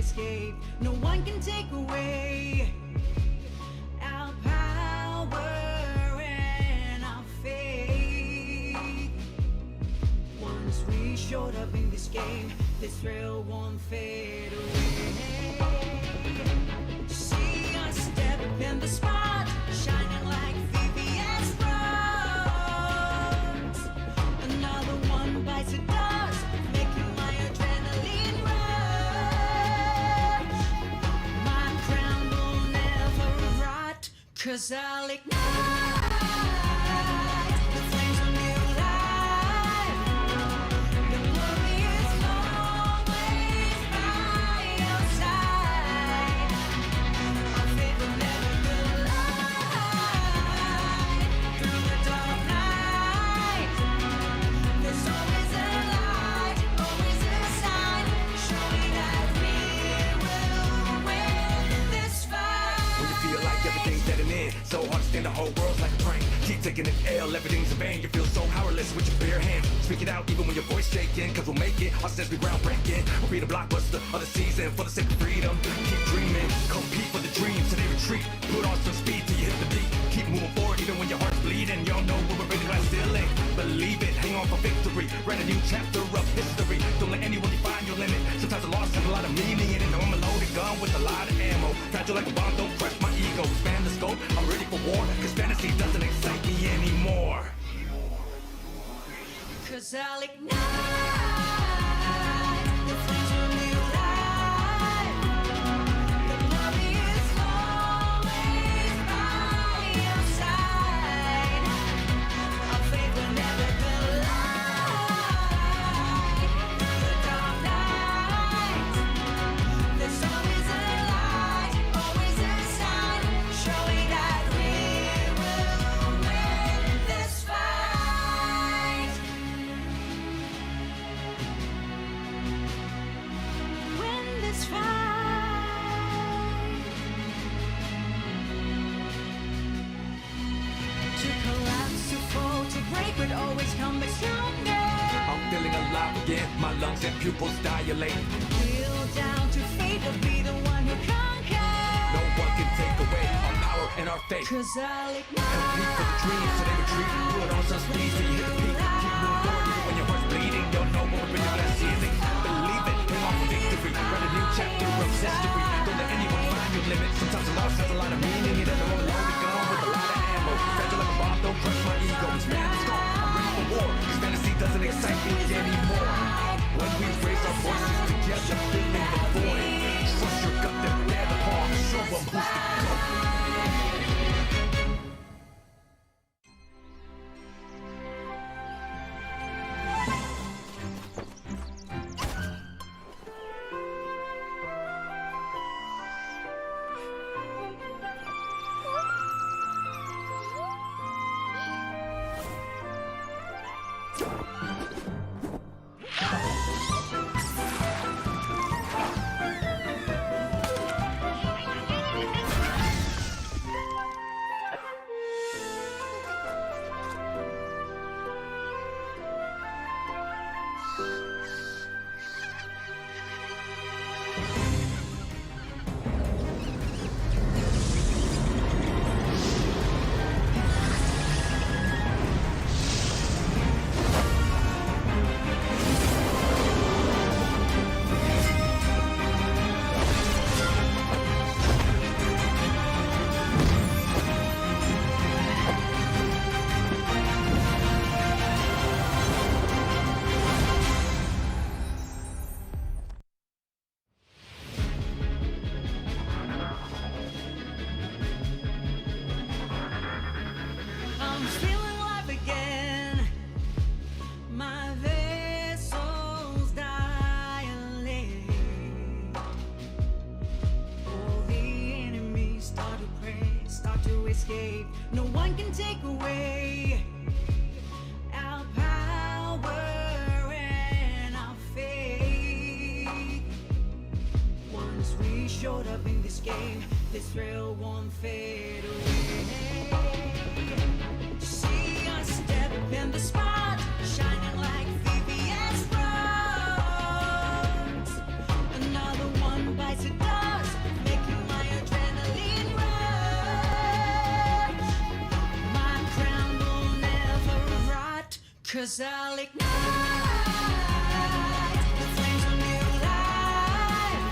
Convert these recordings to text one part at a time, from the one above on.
escape. No one can take away our power and our faith. Once we showed up in this game, this thrill won't fade away. See us step in the spot, shining like VVS stars. Another one bites the dust, making my adrenaline rush. My crown will never rot, 'cause I'll ignite the flames of new life. The glory is always by your side. Our faith will never collide. Through the dark night, there's always a light, always a sign, showing that we will win this fight. When you feel like everything's dead and in, so hard to stand, the whole world's like a prank. Keep taking an L, everything's in vain. You feel so powerless with your bare hands. Speak it out even when your voice shaking, 'cause we'll make it. Our steps be groundbreaking. We'll be the blockbuster of the season for the sake of freedom. Keep dreaming, compete for the dreams till they retreat. Put on some speed till you hit the beat. Keep moving forward even when your heart's bleeding. Y'all know we're ready to still ain't. Believe it, hang on for victory. Write a new chapter of history. Don't let anyone define your limit. Sometimes the loss has a lot of meaning in it. Know I'm a loaded gun with a lot of ammo. Fragile like a bomb, don't crush my ego. Expand the scope, I'm ready for war, 'cause fantasy doesn't excite me anymore. 'Cause I'll ignite the flames of new life. The glory is always by your side. Our faith will never collide. Through the dark night, there's always a light, always a sign, showing that we will win this fight. Win this fight. To collapse, to fall, to break, but always come back stronger. I'm feeling alive again, my lungs and pupils dilate. Kneel down to fate, to be the one who conquers. No one can take away our power and our faith. 'Cause I'll Compete for the dreams till they retreat. Put on some speed till you hit the peak. Keep moving forward even when your heart's bleeding. You'll know when we're ready to season. Believe it, hang on for victory. Write a new chapter of history. Don't let anyone find your limit. Sometimes the loss has a lot of meaning. It doesn't want to load the gun with a lot of ammo. Fragile like a bomb, don't crush my ego. Expand the scope, I'm ready for war, 'cause fantasy doesn't excite me anymore. When we raise our voices together, filling the void. Trust your gut, then bear the palm. Show 'em who's the GOAT. I'm feeling alive again. My vessels dilate. All the enemies start to pray, start to escape. No one can take away our power and our faith. Once we showed up in this game, this thrill won't fade away. See us step in the spot, shining like VVS stars. Another one bites 'Cause I'll ignite the flames of new life.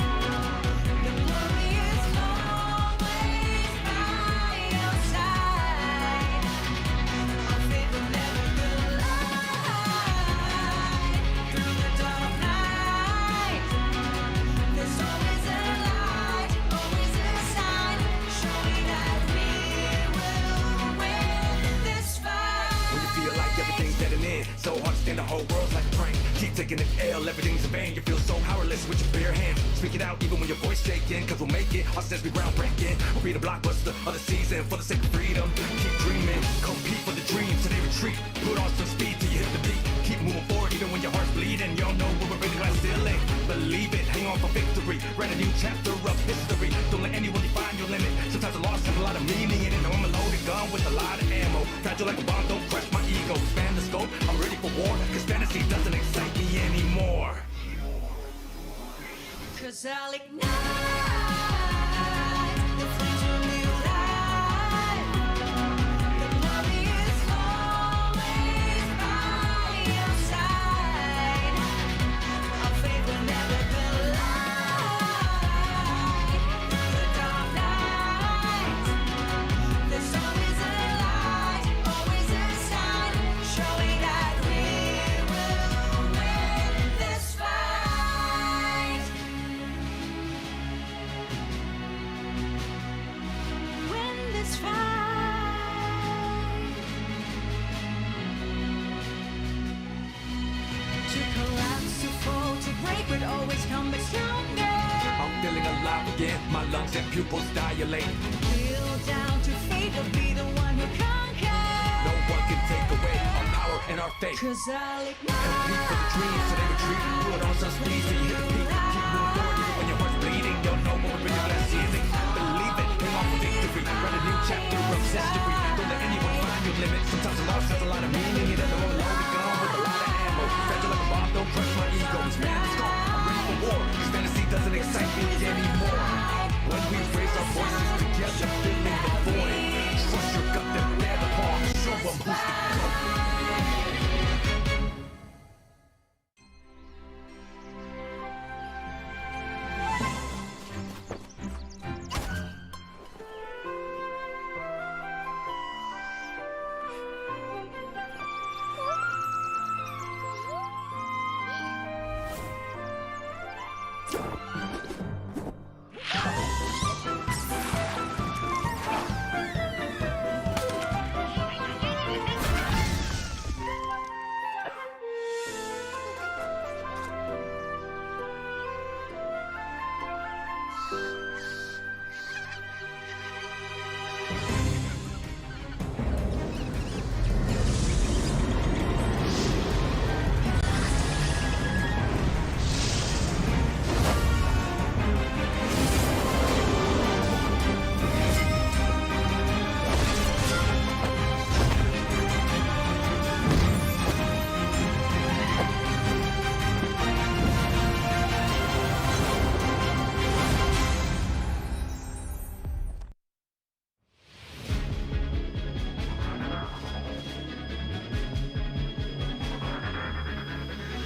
The glory is always by your side. Our faith will never collide. Through the dark night, there's always a light, always a sign, showing that we will win this fight. When you feel like everything's dead and in, so hard to stand, the whole world's like a prank. Keep taking an L, everything's in vain. You feel so powerless with your bare hands. Speak it out even when your voice shaking, cause we'll make it. Our steps be groundbreaking. We'll be the blockbuster of the season for the sake of freedom. Keep dreaming, compete for the dreams till they retreat. Put on some speed till you hit the beat. Keep moving forward even when your heart's bleeding. Y'all know where we're ready, glass ceiling. Believe it, hang on for victory. Write a new chapter of history. Don't let anyone define your limit. Sometimes a loss has a lot of meaning in it. Know I'm a loaded gun with a lot of ammo. Fragile like a bomb, don't crush my ego. Expand the scope, I'm ready for war. Cause fantasy doesn't excite me anymore. 'Cause I'll ignite the flames of new life. The glory is always by your side. Our faith will never collide. Through the dark night, there's always a light, always a sign, showing that we will win this fight. Win this fight. To collapse, to fall, to break, but always come back stronger. I'm feeling alive again, my lungs and pupils dilate. Kneel down to fate, to be the one who conquers. No one can take away our power and our faith. 'Cause I'll Compete for the dreams till they retreat. Put on some speed till you hit the peak. Keep moving forward even when your heart's bleeding. You'll know what we're really glass ceiling. Believe it, hang on for victory. Write a new chapter of history. Don't let anyone find your limit. Sometimes a loss has a lot of meaning. You don't know I'm loaded gun with a lot of ammo. Fragile like a bomb, don't crush my ego. Expand the scope, I'm ready for war. Cause fantasy doesn't excite me anymore. When we raise our voices together, filling the void. Trust your gut, then bear the palm. Show 'em who's the GOAT.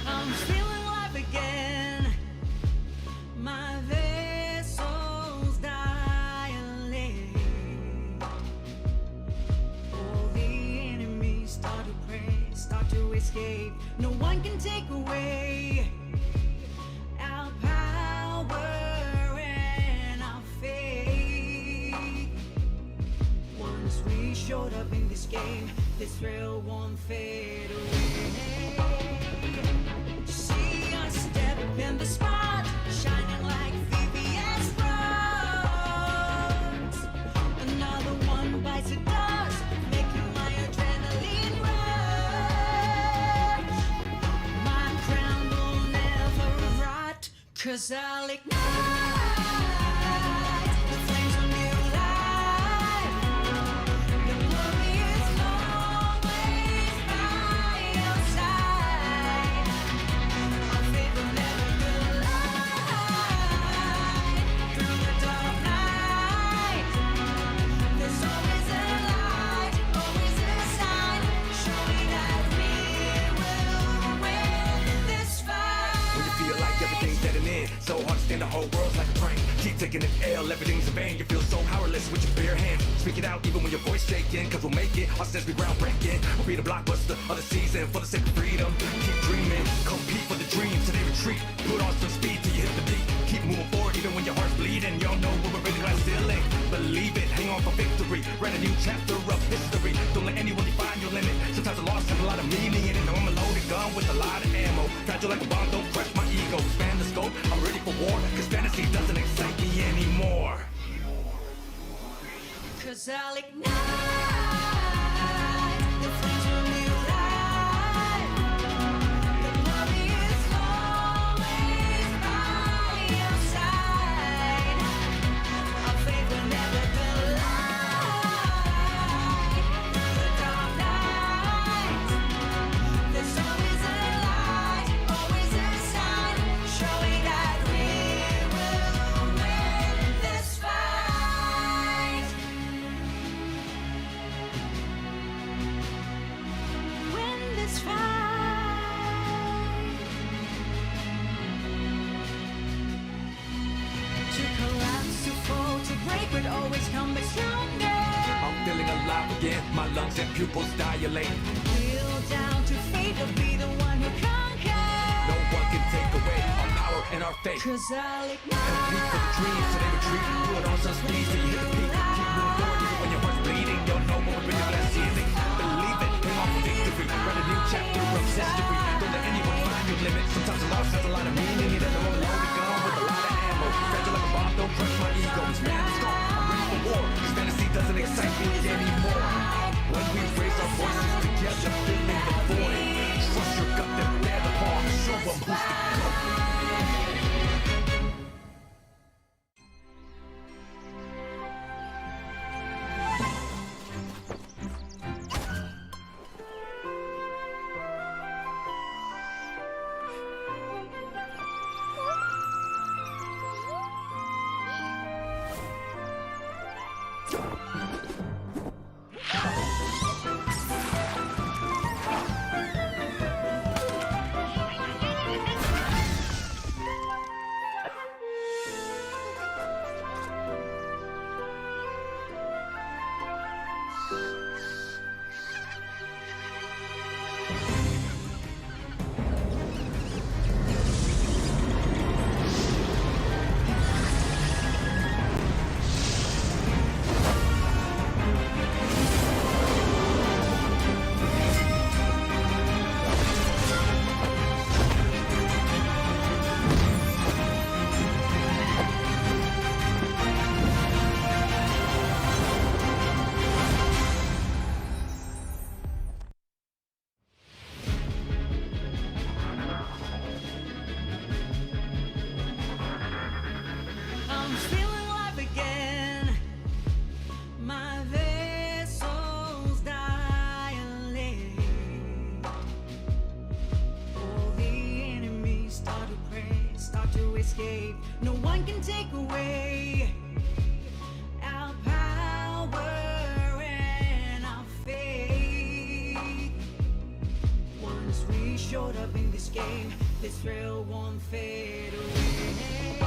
I'm feeling alive again. My vessels dilate. All the enemies start to pray, start to escape. No one can take away our power and our faith. Once we showed up in this game, this thrill won't fade away. See us step in the spot, shining like VVS rose. Another one bites the dust, making my adrenaline rush. My crown will never rot, 'cause I'll ignite the flames of new life. The glory is always by your side. Our faith will never collide. Through the dark night, there's always a light, always a sign, showing that we taking an L, everything's in vain. You feel so powerless with your bare hands. Speak it out even when your voice shaking, cause we'll make it. Our steps be groundbreaking. We'll be the blockbuster of the season for the sake of freedom. Keep dreaming, compete for the dreams till they retreat. Put on some speed till you hit the beat. Keep moving forward even when your heart's bleeding. Y'all know we're really glass ceiling. Believe it, hang on for victory. Write a new chapter of history. Don't let anyone define your limit. Sometimes a loss has a lot of meaning in it. I'm a loaded gun with a lot of ammo. Fragile like a bomb, don't crush my ego. Expand the scope, I'm ready for war. Cause fantasy doesn't excite me anymore. Cause I'll ignite the flames of new life. The glory is always by your side. Our faith will never collide. Through the dark night, there's always a light, always a sign, showing that we will win this fight. Win this fight. To collapse, to fall, to break, but always come back stronger. I'm feeling alive again, my lungs and pupils dilate. Kneel down to fate, to be the one who conquers. No one can take away our power and our faith. Cause I'll Compete for the dreams till they retreat. Put on some speed till you hit the peak. Keep moving forward even when your heart's bleeding. You'll know when we're really glass ceiling. Believe it, hang on for victory. Write a new chapter of history. Don't let anyone find your limit. Sometimes a loss has a lot of meaning. You don't know I'm loaded gun with a lot of ammo. Fragile like a bomb, don't crush my ego. Expand the scope, I'm ready for war. Cause fantasy doesn't excite me anymore. When we raise our voices together, filling the void. Trust your gut, then bear the palm. Show them who's the GOAT. I'm feeling alive again. My vessels dilate. All the enemies start to pray, start to escape. No one can take away our power and our faith. Once we showed up in this game, this thrill won't fade away.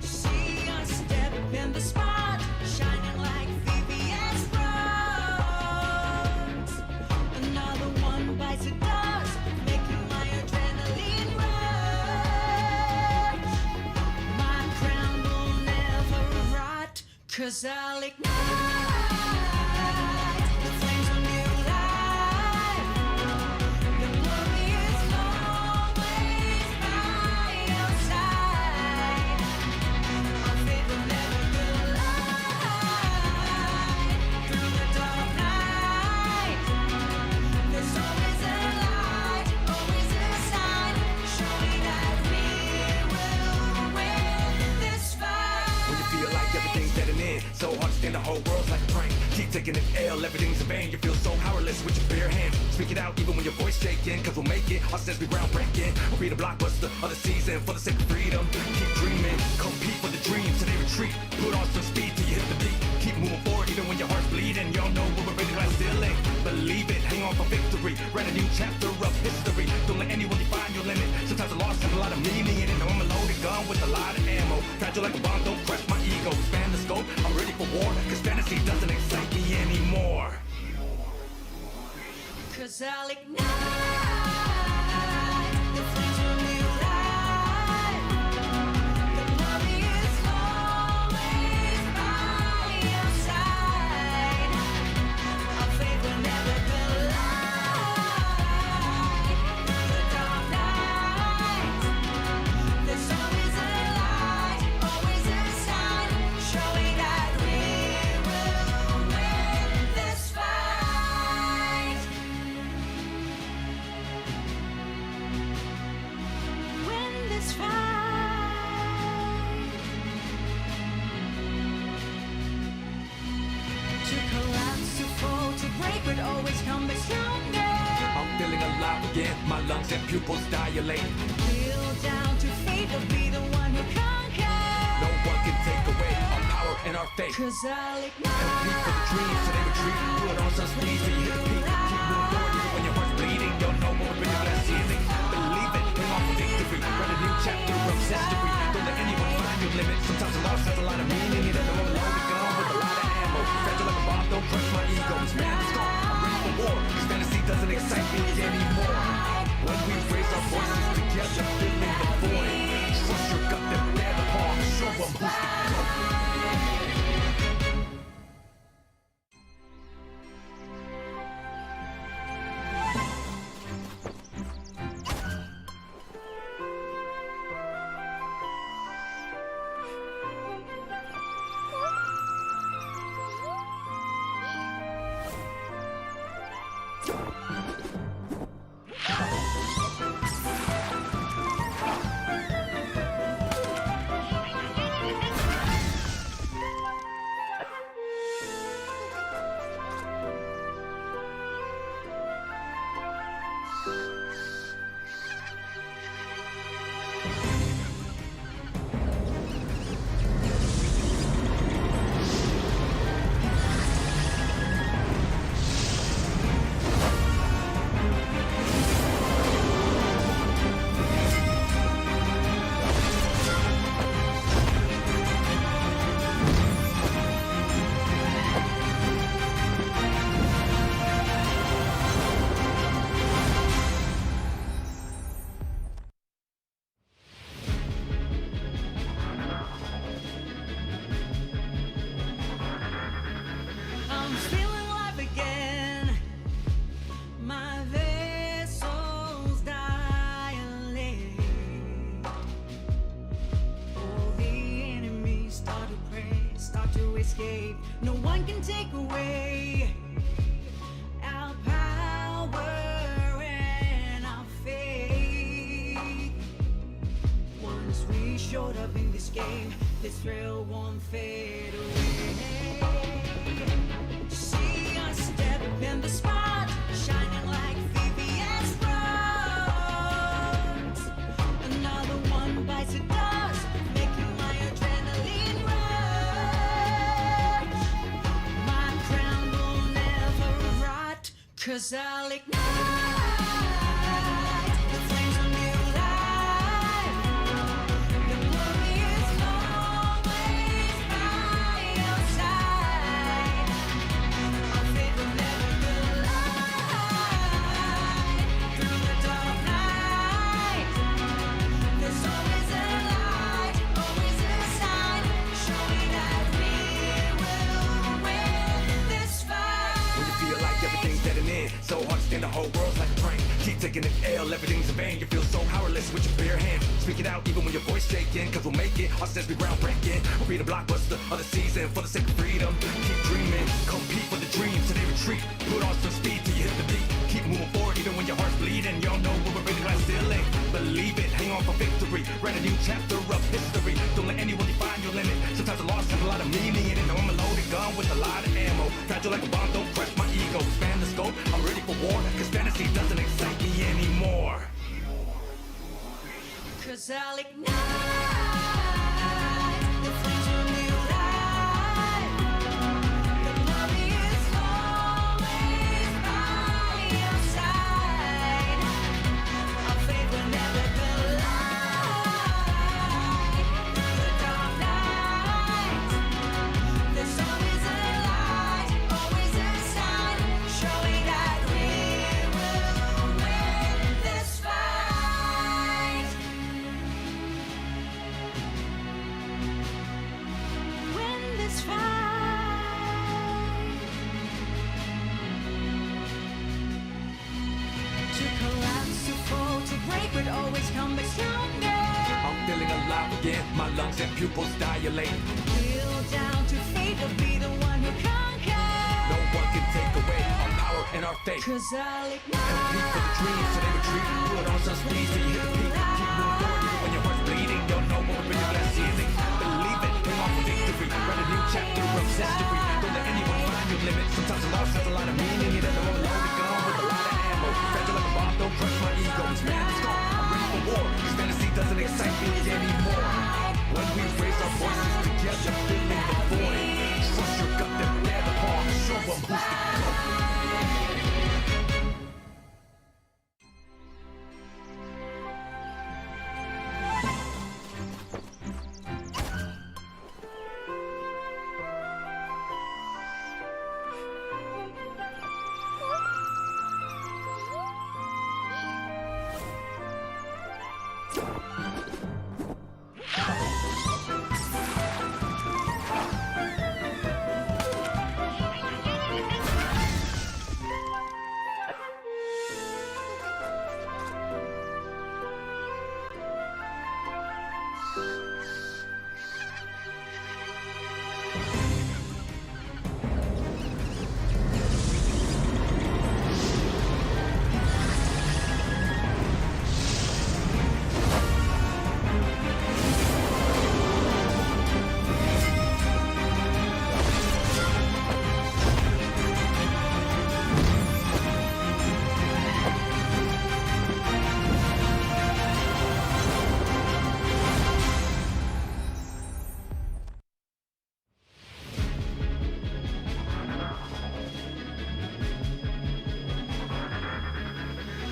See us step in the spot, shining like VVS rose. Another one bites the dust, making my adrenaline rush. My crown will never rot, cause I'll ignite the flames of new life. The glory is always by your side. Our faith will never collide. Through the dark night, there's always a light, always a sign, showing that we will win this fight. When you feel like everything's dead and in, so hard to stand the whole world's like a prank. Keep taking an L, everything's in vain. You feel so powerless with your bare hands. Speak it out even when your voice shaking, cause we'll make it. Our steps be groundbreaking. We'll be the blockbuster of the season for the sake of freedom. Keep dreaming, compete for the dreams till they retreat. Put on some speed till you hit the beat. Keep moving forward even when your heart's bleeding. Y'all know we're ready glass ceiling. Believe it, hang on for victory. Write a new chapter of history. Don't let anyone define your limit. Sometimes a loss has a lot of meaning in it. Know I'm a loaded gun with a lot of ammo. Fragile like a bomb, don't crush my ego. Expand the scope, I'm ready for war. Cause fantasy doesn't excite me anymore. Cause I'll ignite the flames of new life. The glory is always by your side. Our faith will never collide. Through the dark night, there's always a light, always a sign, showing that we will win this fight. Win this fight. To collapse, to fall, to break, but always come back stronger. I'm feeling alive again, my lungs and pupils dilate. Kneel down to fate, to be the one who conquers. No one can take away our power and our faith. Cause I'll Compete for the dreams till they retreat. Put on some speed till you hit the peak. Keep moving forward even when your heart's bleeding. You'll know when we're in the glass ceiling. Believe it, hang on for victory. Write a new chapter of history. Don't let anyone find your limit. Sometimes a loss has a lot of meaning. You know I'm a loaded gun with a lot of ammo. Fragile like a bomb, don't crush my ego. Expand the scope, I'm ready for war. Cause fantasy doesn't excite me anymore. When we raise our voices together, filling the void. Trust your gut, then bear the palm. Show 'em who's the GOAT. I'm feeling alive again. My vessels dilate. All the enemies start to pray, start to escape. No one can take away our power and our faith. Once we showed up in this game, this thrill won't fade away. See us step in the spot, shining like VVS bronze. Another one bites the dust, making my adrenaline rush. My crown will never rot, cause I'll ignite the flames of new life. The glory is always by your side. Our faith will never collide. Through the dark night, there's always a light, always a sign, showing that we will win this fight. When you feel like everything's dead and in, so hard to stand, the whole world's like a train. Keep taking an L, everything's in vain. You feel so powerless with your bare hands. Speak it out even when your voice shaking, cause we'll make it. Our steps be groundbreaking. We'll be the blockbuster of the season for the sake of freedom. Keep dreaming, compete for the dreams till they retreat. Put on some speed till you hit the beat. Keep moving forward even when your heart's bleeding. Y'all know we're ready glass ceiling. Believe it, hang on for victory. Write a new chapter of history. Don't let anyone define your limit. Sometimes a loss has a lot of meaning in it. Know I'm a loaded gun with a lot of ammo. Fragile like a bomb, don't crush my ego. Expand the scope, I'm ready for war, cause fantasy doesn't excite me anymore. Cause I'll ignite the flames of new life. The glory is always by your side. Our faith will never collide. Through the dark night, there's always a light, always a sign, showing that we will win this fight. Win this fight. To collapse, to fall, to break, but always come back stronger. I'm feeling alive again, my lungs and pupils dilate. Kneel down to fate, but be the one who conquers. No one can take away our power and our faith. Cause I'll And repeat for the dreams, so they retreat. Put on some speed so you hit the peak. Keep moving forward even when your heart's bleeding. Don't know what we're really glass ceiling. Believe it, hang on for victory. Write a new chapter of history. Don't let anyone find your limit. Sometimes a loss has a lot of meaning. It doesn't want loaded gun with a lot of ammo. Fragile like a bomb, don't crush my ego. Expand the scope, I'm ready for war. Cause fantasy doesn't excite me anymore. When we raise our voices together, filling the void. Trust your gut, then bear the palm. Show them who's the goat.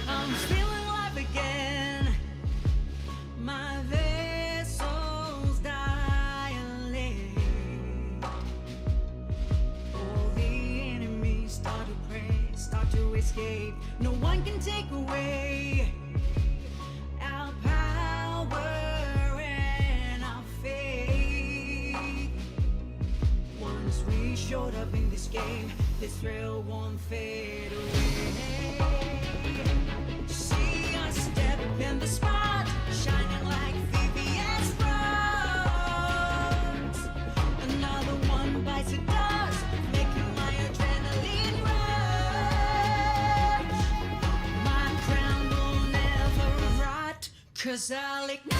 I'm feeling alive again. My vessels dilate. All the enemies start to pray, start to escape. No one can take away our power and our faith. Once we showed up in this game, this thrill won't fade away. See us step in the spot, shining like VVS bronze. Another one bites the dust, making my adrenaline rush. My crown will never rot, cause I'll ignite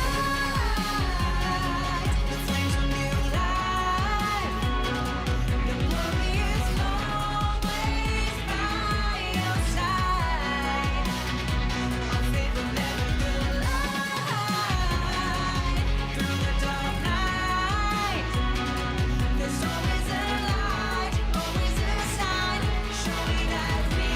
the flames of new life. The glory is always by your side. Our faith will never collide. Through the dark night, there's always a light, always a sign, showing that we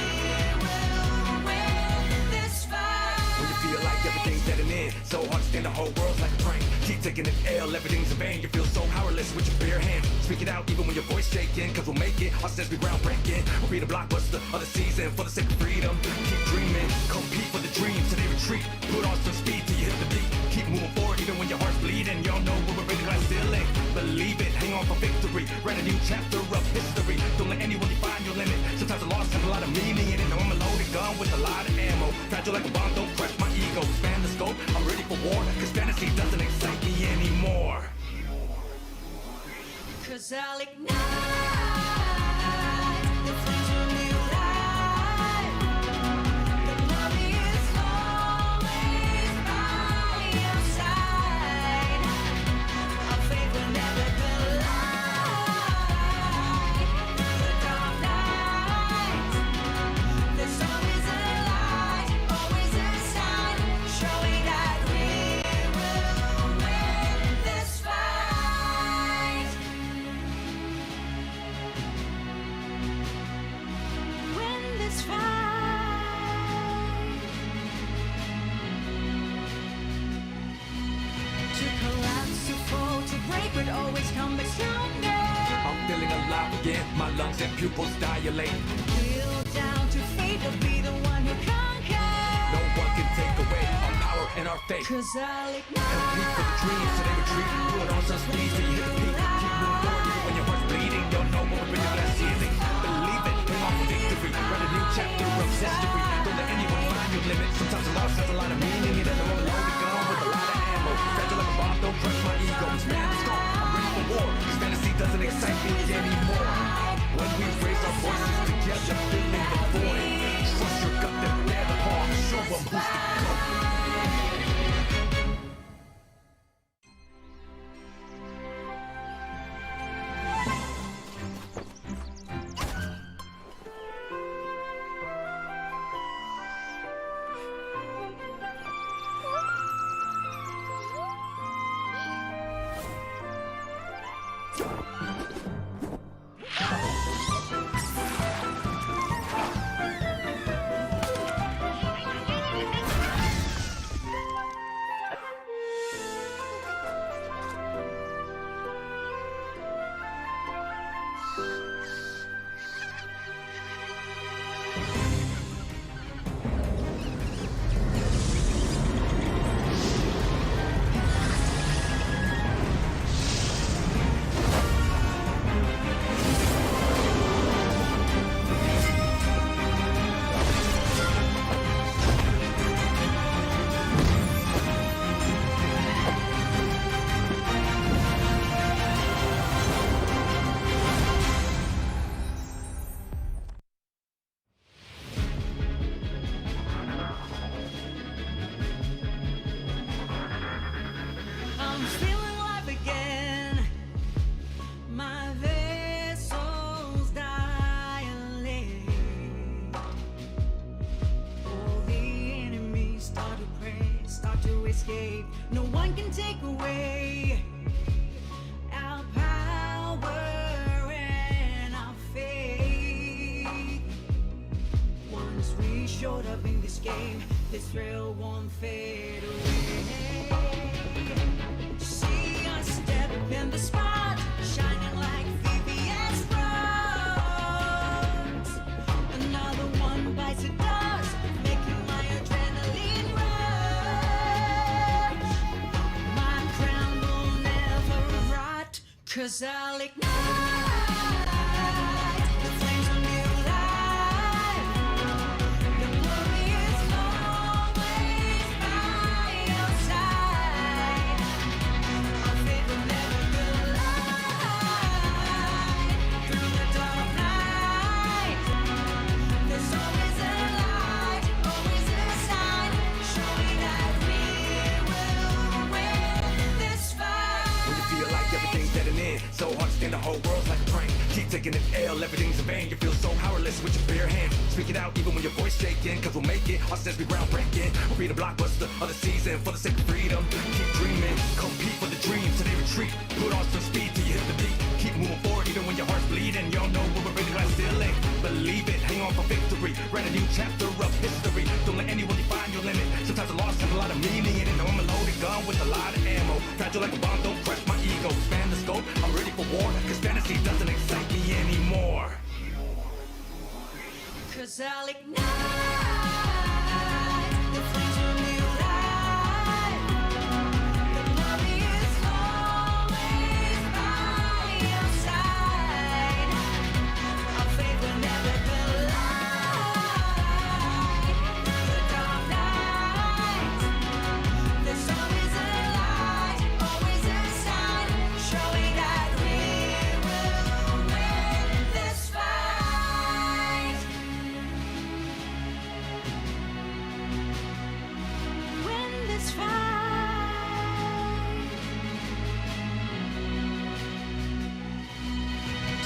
will win this fight. When you feel like everything's dead and in, so hard to stand the whole world's like a train. Keep taking an L, everything's in vain. You feel so powerless with your bare hands. Speak it out even when your voice shaking, cause we'll make it. Our steps be groundbreaking. We'll be the blockbuster of the season for the sake of freedom. Keep dreaming, compete for the dreams, so they retreat. Put on some speed till you hit the beat. Keep moving forward even when your heart's bleeding. Y'all know we're really glass ceiling. Believe it, hang on for victory. Write a new chapter of history. Don't let anyone define your limit. Sometimes a loss has a lot of meaning in it. I'm a loaded gun with a lot of ammo. Fragile like a bomb, don't crush my ego. Expand the scope, I'm ready for war. Cause fantasy doesn't excite me anymore. Cause I'll ignite the flames of new life. The glory is always by your side. Our faith will never collide. Through the dark night, again. My lungs and pupils dilate. Kneel down to fate, to be the one who conquers. No one can take away our power and our faith. 'Cause I'll And repeat for the dreams, so they retreat. Put on some speed till you hit the peak. Keep moving forward even when your heart's bleeding. Don't know what we're bringing that ceiling. Believe it, hang on for victory. Write a new chapter of history. Don't let anyone find your limit. Sometimes a loss has a lot of meaning. It doesn't want to load a gun with a lot of ammo. Fragile like a bomb, don't crush my ego. Expand the scope, I'm ready for war. This fantasy doesn't excite me anymore. When we raise our voices together, filling the void. Trust your gut, then bear the harm. Show 'em who's the goat. I'm feeling alive again. My vessels dilate. All the enemies start to pray, start to escape. No one can take away our power and our faith. Once we showed up in this game, this thrill won't fade away. See us step in the spot, shining like VVS rose. Another one bites the dust, making my adrenaline rush. My crown will never rot, 'cause I'll ignite the flames of new life. The glory is always by your side. Our faith will never collide. Through the dark night, there's always a light, always a sign, showing that we will win this fight. When you feel like everything's dead and in, so hard to stand, the whole world's like a prank. Keep taking an L, everything's in vain. You feel so powerless with your bare hands. Speak it out even when your voice shaking, 'cause we'll make it. Our steps be groundbreaking. We'll be the blockbuster of the season for the sake of freedom. Keep dreaming, compete for the dreams till they retreat. Put on some speed till you hit the beat. Keep moving forward even when your heart's bleeding. Y'all know we're breaking glass ceiling. Believe it, hang on for victory. Write a new chapter of history. Don't let anyone define your limit. Sometimes a loss has a lot of meaning in it. No, I'm a loaded gun with a lot of ammo. Fragile like a bomb, don't crush my ego. Expand the scope, I'm ready for war. 'Cause fantasy doesn't excite me anymore. 'Cause I'll ignite the flames of new life. The glory is always by your side. Our faith will never collide. Through the dark night, there's always a light, always a sign, showing that we will win this fight. Win this fight.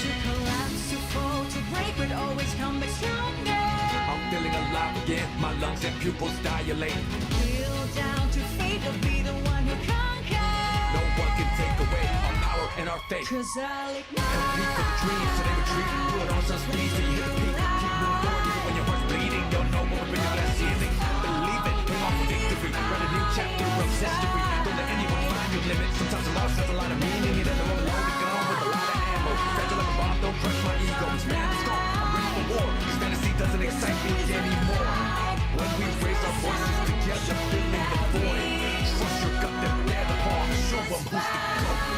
To collapse, to fall, to break, but always come back stronger. I'm feeling alive again. My lungs and pupils dilate. Kneel down to fate, to be the one who conquers. No one can take away our power and our faith. 'Cause I'll And repeat for the dreams, so they retreat. Put on some speed till you hit the peak. Keep moving forward even when your heart's bleeding. Don't know what we're bringing that ceiling. Believe it, hang on for victory. Write a new chapter of history. Don't let anyone find your limit. Sometimes a loss has a lot of meaning. It doesn't want to load a gun with a lot of ammo. Fragile like a bomb, don't crush my a sight beat anymore. When we raise our voices together, filling the void. Trust your gut that they're the path. Show them who's the goat.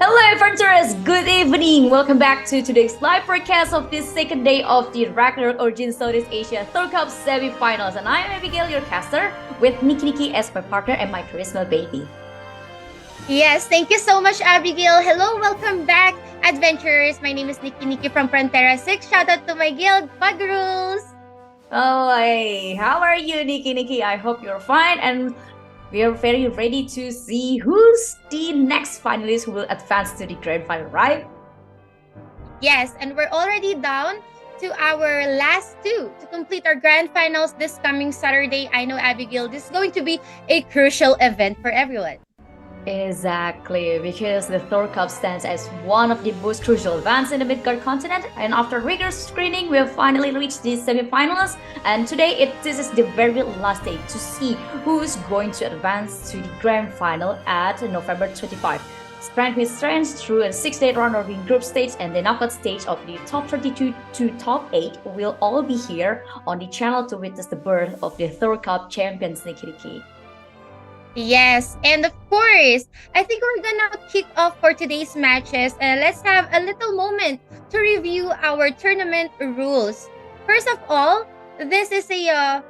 Hello, adventurers! Good evening! Welcome back to today's live broadcast of this second day of the Ragnarok Origin Southeast Asia Thor Cup semi-finals. And I am Abigail, your caster, with Nikki as my partner and my charisma baby. Yes, thank you so much, Abigail. Hello, welcome back, adventurers. My name is Nikki from Frontera 6. Shout out to my guild, Pug Rules. Oh, hey, how are you, Nikki? I hope you're fine, and we are very ready to see who's the next finalist who will advance to the grand final, right? Yes, and we're already down to our last two to complete our grand finals this coming Saturday. I know, Abigail, this is going to be a crucial event for everyone. Exactly, because the Thor Cup stands as one of the most crucial events in the Midgard continent, and after rigorous screening, we have finally reached the semi-finals. And today, this is the very last day to see who's going to advance to the grand final at November 25. Strength with strength through a 6-day round robin group stage and the knockout stage of the top 32 to top 8 will all be here on the channel to witness the birth of the Thor Cup champions, Nikki. Yes, and of course, I think we're gonna kick off for today's matches and let's have a little moment to review our tournament rules. First of all, this is a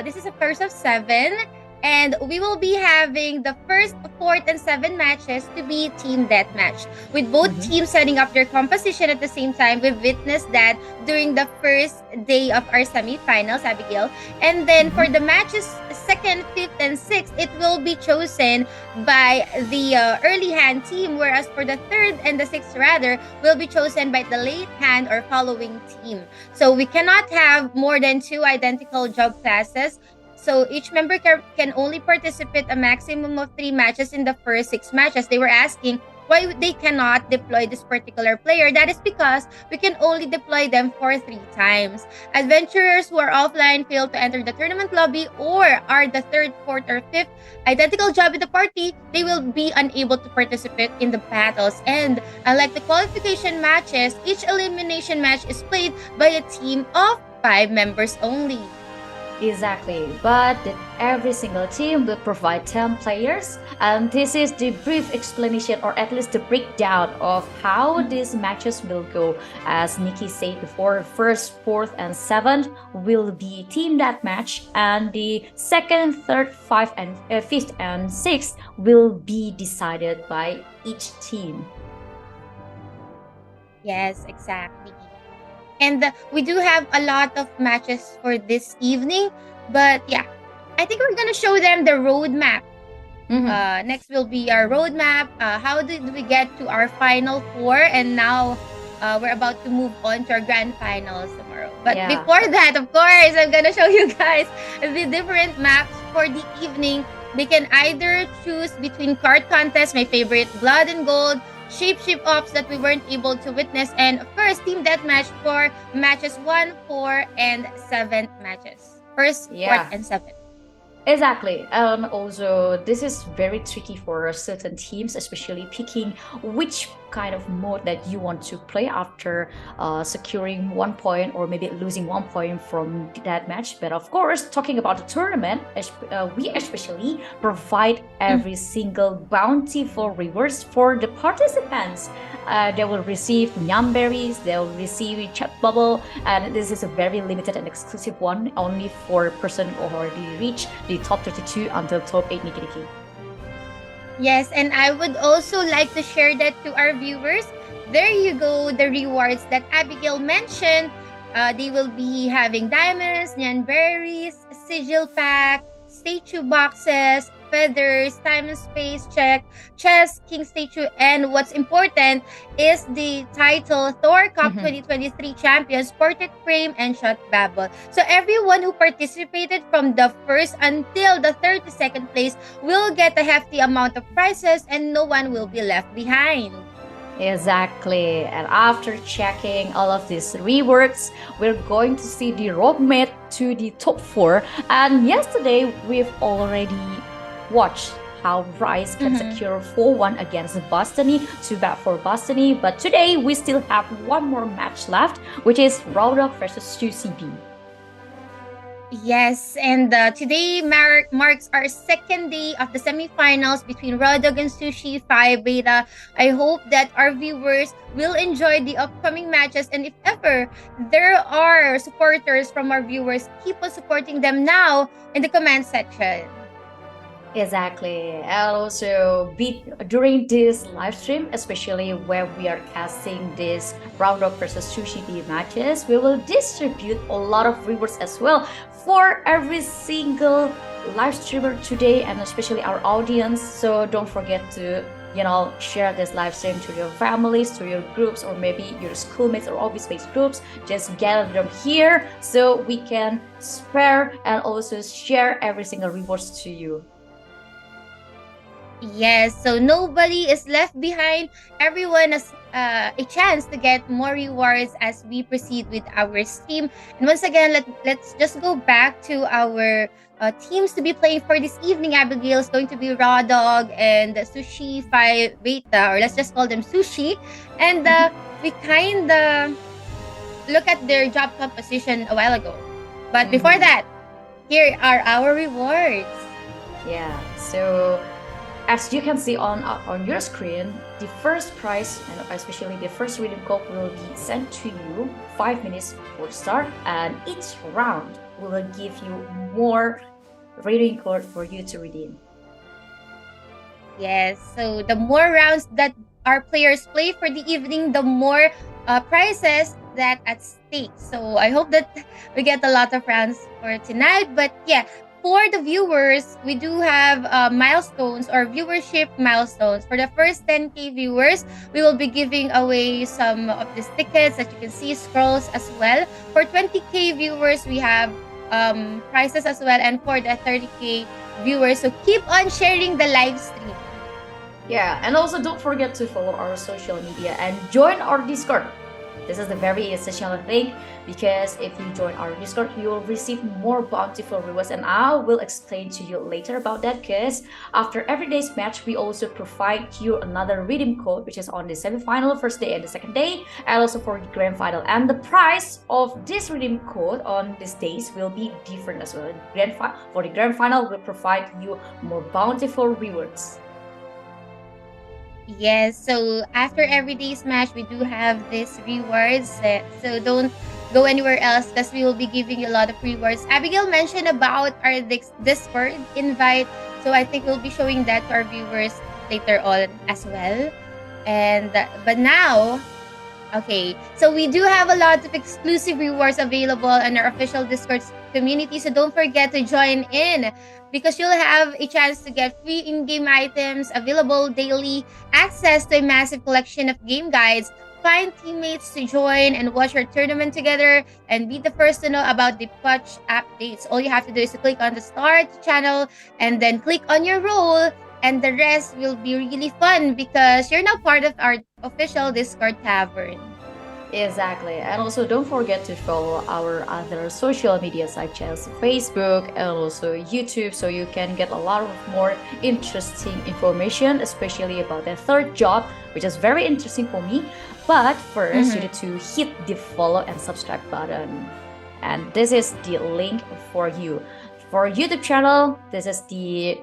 this is a first of 7, and we will be having the first, fourth, and 7 matches to be team deathmatch, with both teams setting up their composition at the same time. We've witnessed that during the first day of our semifinals, Abigail. And then for the matches 2nd, 5th, and 6th, it will be chosen by the early hand team, whereas for the 3rd and the 6th rather, will be chosen by the late hand or following team. So we cannot have more than 2 identical job classes. So each member can only participate a maximum of 3 matches in the first 6 matches. They were asking why they cannot deploy this particular player. That is because we can only deploy them for 3 times. Adventurers who are offline fail to enter the tournament lobby or are the 3rd, 4th, or 5th identical job in the party, they will be unable to participate in the battles. And unlike the qualification matches, each elimination match is played by a team of 5 members only. Exactly, but every single team will provide 10 players, and this is the brief explanation or at least the breakdown of how these matches will go. As Nikki said before, 1st, 4th, and 7th will be team deathmatch, and the 2nd, 3rd, 5th, and 6th will be decided by each team. Yes, exactly. And we do have a lot of matches for this evening. But yeah, I think we're going to show them the roadmap. Next will be our roadmap. How did we get to our final 4? And now we're about to move on to our grand finals tomorrow. But before that, of course, I'm going to show you guys the different maps for the evening. They can either choose between card contest, my favorite, Blood and Gold, Shape Ops that we weren't able to witness, and first team deathmatch for matches 1, 4, and 7 matches. First, 4th, and 7th. Exactly, and also this is very tricky for certain teams, especially picking which kind of mode that you want to play after securing 1 point or maybe losing 1 point from that match. But of course, talking about the tournament, we especially provide every single bountiful rewards for the participants. They will receive Nyam berries, they'll receive chat bubble, and this is a very limited and exclusive one, only for person who already reached the top 32 until top 8, Nikki. Yes, and I would also like to share that to our viewers. There you go, the rewards that Abigail mentioned. They will be having diamonds, nyan berries, sigil pack, statue boxes, feathers, time and space check, chest, king statue, and what's important is the title Thor Cup 2023 Champions, Portrait Frame, and Shot Babble. So everyone who participated from the first until the 32nd place will get a hefty amount of prizes and no one will be left behind. Exactly, and after checking all of these rewards, we're going to see the roadmap to the top 4. And yesterday, we've already watched how Rice can secure 4-1 against Bostony to bat for Bostony. But today, we still have one more match left, which is Ragnarok versus UCB. Yes, and today marks our 2nd day of the semifinals between Raw Dog and Sushi Phi Beta. I hope that our viewers will enjoy the upcoming matches, and if ever there are supporters from our viewers, keep on supporting them now in the comment section. Exactly, and also during this live stream, especially where we are casting this Ragnarok versus Sushi B matches, we will distribute a lot of rewards as well for every single live streamer today, and especially our audience. So don't forget to share this live stream to your families, to your groups, or maybe your schoolmates or office-based groups. Just gather them here so we can spare and also share every single rewards to you. Yes, so nobody is left behind. Everyone has a chance to get more rewards as we proceed with our stream. And once again, let's just go back to our teams to be playing for this evening. Abigail is going to be Raw Dog and Sushi Phi Beta, or let's just call them Sushi. And we kind of look at their job composition a while ago. But before that, here are our rewards. Yeah, so as you can see on your screen, the first prize, and especially the first redeem code, will be sent to you 5 minutes before start, and each round will give you more redeem code for you to redeem. Yes, so the more rounds that our players play for the evening, the more prizes that at stake. So I hope that we get a lot of rounds for tonight. But yeah, for the viewers, we do have milestones or viewership milestones. For the first 10K viewers, we will be giving away some of these tickets that you can see, scrolls as well. For 20K viewers, we have prizes as well. And for the 30K viewers, so keep on sharing the live stream. Yeah, and also don't forget to follow our social media and join our Discord. This is the very essential thing, because if you join our Discord, you will receive more bountiful rewards, and I will explain to you later about that, because after every day's match, we also provide you another redeem code, which is on the semi-final, first day and the second day, and also for the grand final. And the price of this redeem code on these days will be different as well. For the grand final, we'll provide you more bountiful rewards. Yes, so after every day's match, we do have these rewards. So don't go anywhere else, because we will be giving you a lot of rewards. Abigail mentioned about our Discord invite, so I think we'll be showing that to our viewers later on as well. And but now, okay, so we do have a lot of exclusive rewards available on our official Discord community, so don't forget to join in, because you'll have a chance to get free in-game items available daily, access to a massive collection of game guides, find teammates to join and watch our tournament together, and be the first to know about the patch updates. All you have to do is to click on the start channel and then click on your role, and the rest will be really fun because you're now part of our official Discord tavern. Exactly. And also don't forget to follow our other social media such as Facebook and also YouTube, so you can get a lot of more interesting information, especially about the third job, which is very interesting for me. But first, you need to hit the follow and subscribe button. And this is the link for you. For YouTube channel, this is the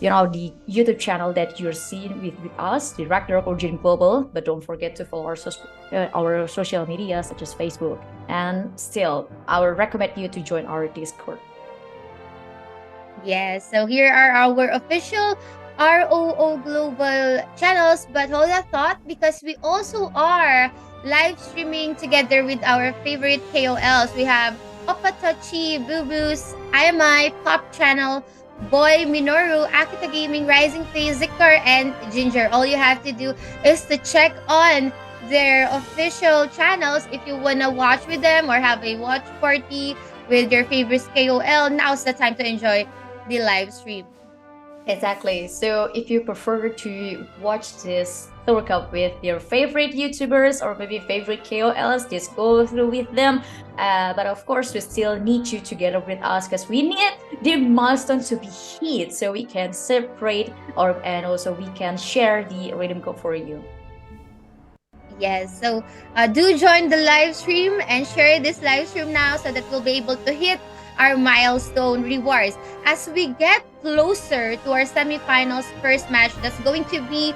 the YouTube channel that you're seeing with us, the Ragnarok Origin Global. But don't forget to follow our social media such as Facebook. And still, I would recommend you to join our Discord. Yes, so here are our official ROO Global channels. But hold that thought, because we also are live streaming together with our favorite KOLs. We have Opatochi, Boo Boos, IMI, Pop Channel, Boy, Minoru, Akita Gaming, Rising Phase, Zikar, and Ginger. All you have to do is to check on their official channels if you want to watch with them or have a watch party with your favorite KOL. Now's the time to enjoy the live stream. Exactly. So if you prefer to watch this Thor Cup with your favorite YouTubers or maybe favorite KOLs, just go through with them. But of course, we still need you together with us, because we need the milestone to be hit so we can separate and also we can share the redeem code for you. Yes, so do join the live stream and share this live stream now so that we'll be able to hit our milestone rewards. As we get closer to our semifinals first match, that's going to be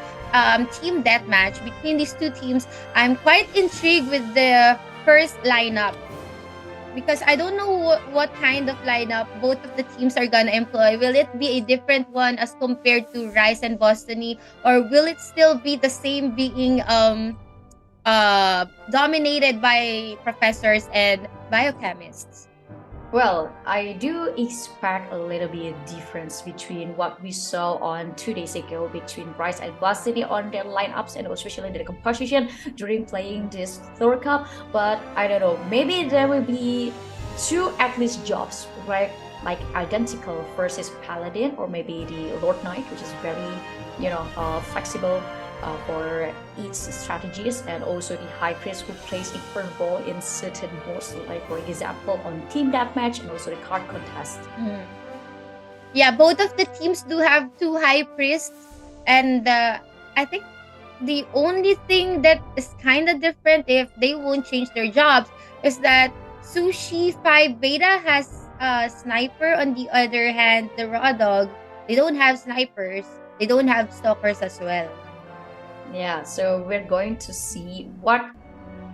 team deathmatch between these two teams. I'm quite intrigued with the first lineup, because I don't know what kind of lineup both of the teams are gonna employ. Will it be a different one as compared to Rice and Bostony, or will it still be the same, being dominated by professors and biochemists? Well, I do expect a little bit difference between what we saw on 2 days ago between Bryce and Varsity on their lineups and especially their composition during playing this Thor Cup. But I don't know, maybe there will be two at least jobs, right? Like identical versus Paladin or maybe the Lord Knight, which is very, flexible for each strategies, and also the high priest who plays important role in certain modes, like for example on team deathmatch and also the card contest. Mhm. Yeah, both of the teams do have two high priests, and I think the only thing that is kind of different if they won't change their jobs is that Sushi 5 Beta has a sniper. On the other hand, the Raw Dog, they don't have snipers. They don't have stalkers as well. Yeah, so we're going to see what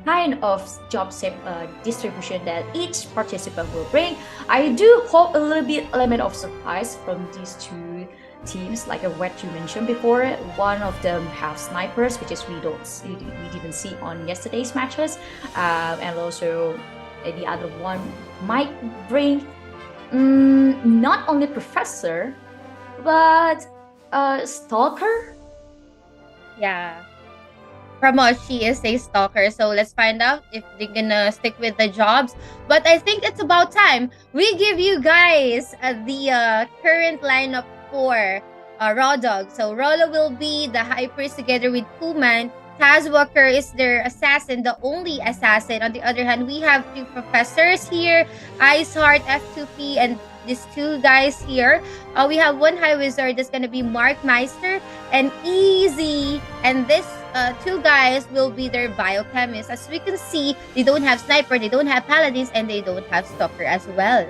kind of job distribution that each participant will bring. I do hope a little bit element of surprise from these two teams, like what you mentioned before. One of them have snipers, which is we didn't see on yesterday's matches, and also the other one might bring not only professor but stalker. Yeah. She is a stalker, so let's find out if they're gonna stick with the jobs. But I think it's about time we give you guys the current lineup for Raw Dog. So Rolo will be the high priest together with Kuman. Taz Walker is their assassin, the only assassin. On the other hand, we have two professors here, Iceheart, F2P, and these two guys here. We have one high wizard that's gonna be Mark Meister and Easy, and this two guys will be their biochemists. As we can see, they don't have sniper, they don't have paladins, and they don't have stalker as well.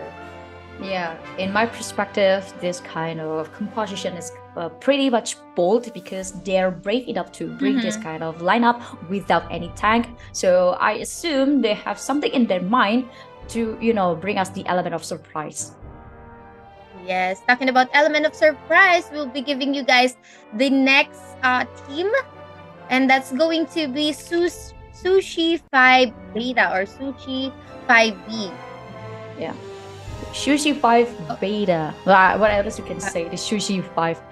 Yeah, in my perspective, this kind of composition is pretty much bold because they're brave enough to bring this kind of lineup without any tank. So I assume they have something in their mind to, bring us the element of surprise. Yes, talking about element of surprise, we'll be giving you guys the next team, and that's going to be Sushi 5 Beta or Sushi 5B. Yeah. Sushi 5 Beta. What else you can say? The Sushi 5.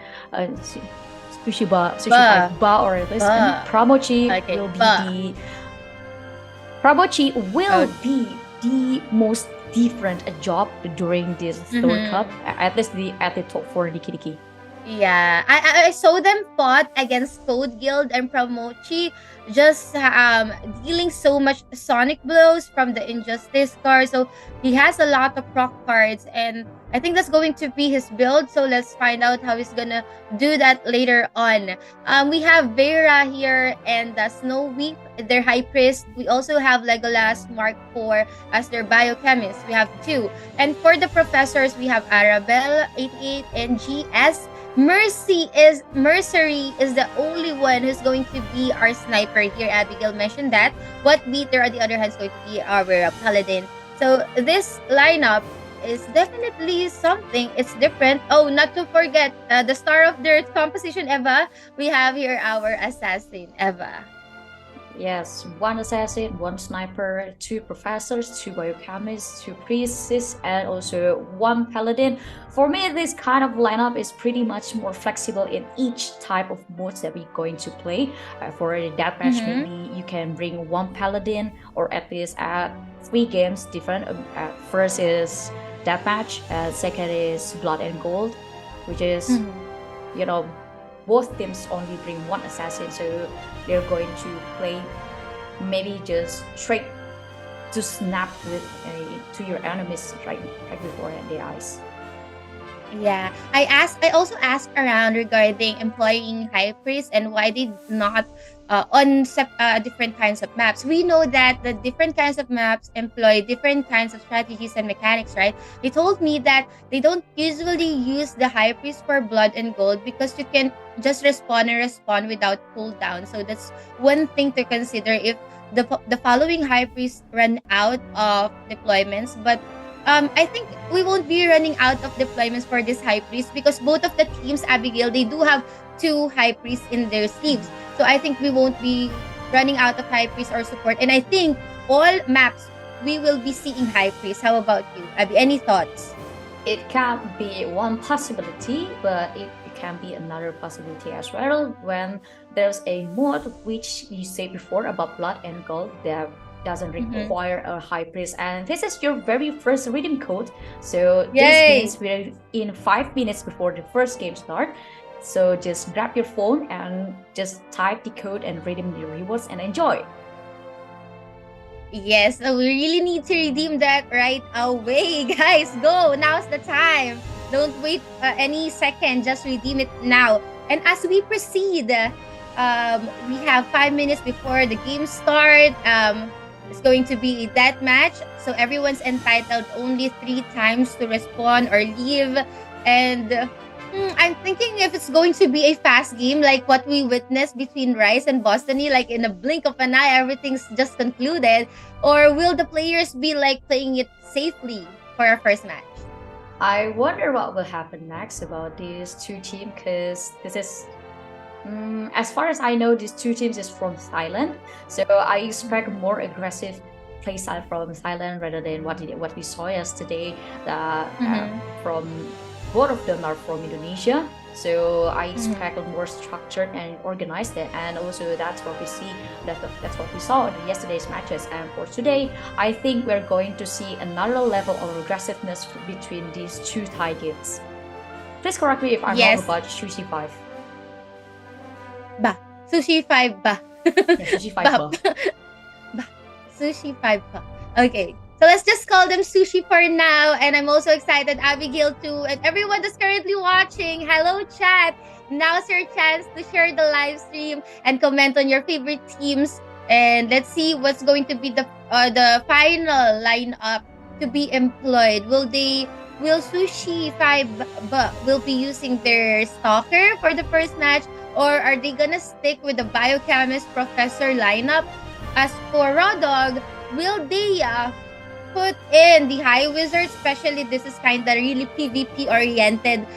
Sushi 5 Ba, or at least Pramochi will be the. Pramochi will be the most different job during this Third Cup, at least at the top 4 Diki. Yeah, I saw them fought against Code Guild and Pramochi, just dealing so much sonic blows from the Injustice card. So he has a lot of proc cards, and I think that's going to be his build. So let's find out how he's gonna do that later on. We have Vera here and Snowy, their high priest. We also have Legolas Mark IV as their biochemist. We have two. And for the professors, we have Arabelle 88 and GS. Mercery is the only one who's going to be our sniper here. Abigail mentioned that. But Beater, on the other hand, is going to be our paladin. So this lineup is definitely something. It's different. Oh, not to forget the star of their composition, Eva. We have here our assassin, Eva. Yes, one assassin, one sniper, two professors, two biochemists, two priests, and also one paladin. For me, this kind of lineup is pretty much more flexible in each type of modes that we're going to play. For the deathmatch, maybe you can bring one paladin, or at least 3 games different. First is deathmatch, second is blood and gold, which is, both teams only bring one assassin, so they're going to play maybe just straight to snap to your enemies right before their eyes. Yeah, I also asked around regarding employing high priest and why they not on different kinds of maps. We know that the different kinds of maps employ different kinds of strategies and mechanics, right? They told me that they don't usually use the high priest for blood and gold because you can just respawn without cooldown. So that's one thing to consider if the following high priest run out of deployments. But I think we won't be running out of deployments for this high priest because both of the teams, Abigail, they do have 2 high priests in their sleeves. So I think we won't be running out of high priest or support. And I think all maps we will be seeing High Priest. How about you, Abby? Any thoughts? It can be one possibility, but it can be another possibility as well when there's a mod which you say before about blood and gold that doesn't require a high priest, and this is your very first redeem code. So Yay! this means we're in 5 minutes before the first game start. So just grab your phone and just type the code and redeem the rewards and enjoy. Yes, so we really need to redeem that right away, guys. Go, now's the time. Don't wait any second, just redeem it now. And as we proceed, we have 5 minutes before the game start. It's going to be a death match, so everyone's entitled only 3 times to respond or leave. And I'm thinking if it's going to be a fast game like what we witnessed between Rice and Bostony, like in a blink of an eye, everything's just concluded. Or will the players be like playing it safely for our first match? I wonder what will happen next about these two teams, because this is, as far as I know, these two teams is from Thailand. So I expect more aggressive playstyle from Thailand rather than what we saw yesterday. From both of them are from Indonesia, so I expect more structured and organized, and also that's what we see. That's what we saw in yesterday's matches. And for today, I think we're going to see another level of aggressiveness between these two Thai teams. Please correct me if I'm wrong about Sushi 5. Ba. Sushi 5 ba. Yeah, Sushi 5 ba. Ba. Sushi 5 ba. Okay. So let's just call them Sushi for now. And I'm also excited, Abigail too. And everyone that's currently watching, hello chat. Now's your chance to share the live stream and comment on your favorite teams. And let's see what's going to be the final lineup to be employed. Will Sushi 5 will be using their stalker for the first match, or are they gonna stick with the biochemist professor lineup? As for Raw Dog, will they put in the High Wizard? Especially this is kind of really PvP oriented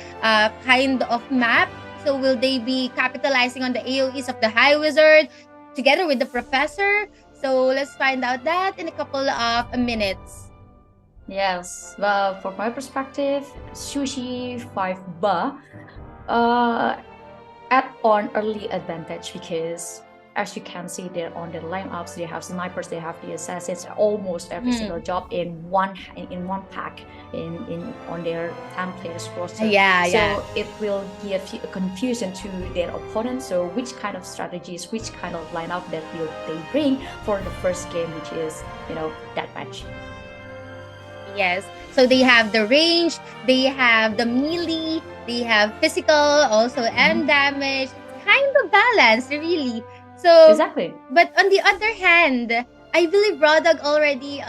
kind of map. So will they be capitalizing on the AoEs of the High Wizard together with the Professor? So let's find out that in a couple of minutes. Yes, well, from my perspective, Sushi 5 add on early advantage, because as you can see there on the lineups, they have snipers, they have the assassins, almost every single job in one pack on their 10 players roster. So it will give you a confusion to their opponents. So which kind of strategies, which kind of lineup that will they bring for the first game, which is that match. Yes. So they have the range, they have the melee, they have physical also and damage. It's kind of balanced, really. So exactly. But on the other hand, I believe Rodog already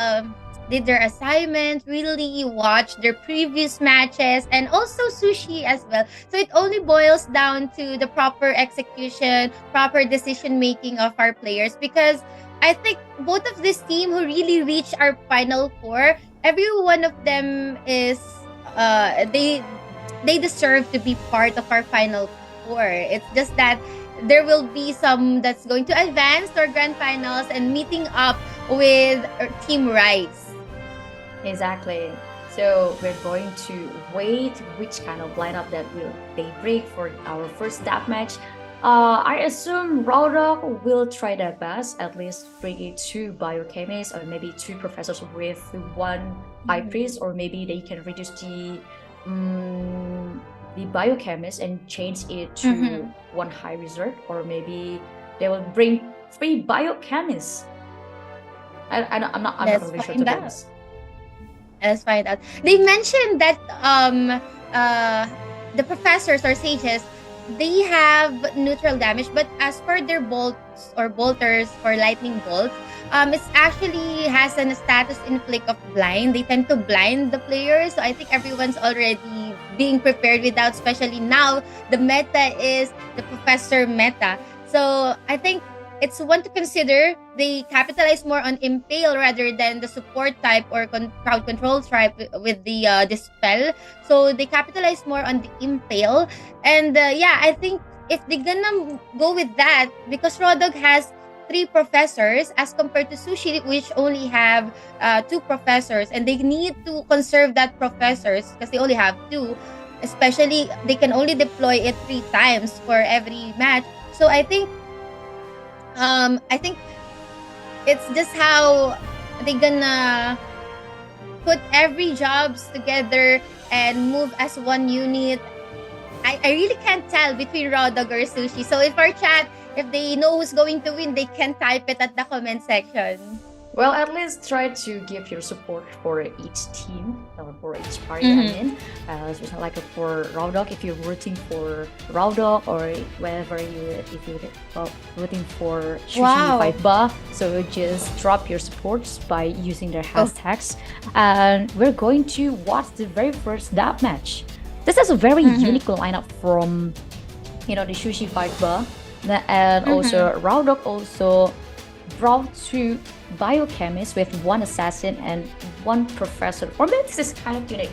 did their assignment, really watched their previous matches, and also Sushi as well. So it only boils down to the proper execution, proper decision making of our players, because I think both of this team who really reached our final four, every one of them is they deserve to be part of our final four. It's just that there will be some that's going to advance to our grand finals and meeting up with Team Rice. Exactly. So we're going to wait which kind of lineup that will they bring for our first death match. I assume Ragnarok will try their best, at least bringing 2 biochemists or maybe 2 professors with 1 high priest, or maybe they can reduce the biochemist and change it to 1 high wizard, or maybe they will bring 3 biochemists. I'm not really sure to be honest. Let's find out. They mentioned that the professors or sages, they have neutral damage, but as for their bolts or bolters or lightning bolts, it actually has a status inflict of blind. They tend to blind the players, so I think everyone's already being prepared without, especially now the meta is the professor meta. So I think it's one to consider. They capitalize more on impale rather than the support type or crowd control type with the dispel. So they capitalize more on the impale. And I think if they're gonna go with that, because Rodog has 3 professors as compared to Sushi, which only have 2 professors, and they need to conserve that professors because they only have 2. Especially, they can only deploy it 3 times for every match. So I think it's just how they gonna put every jobs together and move as one unit. I really can't tell between Raw Dog or Sushi. So if our chat, if they know who's going to win, they can type it at the comment section. Well, at least try to give your support for each team or for each party. I mean, especially like for Ragnarok, if you're rooting for Ragnarok or wherever if you're rooting for Sushi Wow. 5 Ba, so just drop your supports by using their hashtags, and we're going to watch the very first dub match. This is a very unique lineup from the Sushi 5 Ba, and also Ragnarok also brought 2 biochemists with 1 assassin and 1 professor. For me, this is kind of unique.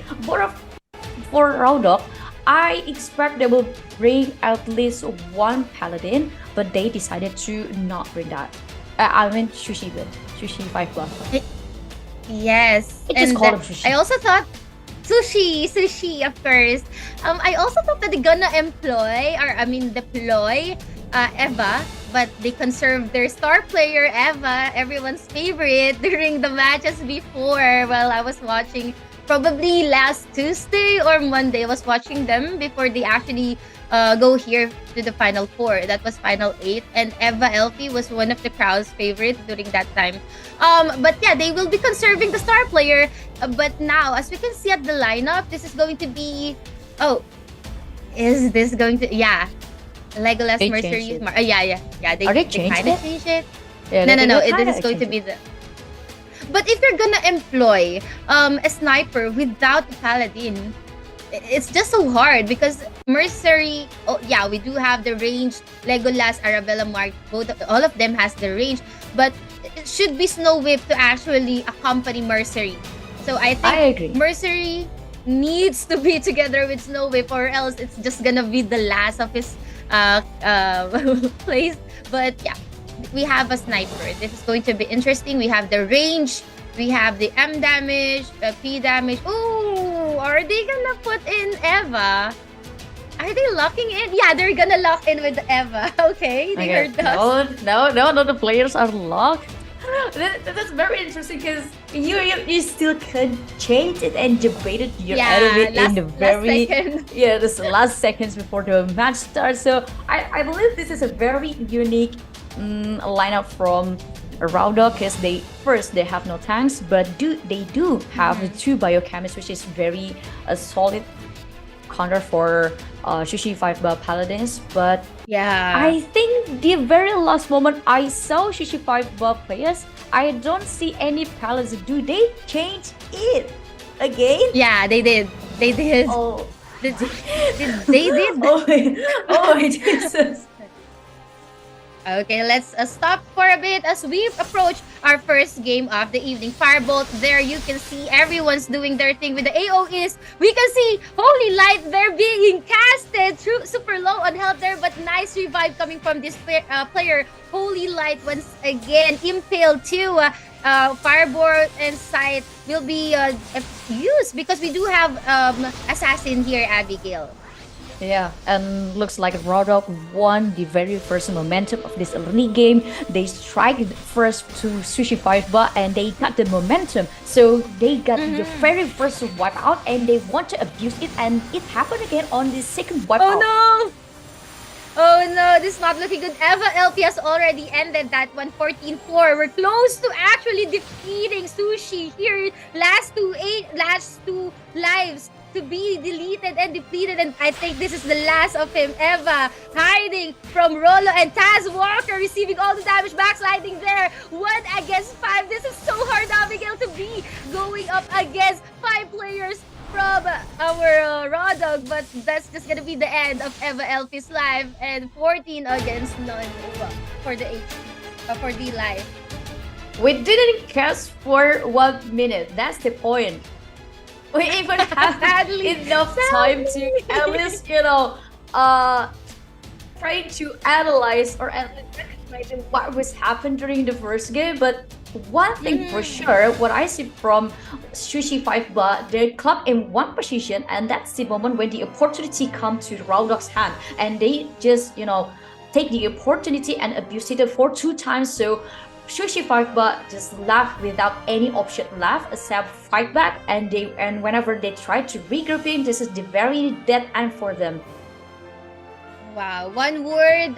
For Ragnarok, I expect they will bring at least 1 paladin, but they decided to not bring that. I mean Sushi 5 Ba. Yes. It just And called him Sushi. I also thought sushi, of course. I also thought that they're gonna deploy Eva, but they conserved their star player Eva, everyone's favorite, during the matches before. While I was watching, probably last Tuesday or Monday, I was watching them before they actually go here to the Final 4. That was Final 8, and Eva Elfie was one of the crowd's favorite during that time. But yeah, they will be conserving the star player. But now, as we can see at the lineup, this is going to be... Oh, is this going to... Yeah. Legolas They Mercenary. changed it. Yeah. They Are they kind changed of it? changed it. Yeah, No. they This kinda is going to changed be the... But if you're gonna employ a sniper without a paladin, it's just so hard because Mercenary... Oh, yeah, we do have the range. Legolas, Arabella, Mark, all of them has the range. But it should be Snow Whip to actually accompany Mercenary. So I think I agree. Mercenary needs to be together with Snow Whip, or else it's just gonna be the last of his place. But yeah, we have a sniper. This is going to be interesting. We have the range, we have the M damage, P damage. Ooh, are they gonna put in Eva? Are they locking in? Yeah, they're gonna lock in with Eva. Okay, they heard us. No, the players are locked. That's very interesting because you still can change it and debate it your enemy in the very second. this last seconds before the match starts. So I believe this is a very unique lineup from Ragnarok because they have no tanks, but they do have 2 biochemists, which is very solid counter for Sushi 5 Ba Paladins. But Yeah. I think the very last moment I saw Sushi 5 Ba players, I don't see any paladins. Do they change it again? Yeah, they did. They did. Oh, They did. oh my Jesus. Okay, let's stop for a bit as we approach our first game of the evening. Firebolt, there you can see everyone's doing their thing with the AoEs. We can see Holy Light there being casted. Super low on health there, but nice revive coming from this player. Holy Light once again impaled too. Firebolt and Sight will be used because we do have Assassin here, Abigail. Yeah, and looks like Ragnarok won the very first momentum of this early game. They strike first to Sushi 5 Ba and they got the momentum. So they got the very first wipeout and they want to abuse it, and it happened again on the second wipeout. Oh no, this is not looking good. Eva LP has already ended that one, 14-4. We're close to actually defeating Sushi here. Last two lives to be deleted and depleted, and I think this is the last of him. Eva hiding from Rolo and Taz Walker receiving all the damage, backsliding there. 1 against 5. This is so hard, Abigail, to be going up against 5 players from our Raw Dog, but that's just gonna be the end of Eva Elfie's life, and 14 against none for the life. We didn't cast for 1 minute. That's the point. We even have enough time to at least, try to analyze or at least like what was happened during the first game, but one thing for Mm-hmm. sure, what I see from Sushi 5 Bar, they club in one position, and that's the moment when the opportunity comes to the Ragnarok's hand, and they just, take the opportunity and abuse it for 2 times. So Sushi Fight Back just left without any option left except fight back, and whenever they try to regrouping, this is the very dead end for them. Wow, one word,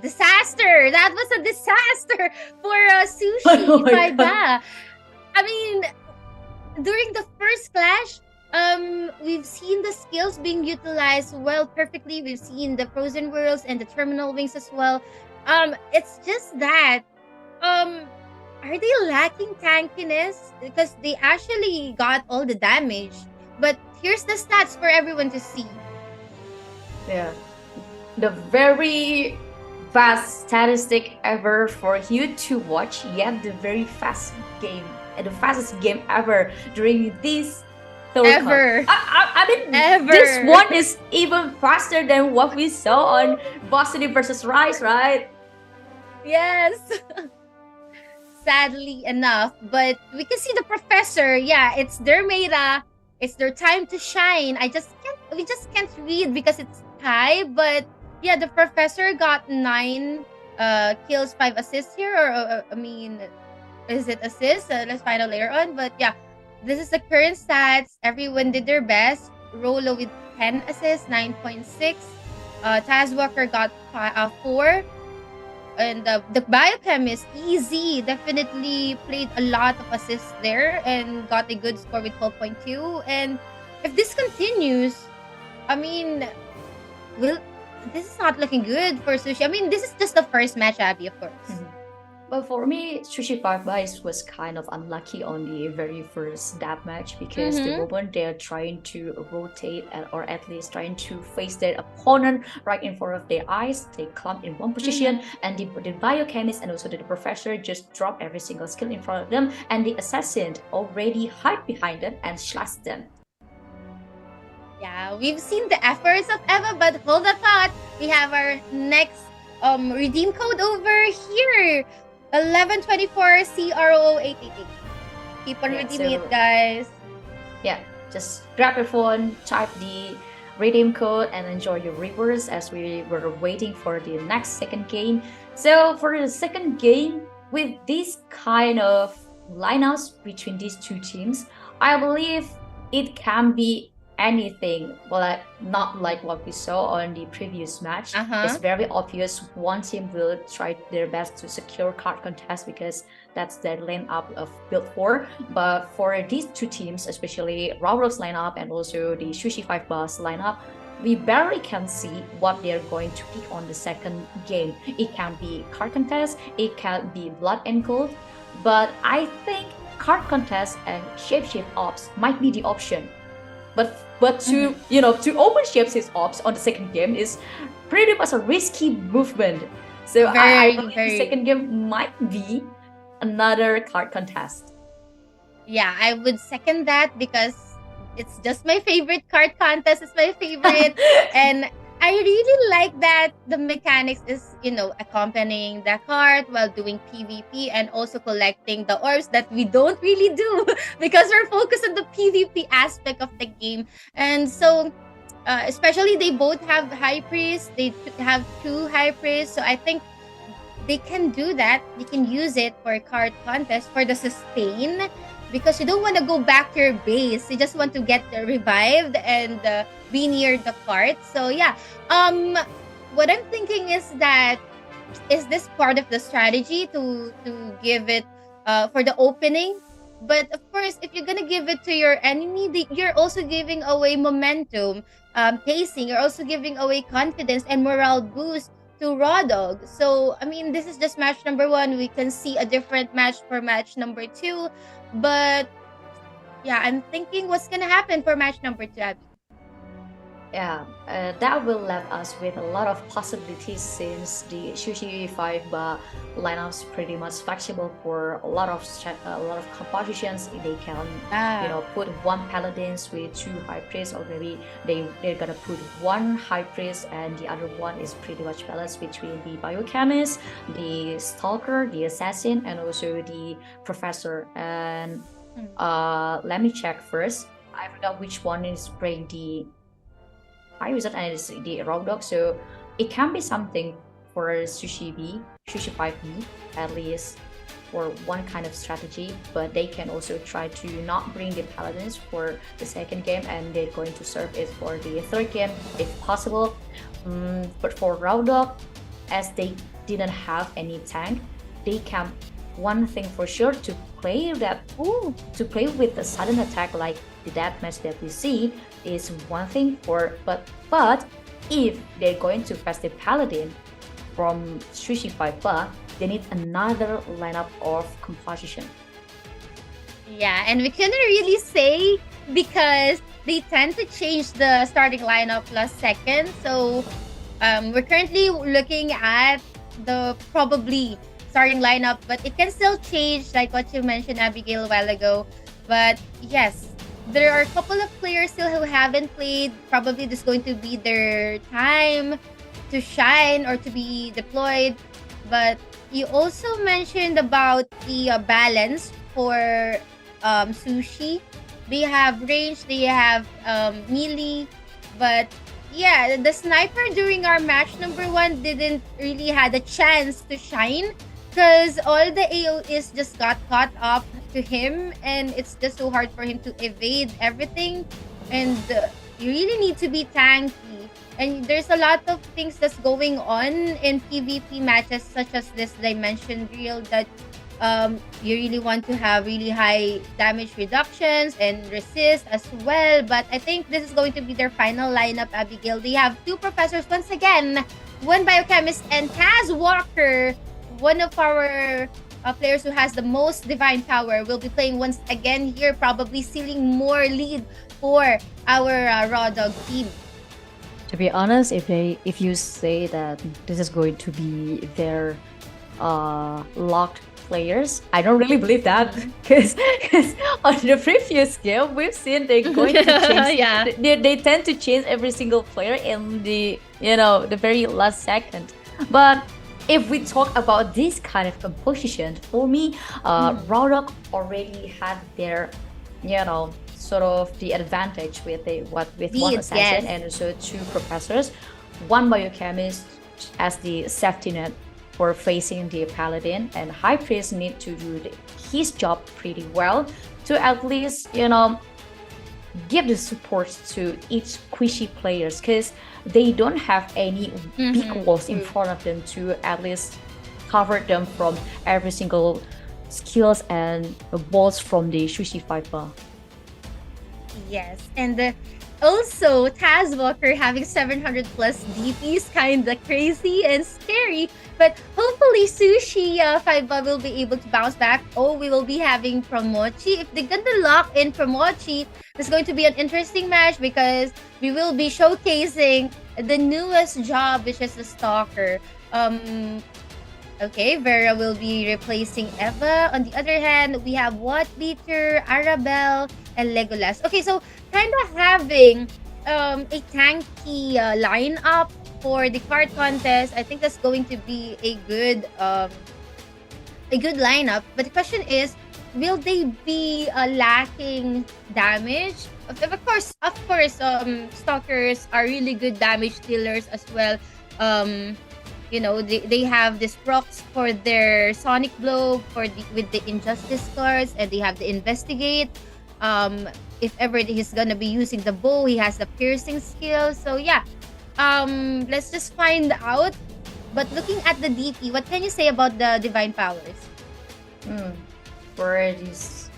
disaster. That was a disaster for Oh Sushi my god. Faiba. I mean, during the first clash, we've seen the skills being utilized well perfectly. We've seen the frozen worlds and the terminal wings as well. It's just that, um, are they lacking tankiness? Because they actually got all the damage. But here's the stats for everyone to see. Yeah. The very fast statistic ever for you to watch, yet the very fast game, the fastest game ever during this Thor Cup. Ever. I mean, Ever. this one is even faster than what we saw on Boston versus Rice, right? Yes. Sadly enough, but we can see the professor. Yeah, it's their meta. It's their time to shine. We just can't read because it's high. But yeah, the professor got 9 kills, 5 assists here. Or I mean, is it assists? Let's find out later on. But yeah, this is the current stats. Everyone did their best. Rolo with 10 assists, 9.6. Taz Walker got 4. And the biochemist easy definitely played a lot of assists there and got a good score with 12.2. And if this continues, I mean, will this is not looking good for Sushi. I mean, this is just the first match, Abby, of course. But for me, Sushi Five Guys was kind of unlucky on the very first dab match because the Mhm. moment they're trying to rotate or at least trying to face their opponent right in front of their eyes, they clump in one position, and the biochemist and also the professor just drop every single skill in front of them, and the assassin already hide behind them and slash them. Yeah, we've seen the efforts of Eva, but hold the thought. We have our next redeem code over here. 1124 CRO 888. Keep on Yeah, redeeming so- it, guys. Yeah, just grab your phone, type the redeem code, and enjoy your rewards as we were waiting for the next second game. So for the second game, with this kind of lineups between these two teams, I believe it can be anything, but not like what we saw on the previous match. Uh-huh. It's very obvious one team will try their best to secure card contest because that's their lineup of build for. But for these two teams, especially Raurok's lineup and also the Sushi 5 Bus lineup, we barely can see what they're going to pick on the second game. It can be card contest, it can be blood and gold, but I think card contest and shapeshift ops might be the option. But to to open shapeshift ops on the second game is pretty much a risky movement. So I Very, believe very. the second game might be another card contest. Yeah, I would second that because it's just my favorite card contest. It's my favorite. And I really like that the mechanics is, accompanying the card while doing PvP and also collecting the orbs that we don't really do because we're focused on the PvP aspect of the game. And so, especially they both have high priests, they have 2 high priests. So I think they can do that. They can use it for card contest for the sustain because you don't want to go back to your base. You just want to get revived and be near the cart. So yeah, what I'm thinking is that is this part of the strategy to give it for the opening? But of course, if you're gonna give it to your enemy, you're also giving away momentum, pacing. You're also giving away confidence and morale boost to Raw Dog. So I mean, this is just match number 1. We can see a different match for match number 2, but yeah, I'm thinking what's gonna happen for match number 2, Abby. Yeah, that will leave us with a lot of possibilities since the Sushi 5 bar lineup's pretty much flexible for a lot of compositions. They can, Ah. put one paladins with two high priests, or maybe they're gonna put one high priest and the other one is pretty much balanced between the biochemist, the stalker, the assassin, and also the professor. And Mm. let me check first. I forgot which one is bring the high result and it's the raw dog. So it can be something for Sushi 5B, at least for one kind of strategy, but they can also try to not bring the paladins for the second game and they're going to serve it for the third game if possible. But for raw dog, as they didn't have any tank, they can one thing for sure to play with the sudden attack like the deathmatch that we see is one thing but if they're going to fetch the paladin from Sushi Viper, they need another lineup of composition. Yeah, and we couldn't really say because they tend to change the starting lineup last second. So we're currently looking at the probably starting lineup, but it can still change, like what you mentioned, Abigail, a while ago. But yes, there are a couple of players still who haven't played. Probably this is going to be their time to shine or to be deployed. But you also mentioned about the balance for Sushi. They have range, they have melee, but yeah, the sniper during our match number 1 didn't really had a chance to shine because all the AoEs just got caught up to him and it's just so hard for him to evade everything, and you really need to be tanky, and there's a lot of things that's going on in PvP matches such as this dimension reel that you really want to have really high damage reductions and resist as well. But I think this is going to be their final lineup, Abigail. They have two professors once again, one biochemist and Taz Walker, one of our players who has the most divine power, will be playing once again here, probably sealing more lead for our Raw Dog team. To be honest, if you say that this is going to be their locked players, I don't really believe that because on the previous game we've seen they're going to change. Yeah. They tend to change every single player in the the very last second. But if we talk about this kind of composition, for me, Ragnarok already had their sort of the advantage with one Lead, assassin yes. and also two professors, one biochemist as the safety net for facing the paladin, and high priest need to do his job pretty well to at least give the support to each squishy players because they don't have any big walls in front of them to at least cover them from every single skills and balls from the Sushi Viper. Yes, and also Taz Walker having 700 plus DP is kind of crazy and scary. But hopefully Sushi 5 will be able to bounce back. Oh, we will be having Promochi. If they're gonna lock in Promochi, it's going to be an interesting match because we will be showcasing the newest job, which is the Stalker. Okay, Vera will be replacing Eva. On the other hand, we have What Beater, Arabelle, and Legolas. Okay, so kind of having a tanky lineup for the card contest. I think that's going to be a good lineup. But the question is, will they be lacking damage? Of course, stalkers are really good damage dealers as well. They have this procs for their sonic blow with the injustice cards, and they have the investigate. If ever he's gonna be using the bow, he has the piercing skill. So yeah, let's just find out. But looking at the DP, what can you say about the divine powers? For this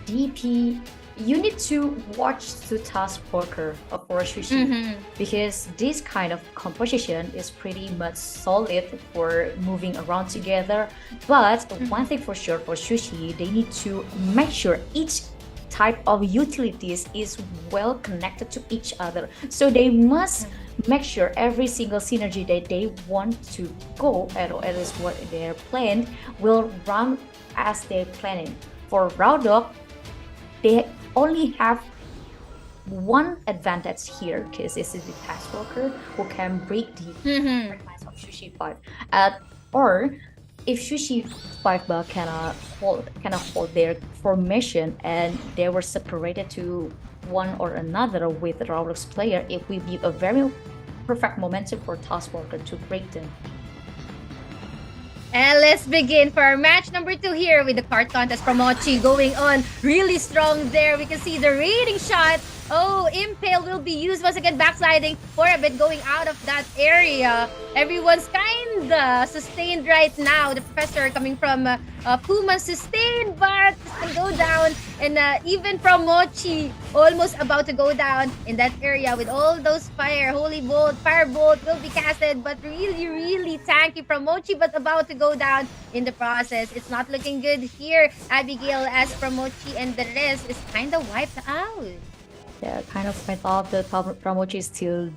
DP, you need to watch the task worker for Sushi because this kind of composition is pretty much solid for moving around together. But one thing for sure for Sushi, they need to make sure each type of utilities is well connected to each other. So they must make sure every single synergy that they want to go, or at least what they're planned, will run as they're planning. For Ragnarok, they only have one advantage here because this is the task worker who can break the frequency of Sushi 5. Or if Sushi 5 bar cannot hold their formation and they were separated to one or another with Raul's player, it will be a very perfect momentum for task worker to break them. And let's begin for our match number 2 here with the card contest from Mochi going on really strong there. We can see the rating shot. Oh, Impale will be used once again, backsliding for a bit, going out of that area. Everyone's kinda sustained right now. The professor coming from Puma sustained, but it's gonna go down. And even from Mochi, almost about to go down in that area with all those Holy Bolt, Firebolt will be casted, but really, really tanky from Mochi, but about to go down in the process. It's not looking good here, Abigail, as from Mochi and the rest is kinda wiped out. Yeah, kind of I thought the Pramochi still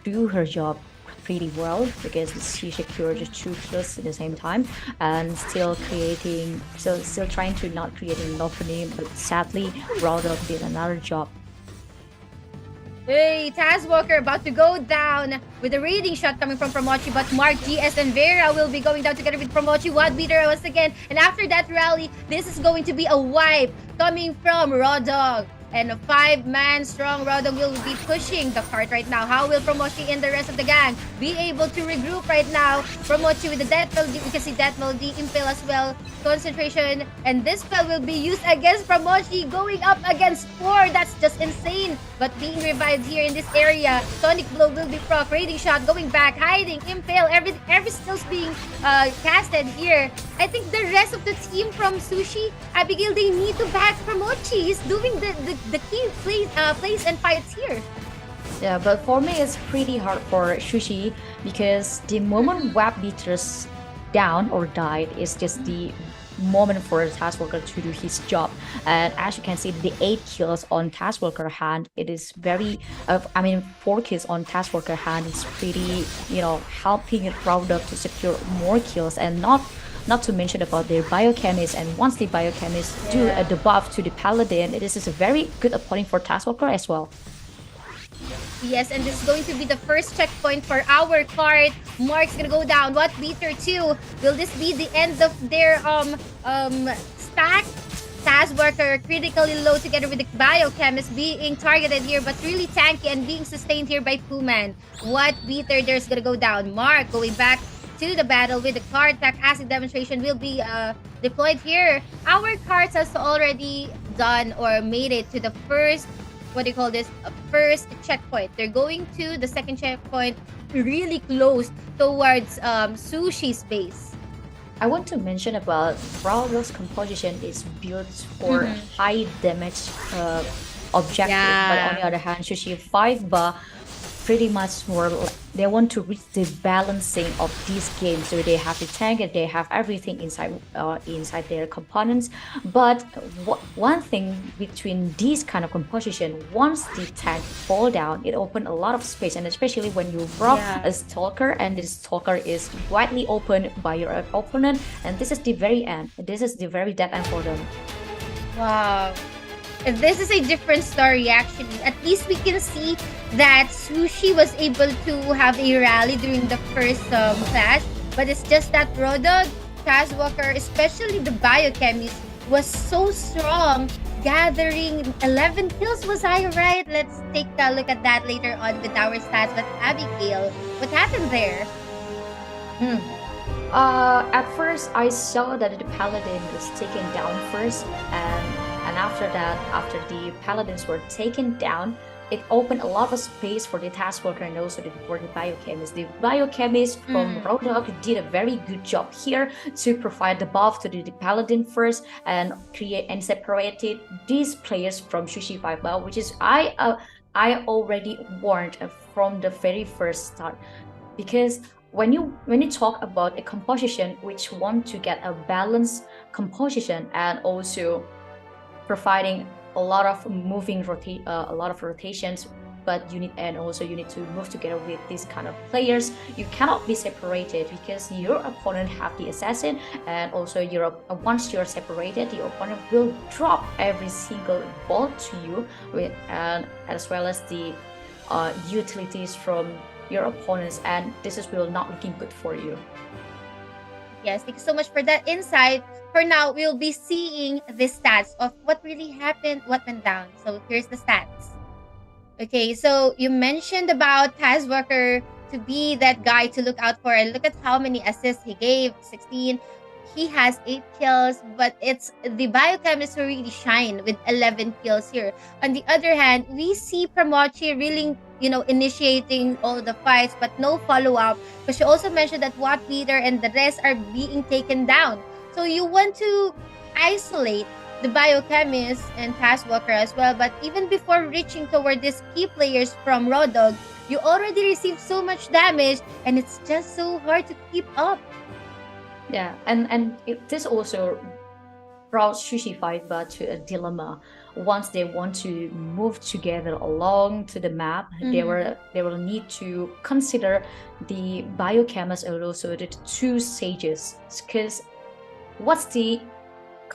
do her job pretty well because she secured just 2 kills at the same time and still trying to not create an opening, but sadly Raudok did another job. Hey, Tazwalker about to go down with a raiding shot coming from Promochi, but Mark, GS, and Vera will be going down together with Promochi. One beater once again. And after that rally, this is going to be a wipe coming from Raw Dog. And a 5-man strong Raw Dog will be pushing the cart right now. How will Promochi and the rest of the gang be able to regroup right now? Promochi with the Death Melody. We can see Death Melody, Impale as well. Concentration. And this spell will be used against Promochi, going up against Thor. That's just insane. But being revived here in this area. Sonic Blow will be proc. Raiding shot going back. Hiding. Impale. Every skill's being casted here. I think the rest of the team from Sushi, Abigail, they need to back Promochi. He's doing the key plays and fights here. Yeah, but for me it's pretty hard for Sushi because the moment Web Beaters down or died is just the moment for a task worker to do his job. And as you can see, the 8 kills on task worker hand, it is very 4 kills on task worker hand is pretty, helping Roundup to secure more kills, and not to mention about their biochemists. And once the biochemists do a debuff to the paladin, this is a very good opponent for task worker as well. Yes, and this is going to be the first checkpoint for our card. Mark's gonna go down. What beater 2? Will this be the end of their stack? Task worker critically low together with the biochemist being targeted here, but really tanky and being sustained here by Puman. What beater there's gonna go down? Mark going back to the battle with the card attack. Acid demonstration will be deployed here. Our cards has already done or made it to the first, first checkpoint. They're going to the second checkpoint, really close towards Sushi's base. I want to mention about Brawler's composition is built for high damage objective, but on the other hand, Sushi 5 bar pretty much more, they want to reach the balancing of this game, so they have the tank and they have everything inside their components. But one thing between this kind of composition, once the tank fall down, it opens a lot of space, and especially when you drop a stalker and this stalker is widely open by your opponent, and this is the very end, this is the very dead end for them. Wow. This is a different story, actually. At least we can see that Sushi was able to have a rally during the first clash. But it's just that Rodog, Tazwalker, especially the biochemist, was so strong, gathering 11 kills. Was I right? Let's take a look at that later on with our stats. But Abigail, what happened there? At first, I saw that the paladin was taken down first, and after that, after the paladins were taken down, it opened a lot of space for the task worker and also for the biochemist. The biochemist from Roadhog did a very good job here to provide the buff to the paladin first and create and separated these players from Sushi 5 Bao, which is I already warned from the very first start, because when you talk about a composition which want to get a balanced composition and also providing a lot of a lot of rotations, but you need to move together with these kind of players. You cannot be separated because your opponent have the assassin, and also once you're separated, the opponent will drop every single bolt to you, and as well as the utilities from your opponents, and this is will not looking good for you. Yes, thank you so much for that insight. For now, we'll be seeing the stats of what really happened, what went down. So here's the stats. Okay, so you mentioned about Taz Walker to be that guy to look out for, and look at how many assists he gave, 16. He has 8 kills, but it's the biochemist who really shine with 11 kills here. On the other hand, we see Pramochi really, initiating all the fights, but no follow-up. Because she also mentioned that Watt Leader and the rest are being taken down. So you want to isolate the biochemist and Task Walker as well. But even before reaching toward these key players from Raw Dog, you already received so much damage, and it's just so hard to keep up. Yeah, and this also brought Sushi Fiber to a dilemma. Once they want to move together along to the map, they will need to consider the biochemist and also the 2 sages. Because what's the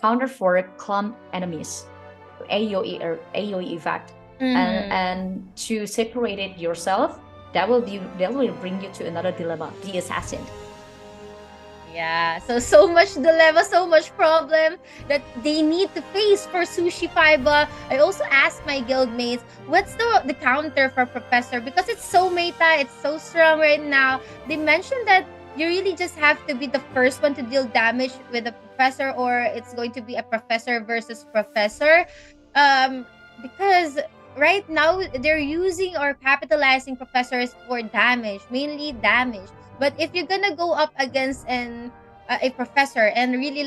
counter for clump enemies? AoE or AoE effect, and to separate it yourself, that will bring you to another dilemma: the assassin. Yeah, so much dilemma, so much problem that they need to face for Sushi Fiber. I also asked my guildmates, what's the counter for Professor? Because it's so meta, it's so strong right now. They mentioned that you really just have to be the first one to deal damage with a Professor, or it's going to be a Professor versus Professor. Because right now they're using or capitalizing Professors for damage, mainly damage. But if you're gonna go up against a Professor and really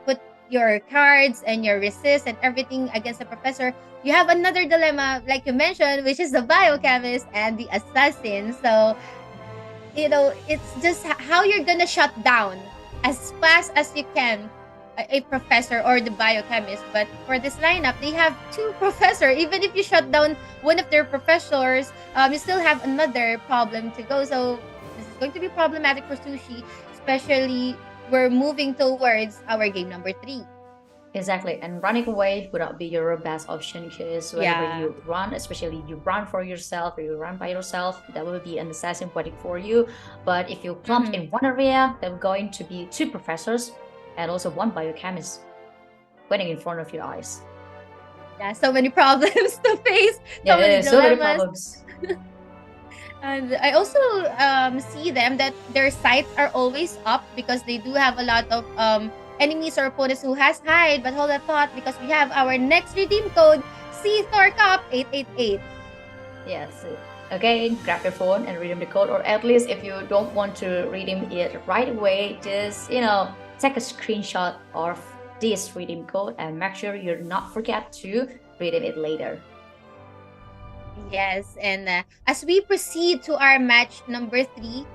put your cards and your resist and everything against a Professor, you have another dilemma, like you mentioned, which is the biochemist and the assassin. So, it's just how you're gonna shut down as fast as you can a Professor or the biochemist. But for this lineup, they have 2 Professor. Even if you shut down one of their professors, you still have another problem to go. So this is going to be problematic for Sushi, especially we're moving towards our game number 3. Exactly, and running away would not be your best option, because whenever you run, especially you run for yourself or you run by yourself, that will be an assassin waiting for you. But if you clump in one area, there are going to be 2 professors and also 1 biochemist waiting in front of your eyes. Yeah, so many problems to face. So many dilemmas. problems. And I also see them that their sights are always up because they do have a lot of enemies or opponents who has hide. But hold that thought, because we have our next redeem code, see Thor Cup 888. Yes. Again, grab your phone and redeem the code, or at least if you don't want to redeem it right away, just take a screenshot of this redeem code and make sure you're not forget to redeem it later. Yes, and as we proceed to our match number 3,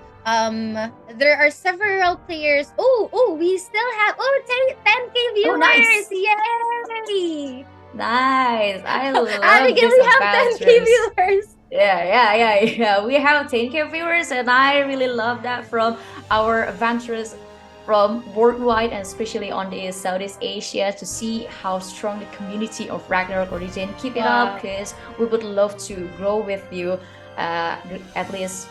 there are several players. We still have 10K viewers. Oh, nice. Yay! Nice. I love Abigail, this we have 10K viewers. Yeah. We have 10K viewers, and I really love that from our adventurers from worldwide, and especially on the Southeast Asia, to see how strong the community of Ragnarok Origin. Keep it up, because we would love to grow with you, at least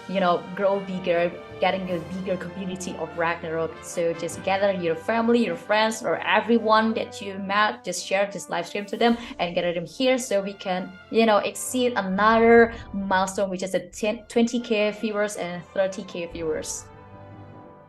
grow bigger, getting a bigger community of Ragnarok. So just gather your family, your friends, or everyone that you met, just share this live stream to them and gather them here, so we can exceed another milestone, which is a 20K viewers and 30K viewers.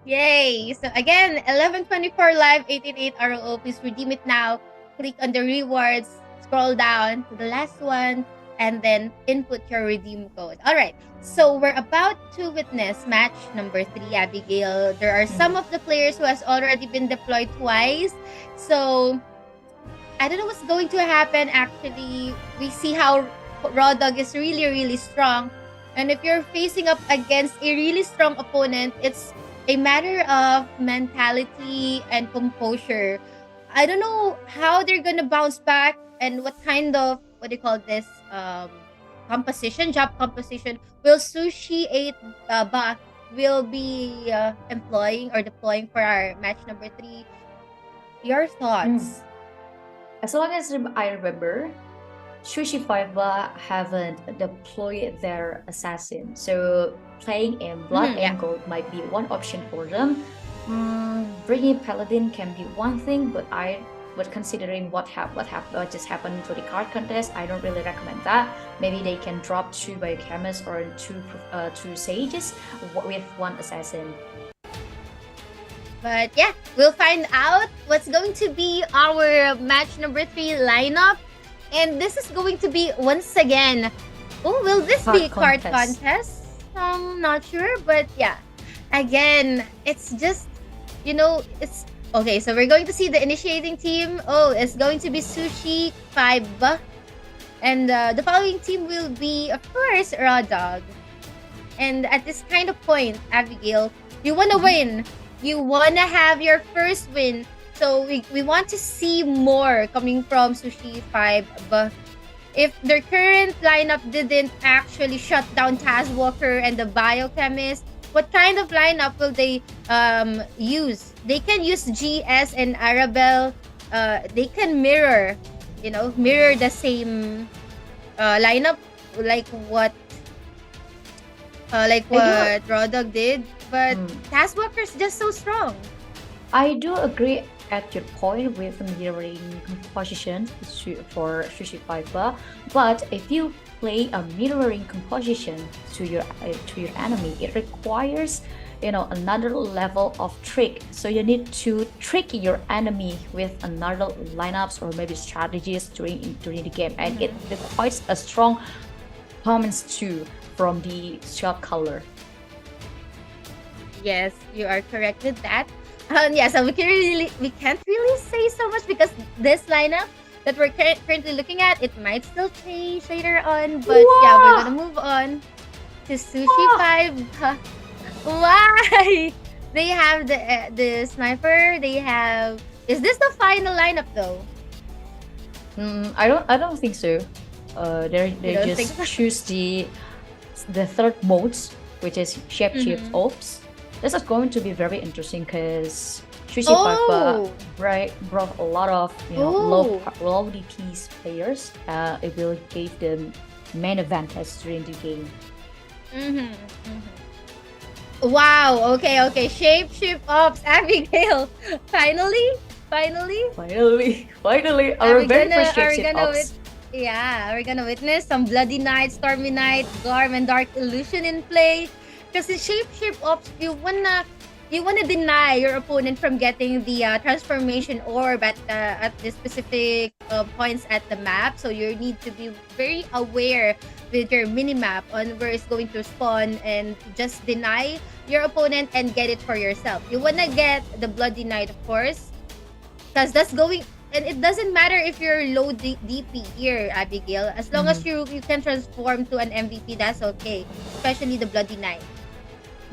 Yay! So again, 1124 live 888 ROO. Please redeem it now. Click on the rewards, scroll down to the last one, and then input your redeem code. All right. So we're about to witness match number 3, Abigail. There are some of the players who has already been deployed twice. So I don't know what's going to happen. Actually, we see how Raw Dog is really, really strong. And if you're facing up against a really strong opponent, it's a matter of mentality and composure. I don't know how they're gonna bounce back and what kind of, what do you call this, composition, job composition will Sushi 8 Ba will be employing or deploying for our match number 3? Your Mm. thoughts? As long as I remember, Sushi Fiber haven't deployed their assassin, so playing in Blood Yeah. and Gold might be one option for them. Bringing Paladin can be one thing, but considering what just happened to the card contest, I don't really recommend that. Maybe they can drop 2 biochemists or 2 sages with 1 assassin. But yeah, we'll find out what's going to be our match number 3 lineup. And this is going to be once again. Oh, will this be Card card contest? Not sure, but yeah. Again, it's just, it's okay. So we're going to see the initiating team. Oh, it's going to be Sushi 5. And the following team will be, of course, Raw Dog. And at this kind of point, Abigail, you want to win. You want to have your first win. So we want to see more coming from Sushi 5. But if their current lineup didn't actually shut down Walker and the biochemist, what kind of lineup will they use? They can use GS and Arabelle. They can mirror the same lineup like what Rodog did. But Walker's just so strong. I do agree at your point with mirroring composition for Sushi Fiber, but if you play a mirroring composition to your enemy, it requires another level of trick. So you need to trick your enemy with another lineups or maybe strategies during the game, and it requires a strong performance too from the shot color. Yes, you are correct with that. So we can't really say so much because this lineup that we're currently looking at, it might still change later on. But yeah, we're gonna move on to Sushi 5. Why? They have the sniper. They have. Is this the final lineup though? I don't think so. They just choose the third modes, which is shapeshift ops. This is going to be very interesting because Sushi Fiber brought a lot of low DPS players. It will give them main advantage during the game. Wow. Okay. Shapeshift ops, Abigail. Finally. Our very first shapeshift ops. We're gonna witness some Bloody Knight, Stormy Knight, Garm, and Dark Illusion in play. Because in Shapeshift Ops, you wanna deny your opponent from getting the transformation orb at the specific points at the map. So you need to be very aware with your minimap on where it's going to spawn and just deny your opponent and get it for yourself. You wanna get the Bloody Knight, of course, because that's going. And it doesn't matter if you're low DP here, Abigail. As long as you can transform to an MVP, that's okay. Especially the Bloody Knight.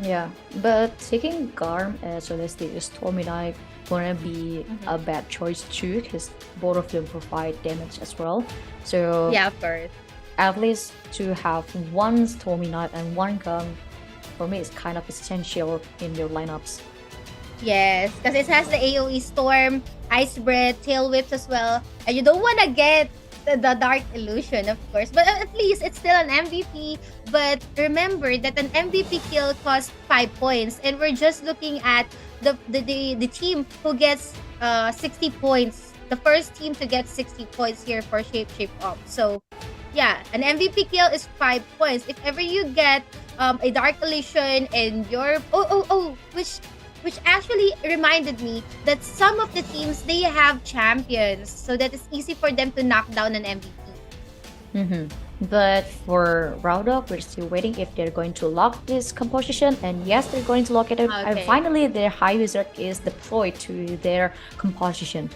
Yeah, but taking Garm as well as the Stormy Knight wouldn't be a bad choice too, because both of them provide damage as well. So yeah, of course. At least to have 1 Stormy Knight and 1 Garm, for me, is kind of essential in your lineups. Yes, because it has the AoE Storm, Ice Breath, Tail Whips as well. And you don't want to get the Dark Illusion, of course. But at least it's still an MVP. But remember that an MVP kill costs 5 points. And we're just looking at the team who gets 60 points. The first team to get 60 points here for Shapeshift Up. So, yeah, an MVP kill is 5 points. If ever you get a Dark Illusion and your... Which actually reminded me that some of the teams, they have champions. So that it's easy for them to knock down an MVP. But for Ragnarok, we're still waiting if they're going to lock this composition. And yes, they're going to lock it up. And finally, their High Wizard is deployed to their composition.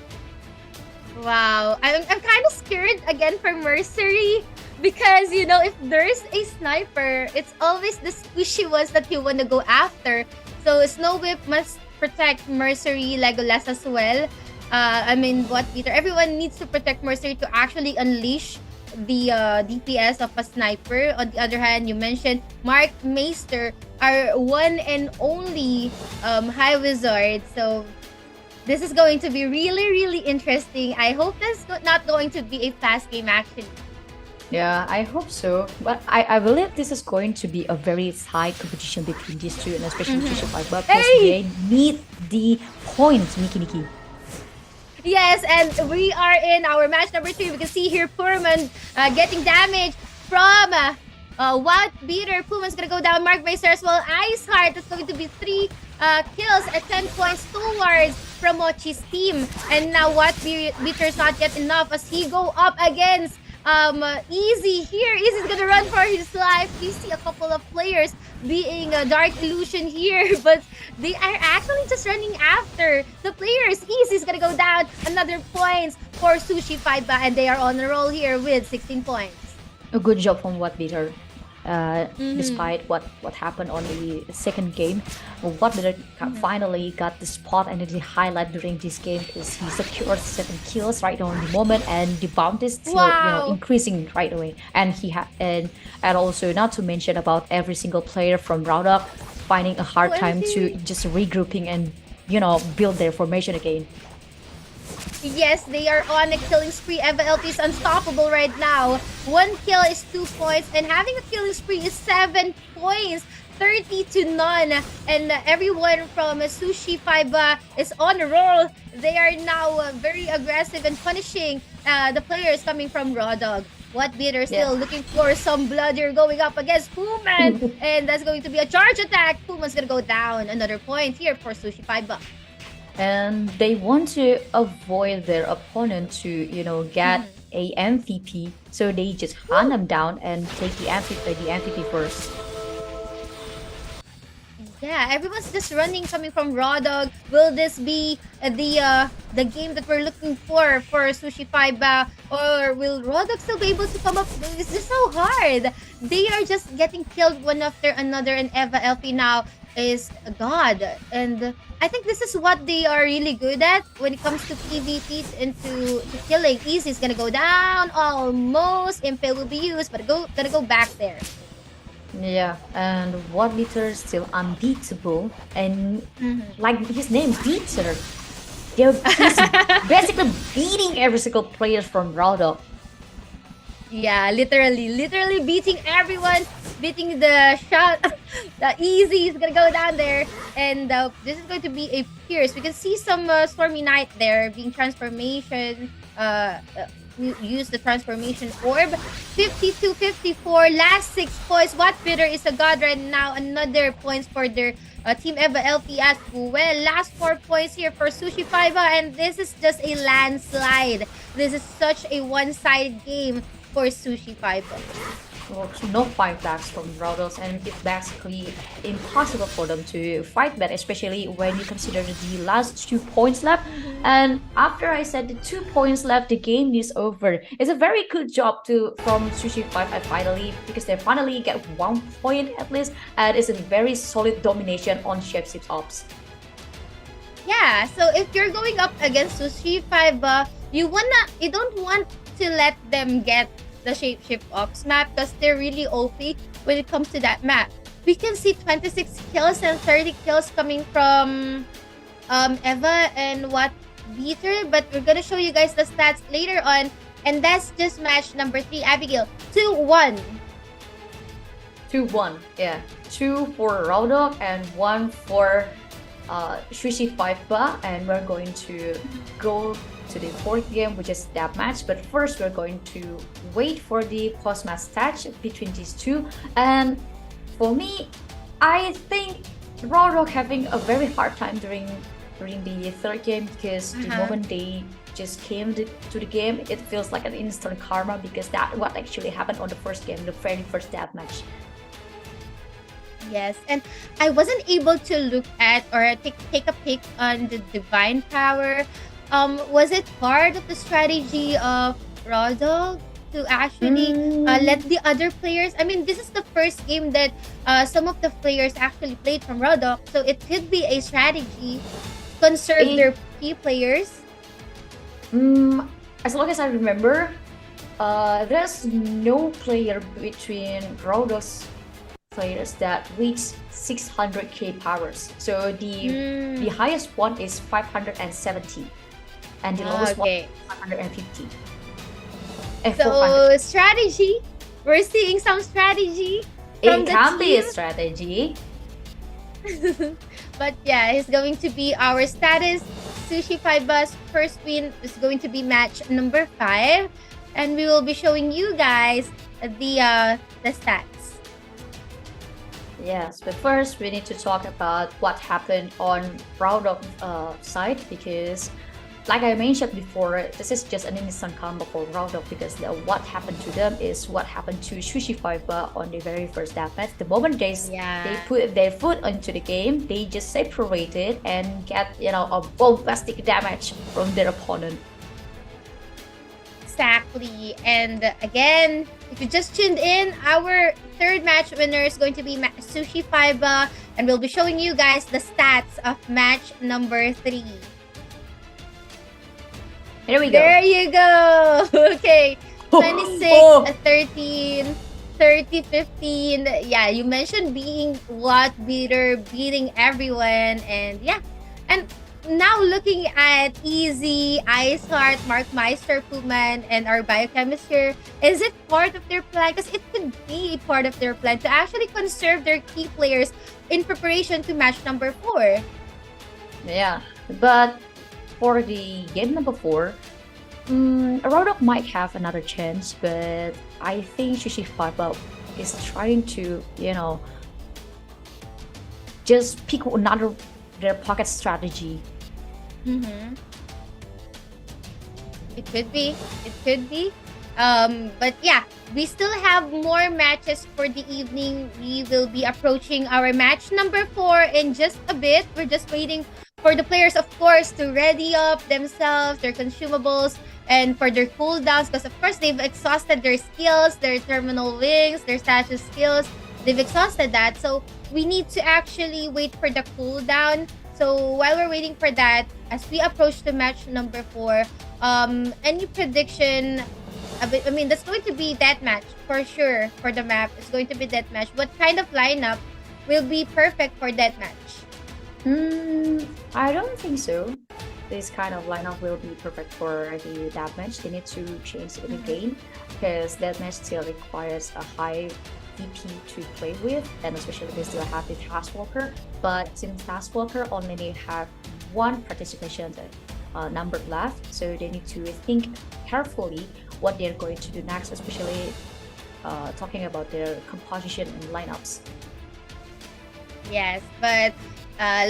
Wow. I'm kind of scared again for Mercery. Because, if there's a sniper, it's always the squishy ones that you want to go after. So Snow Whip must protect Mercery, Legolas as well. I mean, what Peter? Everyone needs to protect Mercer to actually unleash the DPS of a sniper. On the other hand, you mentioned Mark Meister, our one and only High Wizard. So this is going to be really, really interesting. I hope this is not going to be a fast game, actually. Yeah, I hope so. But I believe this is going to be a very high competition between these two, and especially Trisha Five, because Hey! they need the points, Miki. Yes, and we are in our match number 3. We can see here Purman getting damage from Wild Beater. Puman's gonna go down. Mark Meister as well. Ice Heart. That's going to be 3 kills at 10 points towards Promochi's team. And now Wild Beater's not yet enough as he go up against Easy here. Easy's gonna run for his life. We see a couple of players being a Dark Illusion here, but they are actually just running after the players. Easy's gonna go down. Another points for Sushi Fiba, and they are on a roll here with 16 points. A good job from What Beater. Despite what happened on the second game, What Beater finally got the spot, and the highlight during this game is he secured 7 kills right on the moment, and the bounty is still increasing right away. And he and also not to mention about every single player from Ragnarok finding a hard time to just regrouping and build their formation again. Yes, they are on a killing spree. Eva LP is unstoppable right now. 1 kill is 2 points, and having a killing spree is 7 points. 30 to none. And everyone from Sushi Fiba is on a roll. They are now very aggressive and punishing the players coming from Raw Dog. What Beater still looking for some blood here going up against Puman. And that's going to be a charge attack. Puman's gonna go down. Another point here for Sushi Fiba. And they want to avoid their opponent to get a MVP, so they just hunt them down and take the MVP first. Yeah, everyone's just running coming from Raw Dog. Will this be the game that we're looking for Sushi Fiba, or will Raw Dog still be able to come up? It's just so hard. They are just getting killed one after another, and Eva LP now is a god. And I think this is what they are really good at when it comes to PvPs and to killing. Easy is gonna go down almost. Impale will be used, but gonna go back there. Yeah, and What Beater is still unbeatable, and like his name, Beater. He's basically beating every single player from Ragnarok. Yeah, literally beating everyone, beating the shot. The Easy is gonna go down there, and this is going to be a Pierce. We can see some Stormy Knight there being transformation. Use the transformation orb. 52-54, last 6 points. What Beater is a god right now. Another points for their Team Eva LP as well. Last 4 points here for Sushi Fiba, and this is just a landslide. This is such a one-sided game for Sushi Fiba. Well, no fight backs from Rodos, and it's basically impossible for them to fight back, especially when you consider the last 2 points left. And after I said the 2 points left, the game is over. It's a very good job from Sushi 5 finally, because they finally get 1 point at least, and it's a very solid domination on Shapeshift Ops. Yeah, so if you're going up against Sushi 5, you don't want to let them get the Shapeshift Ops map, because they're really OP when it comes to that map. We can see 26 kills and 30 kills coming from Eva and What Beater, but we're gonna show you guys the stats later on, and that's just match number 3. Abigail, 2-1. 2-1, yeah. 2 for Raudok and 1 for Sushi 5, and we're going to go to the 4th game, which is that match. But first, we're going to wait for the post-match stats between these two. And for me, I think Ragnarok having a very hard time during the 3rd game, because the moment they just came to the game, it feels like an instant karma, because that's what actually happened on the 1st game, the very first death match. Yes, and I wasn't able to look at or take a pick on the divine power. Was it part of the strategy of Rodog to actually let the other players? I mean, this is the first game that some of the players actually played from Rodog, so it could be a strategy. Conserve their key players. As long as I remember, there's no player between Rhodos players that reach 600k powers. So the highest one is 570, and the lowest one Okay. is 550. And 400. So strategy. We're seeing some strategy from It the can be a team. strategy. But yeah, he's going to be our status. Sushi 5 Bus first win is going to be match number 5. And we will be showing you guys the stats. Yes, but first we need to talk about what happened on Ragnarok side, because like I mentioned before, this is just an innocent combo for Ragnarok, because what happened to them is what happened to Sushi Fiber on the very first deathmatch. The moment they put their foot into the game, they just separated and get a bombastic damage from their opponent. Exactly. And again, if you just tuned in, our third match winner is going to be Sushi Fiber, and we'll be showing you guys the stats of match number 3. Here we go. There you go. Okay. 26, Oh. 13, 30, 15. Yeah, you mentioned being lot beater, beating everyone. And yeah. And now looking at Easy, Ice Heart, Mark Meister, Puman, and our biochemist here, is it part of their plan? Because it could be part of their plan to actually conserve their key players in preparation to match number 4. Yeah, but for the game number 4, Ragnarok might have another chance, but I think Sushi Fiber is trying to, just pick another their pocket strategy. Mm-hmm. It could be. It could be. But yeah, we still have more matches for the evening. We will be approaching our match number 4 in just a bit. We're just waiting for the players, of course, to ready up themselves, their consumables, and for their cooldowns. Because, of course, they've exhausted their skills, their terminal wings, their status skills. They've exhausted that. So we need to actually wait for the cooldown. So while we're waiting for that, as we approach the match number 4, any prediction? I mean, that's going to be deathmatch for sure for the map. It's going to be deathmatch. What kind of lineup will be perfect for deathmatch? I don't think so. This kind of lineup will be perfect for the deathmatch. They need to change it again, because deathmatch still requires a high VP to play with, and especially they still have the Task Walker. But since Task Walker only have one participation number left, so they need to think carefully what they're going to do next, especially talking about their composition and lineups. Yes, but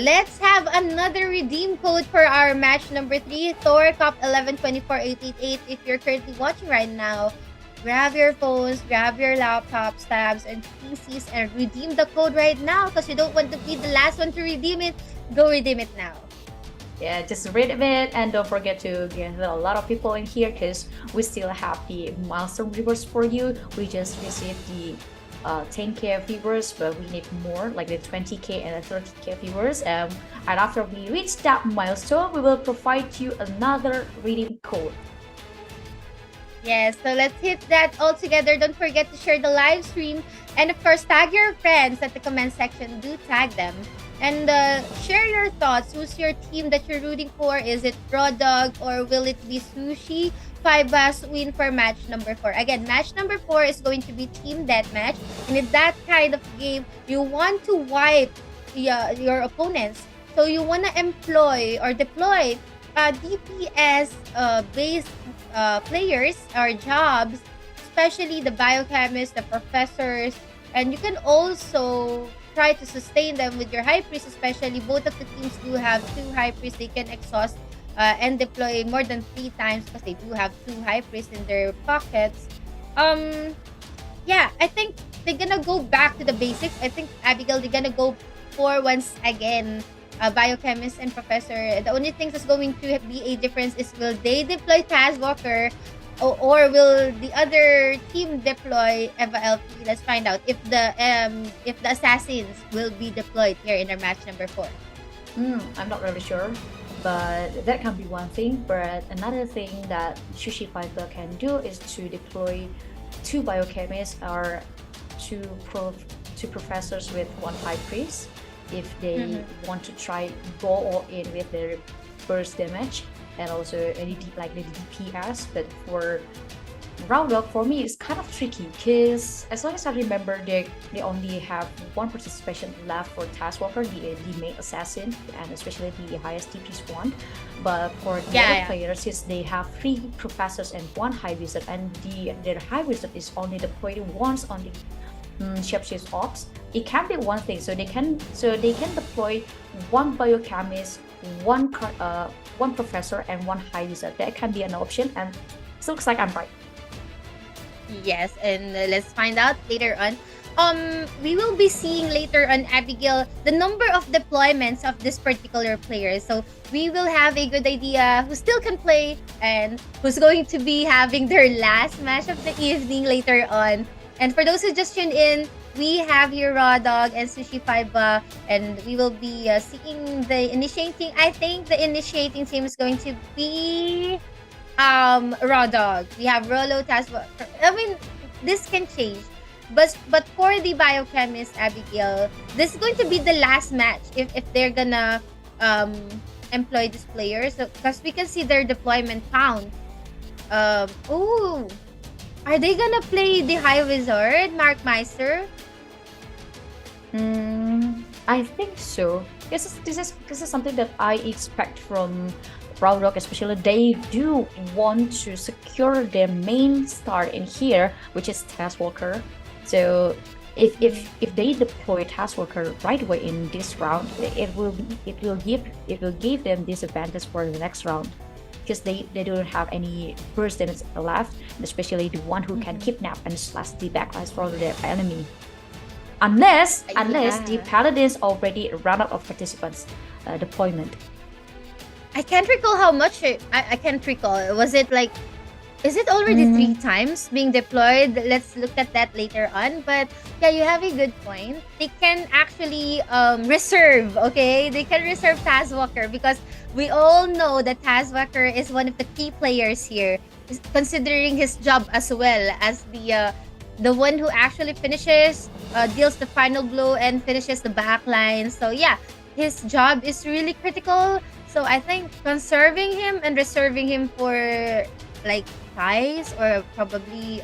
let's have another redeem code for our match number 3, Thor Cup 11-24-888. If you're currently watching right now, grab your phones, grab your laptops, tabs, and PCs, and redeem the code right now, because you don't want to be the last one to redeem it. Go redeem it now. Yeah, just redeem it, and don't forget to get a lot of people in here, because we still have the milestone rewards for you. We just received the 10k viewers, but we need more, like the 20k and the 30k viewers. And after we reach that milestone, we will provide you another redeem code. Yes, so let's hit that all together. Don't forget to share the live stream, and of course, tag your friends at the comment section. Do tag them. And share your thoughts. Who's your team that you're rooting for? Is it Raw Dog, or will it be Sushi? 5 Bus win for match number 4. Again, match number 4 is going to be team deathmatch. And in that kind of game, you want to wipe your opponents. So you want to employ or deploy DPS based players or jobs, especially the biochemists, the professors, and you can also try to sustain them with your high priest. Especially both of the teams do have 2 high priests. They can exhaust and deploy more than 3 times, because they do have 2 high priests in their pockets. Yeah, I think they're gonna go back to the basics. I think Abigail, they're gonna go for once again biochemist and professor. The only thing that's going to be a difference is, will they deploy Taz Walker, or will the other team deploy Eva LP? Let's find out if the assassins will be deployed here in our match number 4. I'm not really sure. But that can be one thing. But another thing that Sushi Fiber can do is to deploy two biochemists or two two professors with one high priest if they want to try go all in with their burst damage and also any like the DPS. But for Ragnarok for me is kind of tricky because as long as I remember they only have one participation left for Taskwalker, the main assassin, and especially the highest DPS one. But for the other players, since they have three professors and one high wizard, and their high wizard is only deployed once on the shapeshift ops, it can be one thing. So they can deploy one biochemist, one professor, and one high wizard. That can be an option, and it looks like I'm right. Yes, and let's find out later on. We will be seeing later on, Abigail, the number of deployments of this particular player. So we will have a good idea who still can play and who's going to be having their last match of the evening later on. And for those who just tuned in, we have here Raw Dog and Sushi Fiber, and we will be seeing the initiating. I think the initiating team is going to be Raw Dog. We have Rolo, Taswa. I mean, this can change. But for the biochemist, Abigail, this is going to be the last match if they're gonna employ this player. So because we can see their deployment count. Are they gonna play the High Wizard, Mark Meister? I think so. This is something that I expect from Ragnarok, especially they do want to secure their main star in here, which is Taskwalker. So if they deploy Taskwalker right away in this round, it will give them disadvantage for the next round because they don't have any burst damage left, especially the one who can kidnap and slash the backlash from their enemy. Unless the paladins already run out of participants deployment. I can't recall how much I can't recall. Was it like, is it already 3 times being deployed? Let's look at that later on. But yeah, you have a good point. They can actually reserve, okay? They can reserve Taskwalker because we all know that Taskwalker is one of the key players here, considering his job as well as the one who actually finishes, deals the final blow and finishes the backline. So yeah, his job is really critical. So I think conserving him and reserving him for like ties or probably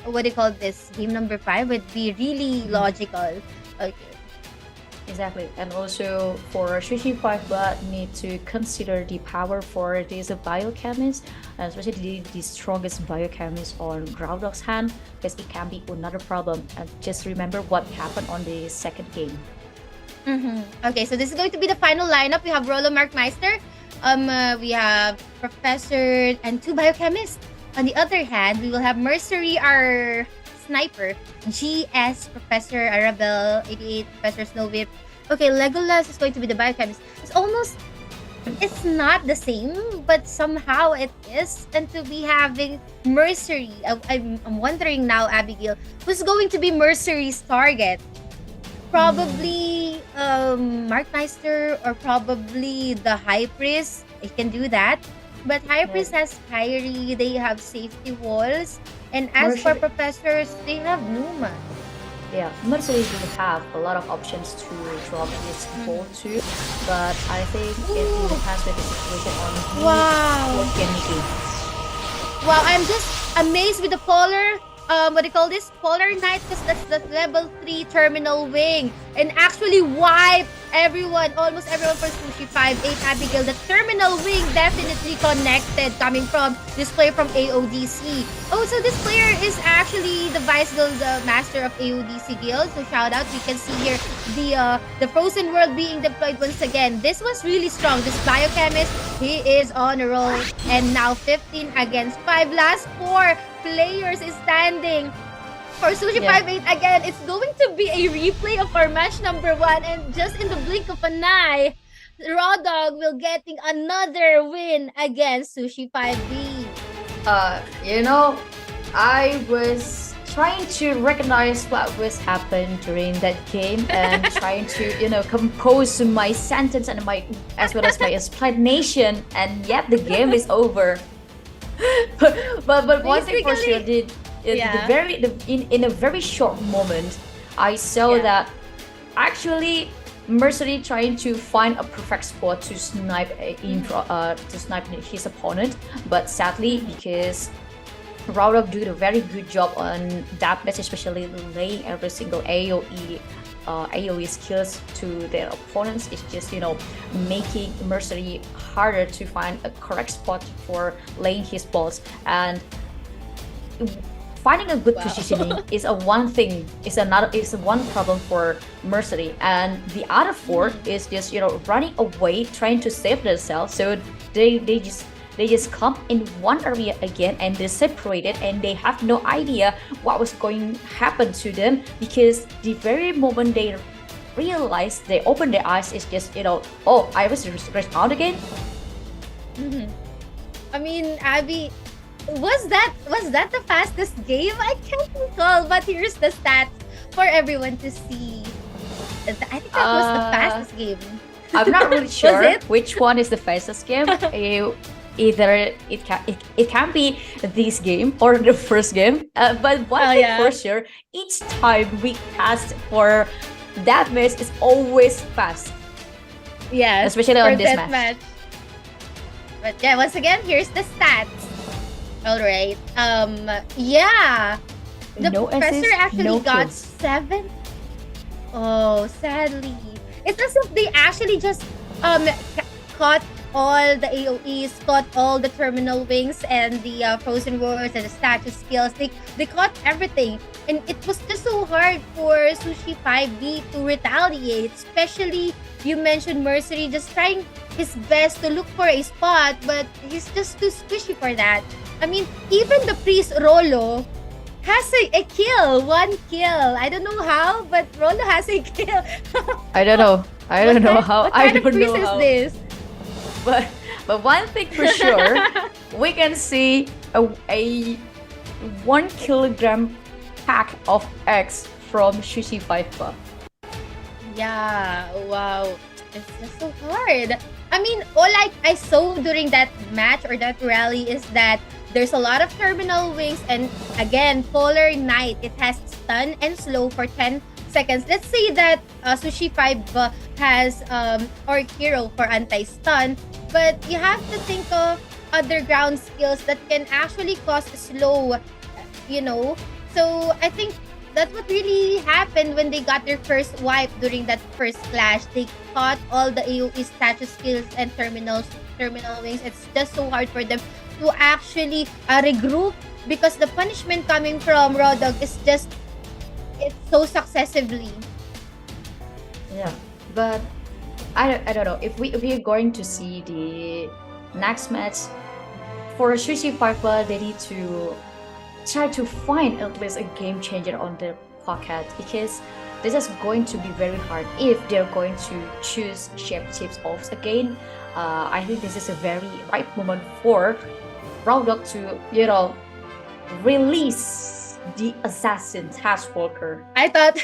what do you call this, game number 5 would be really logical. Okay. Exactly, and also for Sushi 5 Blood need to consider the power for these biochemists, especially the strongest biochemist on Groundhog's hand, because it can be another problem. And just remember what happened on the second game. Okay, so this is going to be the final lineup. We have Rolo, Mark Meister, we have Professor and 2 biochemists. On the other hand, we will have Mercery, our sniper, GS, Professor Arabelle, 88, Professor Snow Whip. Okay, Legolas is going to be the biochemist. It's not the same, but somehow it is. And to be having Mercery, I'm wondering now, Abigail, who's going to be Mercery's target? Probably Mark Meister or probably the High Priest. He can do that. But High Priest has Kyrie, they have safety walls. And as for professors, they have Numa. Yeah, Mercedes will have a lot of options to drop his ball too, but I think it will depends with the situation on what can he do. Wow, I'm just amazed with the Polar, what do you call this? Polar Knight, because that's the level 3 terminal wing. And actually wipe almost everyone for Sushi 5-8 Abigail. The terminal wing definitely connected coming from this player from AODC. Oh, so this player is actually the Vice Guild Master of AODC Guild. So shout out. We can see here the Frozen World being deployed once again. This was really strong. This biochemist, he is on a roll. And now 15 against 5. Last 4 players is standing. For Sushi 5-8 again, it's going to be a replay of our match number 1, and just in the blink of an eye, Raw Dog will getting another win against Sushi 5B. I was trying to recognize what was happened during that game and trying to compose my sentence and my as well as my explanation, and yet the game is over. but one thing for sure, Yeah. in a very short moment, I saw Yeah. that actually Mercery trying to find a perfect spot to snipe his opponent, but sadly because Ragnarok did a very good job on that match, especially laying every single AOE skills to their opponents. It's just making Mercery harder to find a correct spot for laying his balls, and finding a good positioning is one problem for Mercery, and the other four is just running away trying to save themselves. So they just come in one area again and they separated, and they have no idea what was going to happen to them, because the very moment they realize, they open their eyes, is just oh, I was respawned again. I mean, Abby, was that the fastest game? I can't recall, but here's the stats for everyone to see. I think that was the fastest game. I'm not really sure it? which one is the fastest game. Either it can be this game or the first game. But one thing for sure, each time we cast for that match is always fast. Yeah, especially on this match. But yeah, once again, here's the stats. All right. Yeah. The No professor assists, actually no got kills. 7. Oh, sadly. It's as if they actually just caught all the AoEs, caught all the terminal wings and the frozen warriors and the statue skills. They caught everything. And it was just so hard for Sushi 5B to retaliate. Especially, you mentioned Mercery just trying his best to look for a spot, but he's just too squishy for that. I mean, even the priest Rolo has a kill, 1 kill. I don't know how, but Rolo has a kill. I don't know. I don't know how. What I kind of don't priest know is how. this? But one thing for sure, we can see a 1 kilogram pack of eggs from Sushi 5. Yeah, wow. It's just so hard. I mean, all I saw during that match or that rally is that there's a lot of terminal wings, and again, Polar Knight, it has stun and slow for 10 seconds. Let's say that Sushi 5 has or Hero for anti-stun, but you have to think of other ground skills that can actually cause slow, So I think that's what really happened when they got their first wipe during that first clash. They caught all the AoE statue skills and terminal wings. It's just so hard for them to actually regroup, because the punishment coming from Raw Dog is just, it's so successively. Yeah, but I don't know if we're going to see the next match for Sushi 5. They need to try to find at least a game changer on their pocket, because this is going to be very hard if they're going to choose shape chips off again. I think this is a very right moment for Ragnarok to release the assassin Task Walker. I thought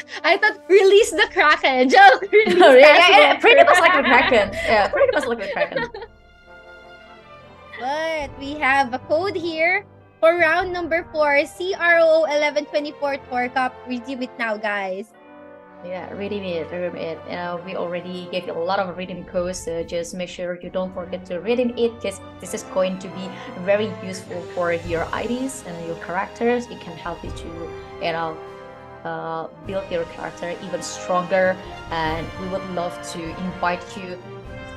release the Kraken. Joke. Release Yeah, Task pretty Walker. much like the Kraken. Yeah, pretty much like the Kraken. But we have a code here for round number 4, CRO 1124 Thor Cup. Redeem it now, guys. Yeah, redeem it. We already gave you a lot of redeem codes, so just make sure you don't forget to redeem it, because this is going to be very useful for your IDs and your characters. It can help you to, build your character even stronger. And we would love to invite you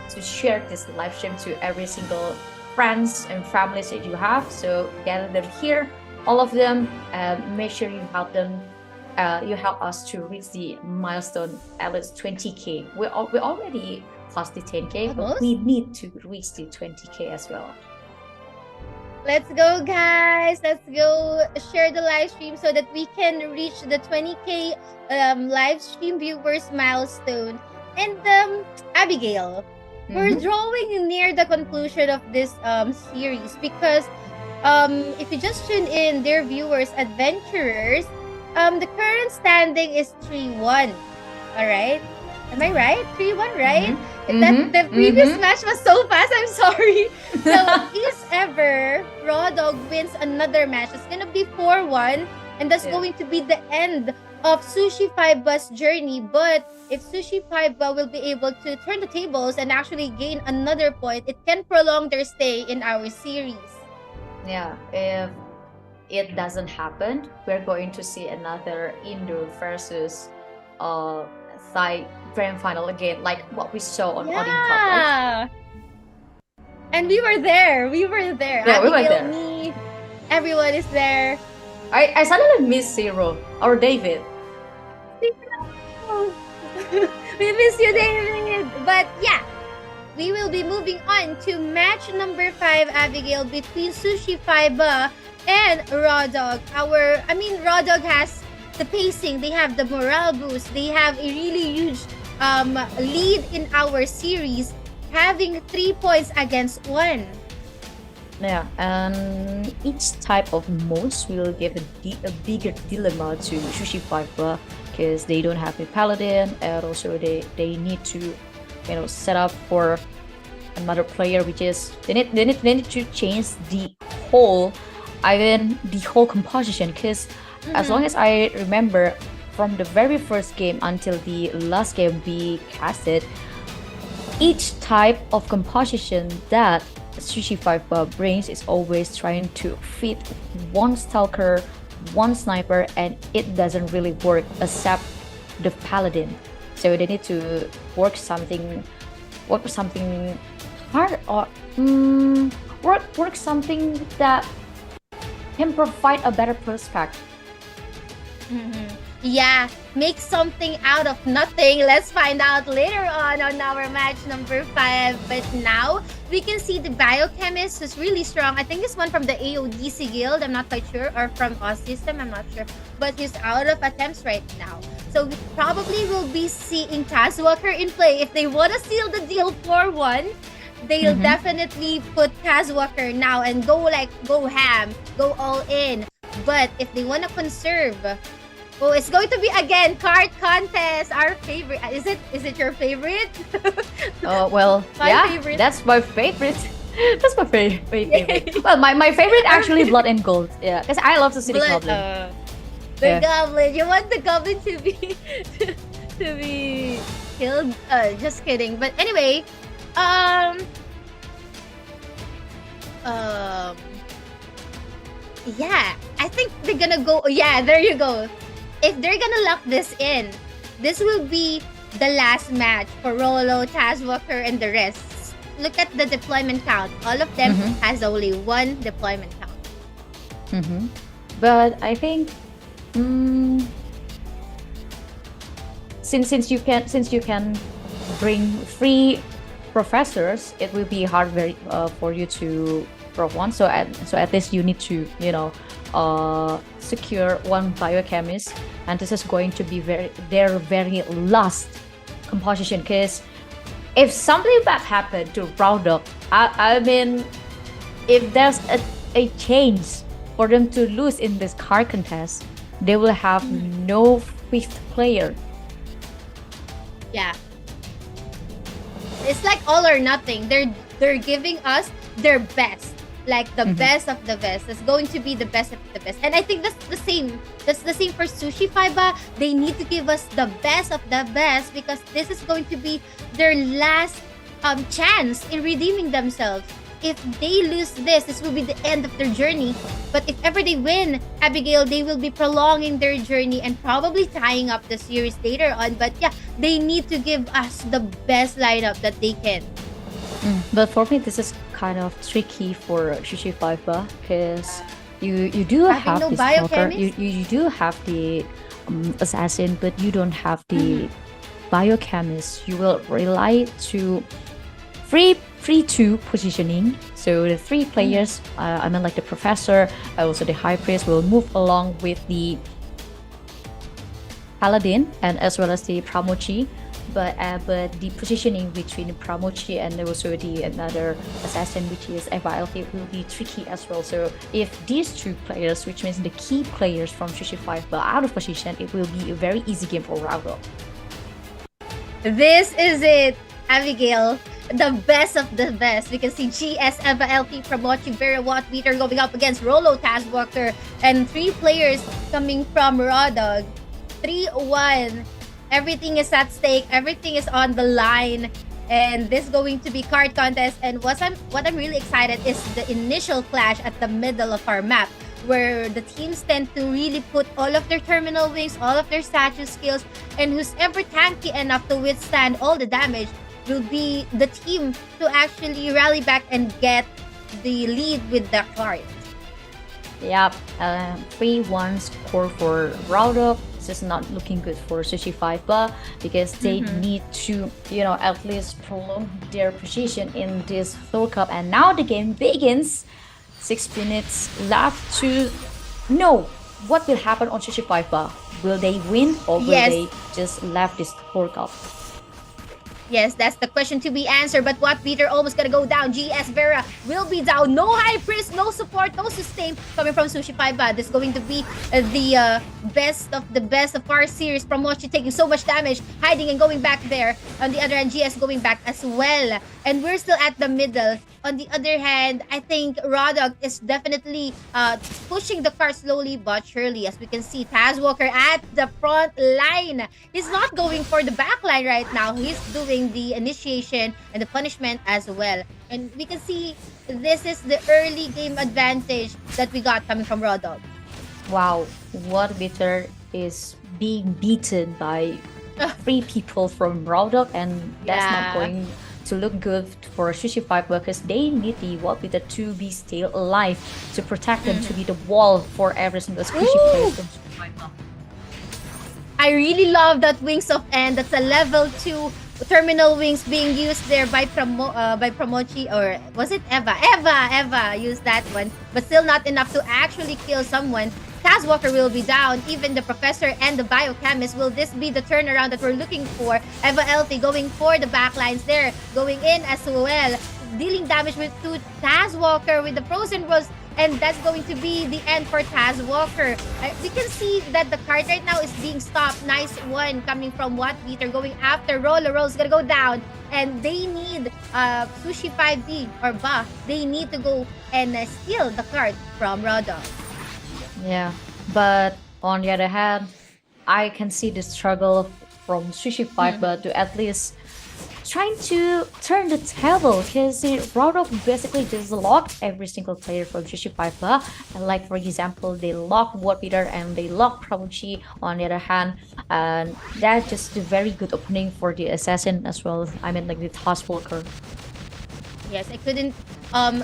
to share this live stream to every single friends and families that you have. So gather them here, all of them, and make sure you help them. You help us to reach the milestone at least 20k. We already plus the 10k, but Almost? we need to reach the 20k as well. Let's go, guys. Let's go share the live stream so that we can reach the 20k live stream viewers milestone. And Abigail, we're drawing near the conclusion of this series, because if you just tune in, dear viewers, adventurers, the current standing is 3-1. All right. Am I right? 3-1, right? That the previous match was so fast. I'm sorry. So if ever Raw Dog wins another match, it's gonna be 4-1, and that's going to be the end of Sushi Paiba's journey. But if Sushi Paiba will be able to turn the tables and actually gain another point, it can prolong their stay in our series. Yeah, if it doesn't happen, we're going to see another Indo versus Thai grand final again, like what we saw on Odin Cup, right? And we were there. We were there. Yeah, we were Abigail, there. me, everyone is there. I suddenly miss Zero or David. We miss you, David. But yeah, we will be moving on to match number 5, Abigail, between Sushi Paiba and Raw Dog. Raw Dog has the pacing, they have the morale boost, they have a really huge lead in our series, having 3 points against 1. Yeah, and each type of modes will give a bigger dilemma to Sushi Paiba because they don't have a paladin, and also they need to set up for another player, which is they need to change the whole composition, because as long as I remember, from the very first game until the last game we casted, each type of composition that Sushi Paiba brings is always trying to fit one stalker, one sniper, and it doesn't really work except the paladin. So they need to work something hard, or work something that can provide a better perspective. Yeah, make something out of nothing. Let's find out later on our match number 5. But now we can see the biochemist who's really strong. I think it's one from the AODC guild, I'm not quite sure, or from Oz system, I'm not sure. But he's out of attempts right now. So we probably will be seeing Taz Walker in play. If they want to seal the deal 4-1, they'll definitely put Taz Walker now and go ham, go all in. But if they want to conserve, it's going to be again card contest. Our favorite. Is it your favorite? Well, favorite. That's my favorite. That's my favorite. Well, my favorite actually Blood and Gold. Yeah, because I love to see the goblin. Goblin. You want the goblin to be to be killed? Just kidding. But anyway, yeah, I think they're gonna go. Yeah, there you go. If they're gonna lock this in, this will be the last match for Rolo, Taz Walker, and the rest. Look at the deployment count. All of them has only 1 deployment count. But I think since you can bring 3 professors, it will be hard for you to prove one. So at least you need to secure 1 biochemist, and this is going to be their very last composition, because if something bad happened to Ragnarok, I mean, if there's a chance for them to lose in this card contest, they will have no 5th player. Yeah, it's like all or nothing. They're giving us their best, like the best of the best. It's going to be the best of the best, and I think that's the same for Sushi Paiba. They need to give us the best of the best, because this is going to be their last chance in redeeming themselves. If they lose this will be the end of their journey. But if ever they win, Abigail, they will be prolonging their journey and probably tying up the series later on. But yeah, they need to give us the best lineup that they can. But for me, this is kind of tricky for Sushi Paiba, because you do have the stalker, you do have the assassin, but you don't have the biochemist. You will rely to free two positioning. So the 3 players, like the professor, also the high priest, will move along with the paladin and as well as the pramochi. but the positioning between Pramochi and also the another assassin, which is Eva Elfi, will be tricky as well. So if these two players, which means the key players from Sushi 5, are out of position, it will be a very easy game for Ragnarok. This is it, Abigail. The best of the best. We can see GS, Eva LP, Pramochi, Vera Watt Beater going up against Rolo, Tazwalker, and 3 players coming from Raw Dog. 3-1. Everything is at stake. Everything is on the line. And this is going to be card contest. And what I'm really excited is the initial clash at the middle of our map, where the teams tend to really put all of their terminal wings, all of their statue skills, and who's ever tanky enough to withstand all the damage will be the team to actually rally back and get the lead with the card. Yep, 3-1 score for Ragnarok. This is not looking good for Sushi 5 because they need to, at least prolong their position in this Thor Cup. And now the game begins. 6 minutes left to know what will happen on Sushi 5. Will they win or will they just left this Thor Cup? Yes, that's the question to be answered. But what Peter almost gonna go down. GS Vera will be down. No high priest, no support, no sustain coming from Sushi 5. This is going to be the best of our series. Pramochi taking so much damage, hiding and going back there. On the other hand, GS going back as well. And we're still at the middle. On the other hand, I think Rodog is definitely pushing the car slowly but surely. As we can see, Tazwalker at the front line. He's not going for the back line right now. He's doing the initiation and the punishment as well. And we can see this is the early game advantage that we got coming from Rodog. Wow, what Bitter is being beaten by 3 people from Rodog, and that's not going to look good for Sushi 5 because they need the Wall Beater to be still alive to protect them, to be the wall for every single Sushi player from Sushi 5. I really love that Wings of End. That's a level 2 terminal wings being used there by Pramochi, or was it Eva? Eva used that one, but still not enough to actually kill someone. Tazwalker will be down, even the professor and the biochemist. Will this be the turnaround that we're looking for? Eva Elfi going for the backlines there, going in as well, dealing damage to Tazwalker with the frozen rolls, and that's going to be the end for Tazwalker. We can see that the card right now is being stopped. Nice one coming from What Beater going after Roller. Roll's gonna go down, and they need Sushi 5D or Ba. They need to go and steal the card from Rodo. Yeah, but on the other hand, I can see the struggle from Sushi 5 but to at least trying to turn the table because Ragnarok basically just locked every single player from Sushi 5 and like for example they lock War Peter and they lock Pramuchi on the other hand, and that's just a very good opening for the assassin as well. I mean like the task worker. Yes, I couldn't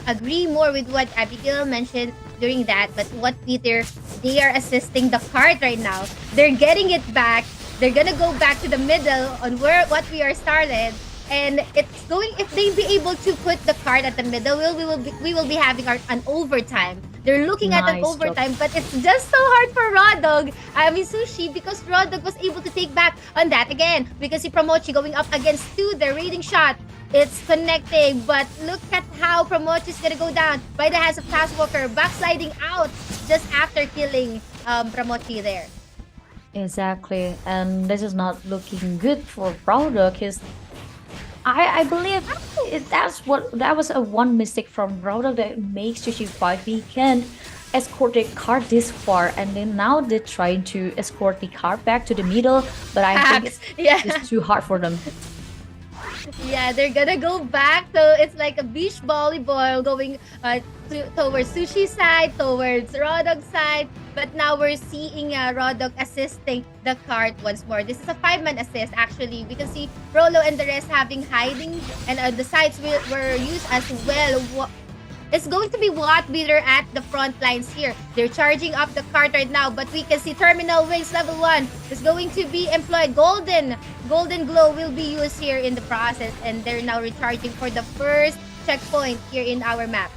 agree more with what Abigail mentioned during that. But what Peter, they are assisting the card right now. They're getting it back. They're gonna go back to the middle on what we are started. And it's going, if they be able to put the card at the middle, we will be having an overtime. They're looking at an overtime, but it's just so hard for Rodog. I mean Sushi, because Rodog was able to take back on that again. Because si Pramochi going up against 2, the raiding shot. It's connecting, but look at how Pramochi is gonna go down by the hands of Tazwalker, backsliding out just after killing Pramochi there. Exactly, and this is not looking good for Rodog because I believe that was a one mistake from Rodog that makes Sushi 5B can escort the car this far, and then now they're trying to escort the car back to the middle, but I think it's too hard for them. Yeah, they're gonna go back. So it's like a beach volleyball going towards Sushi side, towards Rodog side. But now we're seeing Rodog assisting the cart once more. This is a 5-man assist actually. We can see Rolo and the rest having hiding, and the sides were used as well. It's going to be Watt Beater at the front lines here. They're charging up the cart right now, but we can see Terminal Wings level 1 is going to be employed. Golden Glow will be used here in the process, and they're now recharging for the first checkpoint here in our map.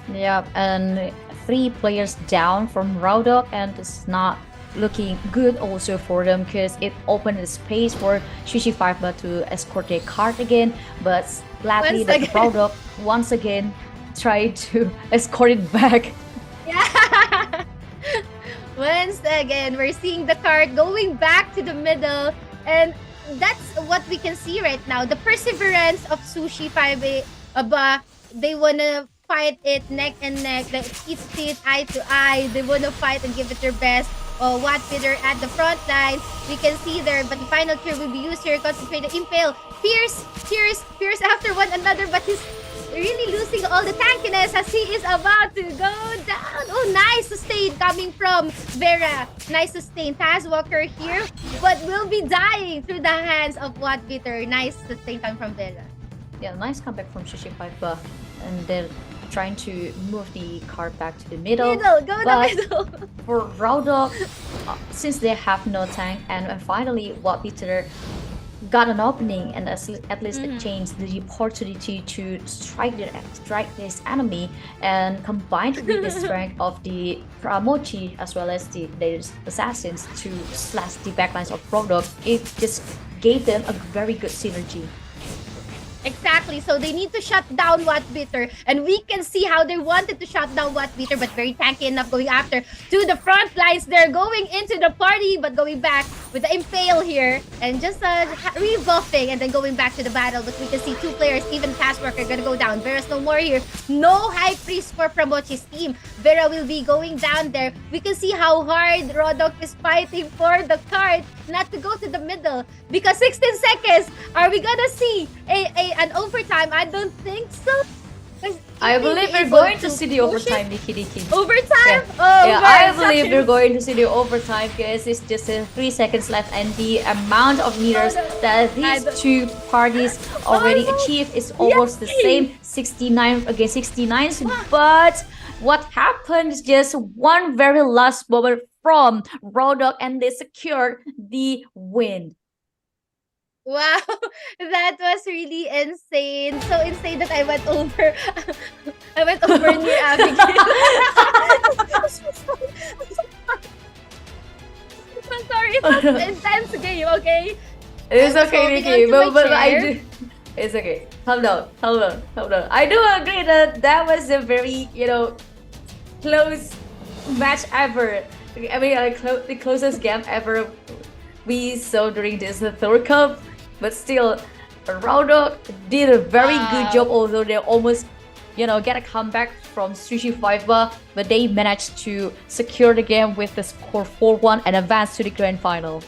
Yeah, and 3 players down from Raudok, and it's not looking good also for them because it opened the space for Sushi Fiber to escort their card again. But gladly Once that again. Ragnarok once again tried to escort it back. Yeah. Once again, we're seeing the card going back to the middle, and that's what we can see right now. The perseverance of Sushi 5A, they wanna fight it neck and neck, like teeth to teeth, eye to eye. They wanna fight and give it their best. What Peter at the front line, we can see there, but the final cure will be used here. Concentrated impale, Pierce after one another, but he's really losing all the tankiness as he is about to go down. Oh, nice sustain coming from Vera. Nice sustain. Taz Walker here, but will be dying through the hands of What Bitter. Nice sustain coming from Vera. Yeah, nice comeback from Sushi Fiber, and they're trying to move the card back to the middle. Go the But middle. for Ragnarok, since they have no tank, and finally What Bitter got an opening and at least it changed the opportunity to strike this enemy, and combined with the strength of the Pramochi as well as the assassins to slash the backlines of Ragnarok, it just gave them a very good synergy. Exactly. So they need to shut down What Bitter, and we can see how they wanted to shut down What Bitter, but very tanky enough going after to the front lines. They're going into the party, but going back with the impale here and just rebuffing and then going back to the battle. But we can see two players, even Taskworker, gonna go down. Vera's no more here. No High Priest for Pramochi's team. Vera will be going down there. We can see how hard Rodok is fighting for the card not to go to the middle, because 16 seconds. Are we gonna see an overtime? I don't think so. I believe we're going to see the overtime, Nikki. Overtime? Yeah. Oh, Yeah, my I believe God. we're going to see the overtime because it's just 3 seconds left, and the amount of meters that these two parties already achieved is almost the same, 69 against 69. But what happened is just one very last moment from Rodok, and they secured the win. Wow, that was really insane. So insane that I went over. I went over near Abigail. I'm sorry, it was an intense game. Okay. It's I was okay, holding Nikki, onto my but I chair. do. It's okay. Hold on. I do agree that that was a very, close match ever. I mean, the closest game ever we saw during this Thor Cup. But still, Ragnarok did a very good job, although they almost, get a comeback from Sushi Fiber, but they managed to secure the game with the score 4-1 and advance to the grand final.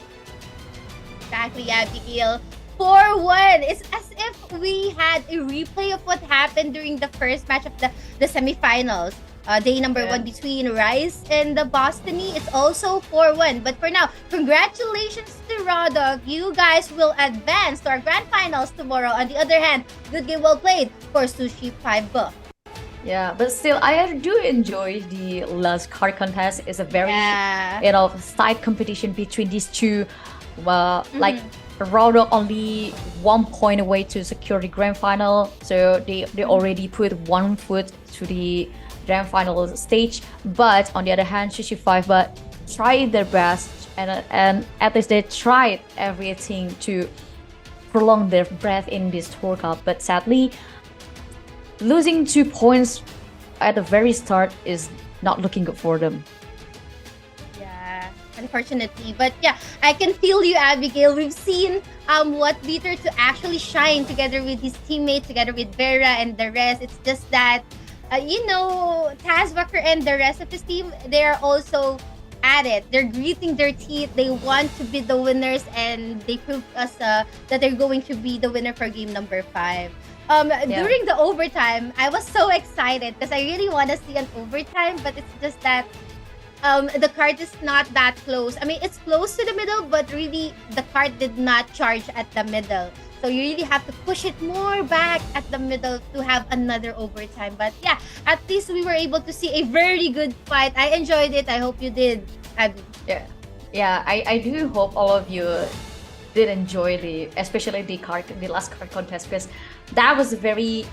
Exactly, Abigail. 4-1. It's as if we had a replay of what happened during the first match of the semifinals. Day number 1 between Rice and the Bostony. It's also 4-1. But for now, congratulations to Rodok. You guys will advance to our grand finals tomorrow. On the other hand, good game well played for Sushi 5 Buff. Yeah, but still, I do enjoy the last card contest. It's a very, side competition between these two. Like Ragnarok only 1 point away to secure the grand final, so they already put 1 foot to the grand final stage. But on the other hand, Sushi Fiber tried their best, and at least they tried everything to prolong their breath in this Tour Cup. But sadly, losing 2 points at the very start is not looking good for them. Yeah, unfortunately. But yeah, I can feel you, Abigail. We've seen What Bitter to actually shine together with his teammates, together with Vera and the rest. It's just that, Tazwacker and the rest of his team, they're also at it. They're gritting their teeth. They want to be the winners, and they proved us that they're going to be the winner for game number 5. During the overtime, I was so excited because I really want to see an overtime, but it's just that the card is not that close. I mean, it's close to the middle, but really the card did not charge at the middle. So you really have to push it more back at the middle to have another overtime. But yeah, at least we were able to see a very good fight. I enjoyed it. I hope you did, Abby. Yeah, I do hope all of you did enjoy especially the last card contest, because that was a very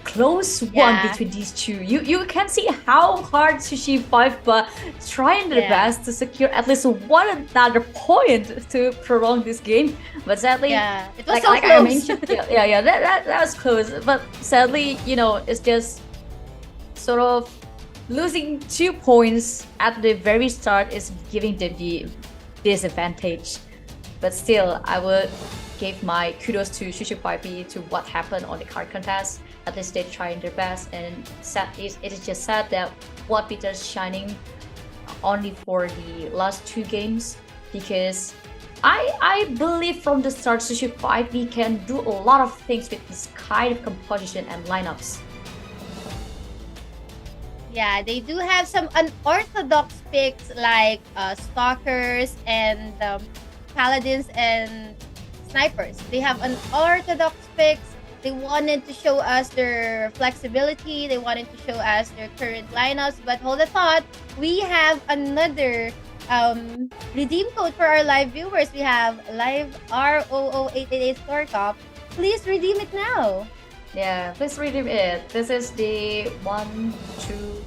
close one Yeah. between these two. You can see how hard Sushi 5 but trying their Yeah. best to secure at least one another point to prolong this game. But sadly, Yeah. It was like, so like I close. mentioned, yeah, that was close. But sadly, it's just sort of losing 2 points at the very start is giving them the disadvantage. But still, I would give my kudos to Shushu 5B to what happened on the card contest. At least they're trying their best, and it is just sad that what Peter's shining only for the last 2 games, because I believe from the start Sushi 5B can do a lot of things with this kind of composition and lineups. Yeah, they do have some unorthodox picks like stalkers and paladins and snipers. They have unorthodox picks. They wanted to show us their flexibility. They wanted to show us their current lineups. But hold the thought, we have another redeem code for our live viewers. We have live ROO888 Store Cup. Please redeem it now. Yeah, please redeem it. This is the 1, 2.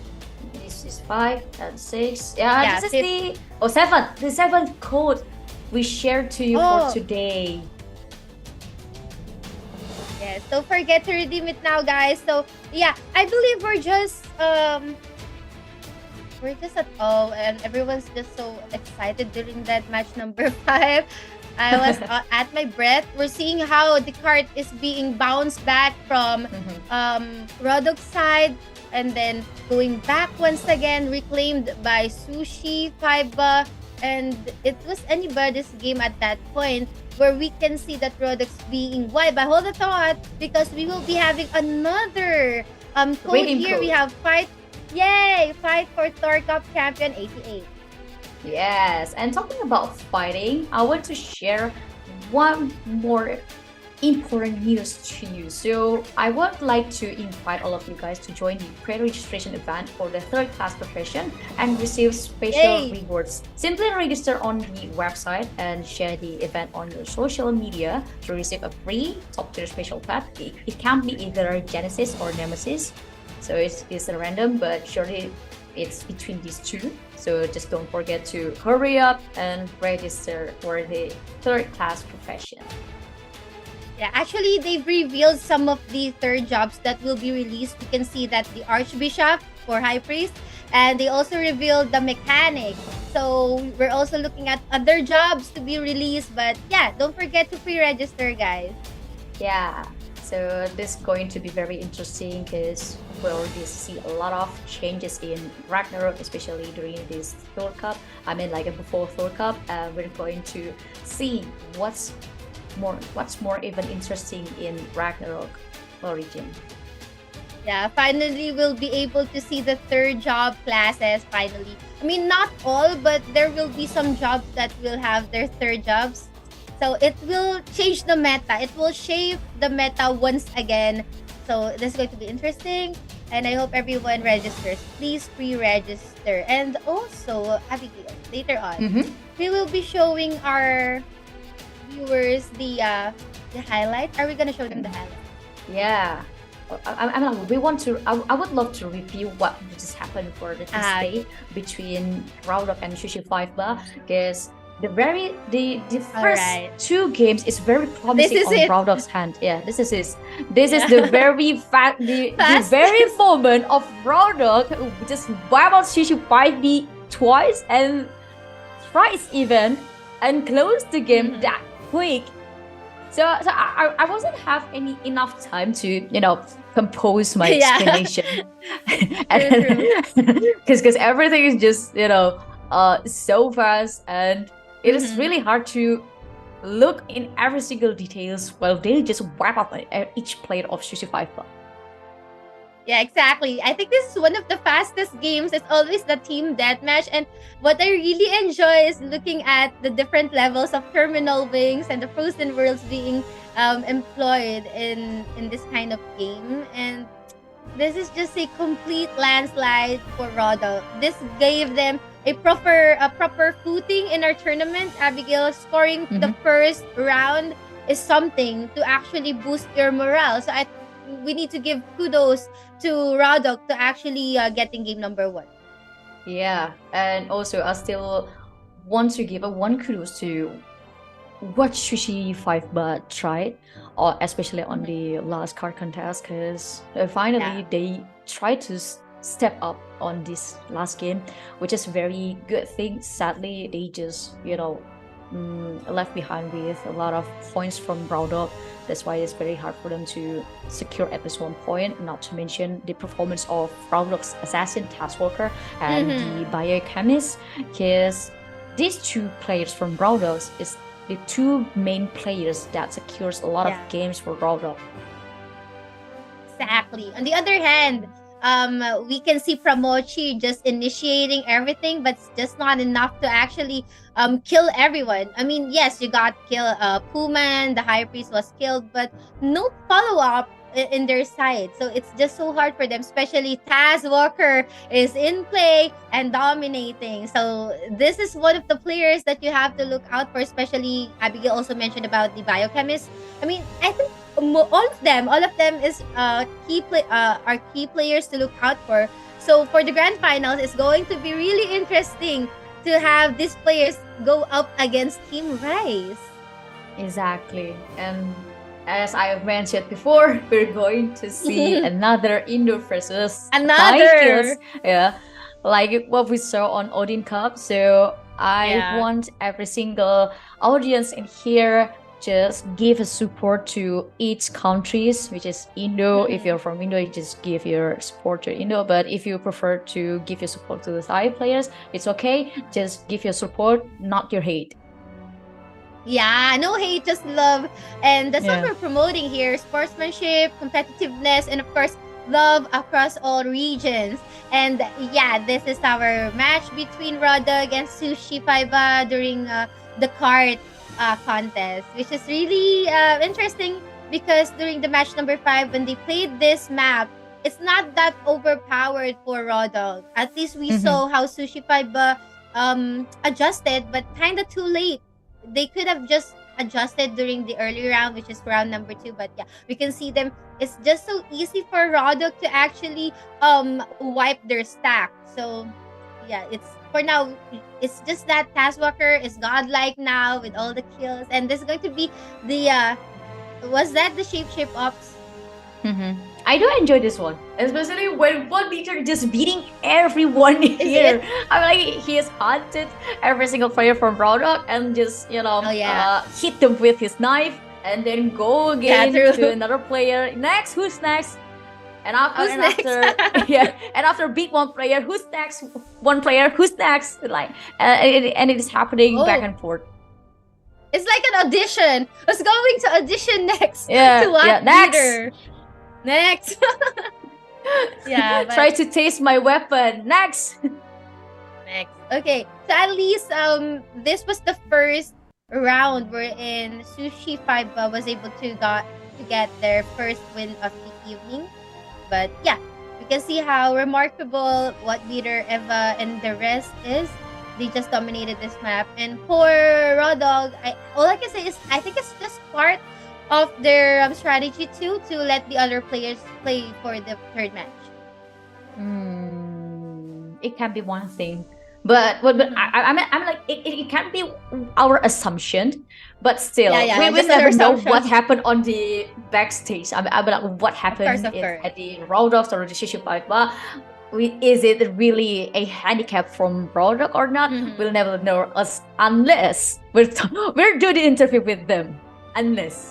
This is 5 and 6. Yeah, this is the 7. The 7th code we shared to you for today. Yes, don't forget to redeem it now, guys. So yeah, I believe we're just at and everyone's just so excited during that match number 5. I was at my breath. We're seeing how the cart is being bounced back from Rodok's side, and then going back once again, reclaimed by Sushi, Faiba, and it was anybody's game at that point, where we can see that Rodok's being wiped. But hold the thought, because we will be having another code Redeem here. code. We have fight for Thor Cup Champion 88. Yes, and talking about fighting, I want to share one more important news to you. So I would like to invite all of you guys to join the pre-registration event for the 3rd class profession and receive special rewards. Simply register on the website and share the event on your social media to receive a free top tier special pet. It can be either Genesis or Nemesis, so it's a random, but surely it's between these two. So just don't forget to hurry up and register for the 3rd class profession. Yeah, actually, they've revealed some of the 3rd jobs that will be released. You can see that the Archbishop for High Priest, and they also revealed the Mechanic. So we're also looking at other jobs to be released. But yeah, don't forget to pre-register, guys. Yeah, so this is going to be very interesting because we'll already see a lot of changes in Ragnarok, especially during this Thor Cup. I mean, like before Thor Cup, we're going to see what's more even interesting in Ragnarok origin. Yeah, finally we'll be able to see the 3rd job classes finally. I mean, not all, but there will be some jobs that will have their 3rd jobs. So it will change the meta. It will shape the meta once again. So this is going to be interesting. And I hope everyone registers. Please pre-register. And also, Abigail, later on, we will be showing our viewers the highlight. Are we gonna show them the highlight? Yeah, I would love to review what just happened for this day between Ragnarok and Sushi 5 Bar, because the first 2 games is very promising on Ragnarok's hand. Yeah, this is the very the very moment of Ragnarok just wipe out Sushi 5B twice and thrice even, and close the game that quick. So I wasn't have enough time to compose my explanation, because everything is just so fast, and it is really hard to look in every single details while they just wipe out each plate of Sushi 5. Yeah, exactly. I think this is one of the fastest games. It's always the team deathmatch. And what I really enjoy is looking at the different levels of terminal wings and the frozen worlds being employed in this kind of game. And this is just a complete landslide for Rodo. This gave them a proper footing in our tournament. Abigail, scoring the Mhm. first round is something to actually boost your morale. So we need to give kudos to Rodok to actually getting game number 1. Yeah, and also I still want to give a one kudos to what Sushi 5 But tried, or especially on the last card contest, because finally Yeah. they tried to step up on this last game, which is very good thing. Sadly, they just left behind with a lot of points from Brown. That's why it's very hard for them to secure at least 1 point. Not to mention the performance of Brownlock's assassin, Taskworker, and the biochemist, because these two players from Brownlock is the two main players that secures a lot of Yeah. games for Brownlock. Exactly. On the other hand, we can see Pramochi just initiating everything, but it's just not enough to actually kill everyone. I mean, yes, you got kill Puman, the high priest was killed, but no follow up in their side. So it's just so hard for them, especially Taz Walker is in play and dominating. So this is one of the players that you have to look out for, especially Abigail also mentioned about the biochemist. I mean, I think all of them is are key players to look out for. So for the grand finals, it's going to be really interesting to have these players go up against Team Rise. Exactly. And as I have mentioned before, we're going to see another Indo versus Another. Yeah, like what we saw on Odin Cup. So I Yeah. want every single audience in here just give a support to each countries, which is Indo. If you're from Indo, you just give your support to Indo. But if you prefer to give your support to the Thai players, it's okay. Just give your support, not your hate. Yeah, no hate, just love. And that's what Yeah. we're promoting here: sportsmanship, competitiveness, and of course, love across all regions. And yeah, this is our match between Rodog and Sushi Paiba during the cart contest, which is really interesting because during the match number 5, when they played this map, it's not that overpowered for Rodog. At least we saw how Sushi Paiba adjusted, but kind of too late. They could have just adjusted during the early round, which is round number 2. But yeah, we can see them. It's just so easy for Rodok to actually wipe their stack. So yeah, it's for now. It's just that Taskwalker is godlike now with all the kills, and this is going to be the was that the shape ops? I do enjoy this one, especially when one leader just beating everyone here. I'm like, he has hunted every single player from Ragnarok and just hit them with his knife, and then go again to another player. Next, who's next? And after and after beat one player, who's next? One player, who's next? Like, and it is happening back and forth. It's like an audition. Who's going to audition next? Yeah, to what next. leader? Next. Yeah. Try to taste my weapon. Next. Next. Okay. So at least this was the first round wherein Sushi 5 was able to get their first win of the evening. But yeah, we can see how remarkable what leader Eva and the rest is. They just dominated this map. And for Raw Dog, all I can say is I think it's just part of their strategy too, to let the other players play for the third match. It can be one thing, but I'm like it can be our assumption, but still we will never know what happened on the backstage. I'm like, what happened at the round of or the Shishu fight, but is it really a handicap from Brodok or not? We'll never know unless we're doing the interview with them. Unless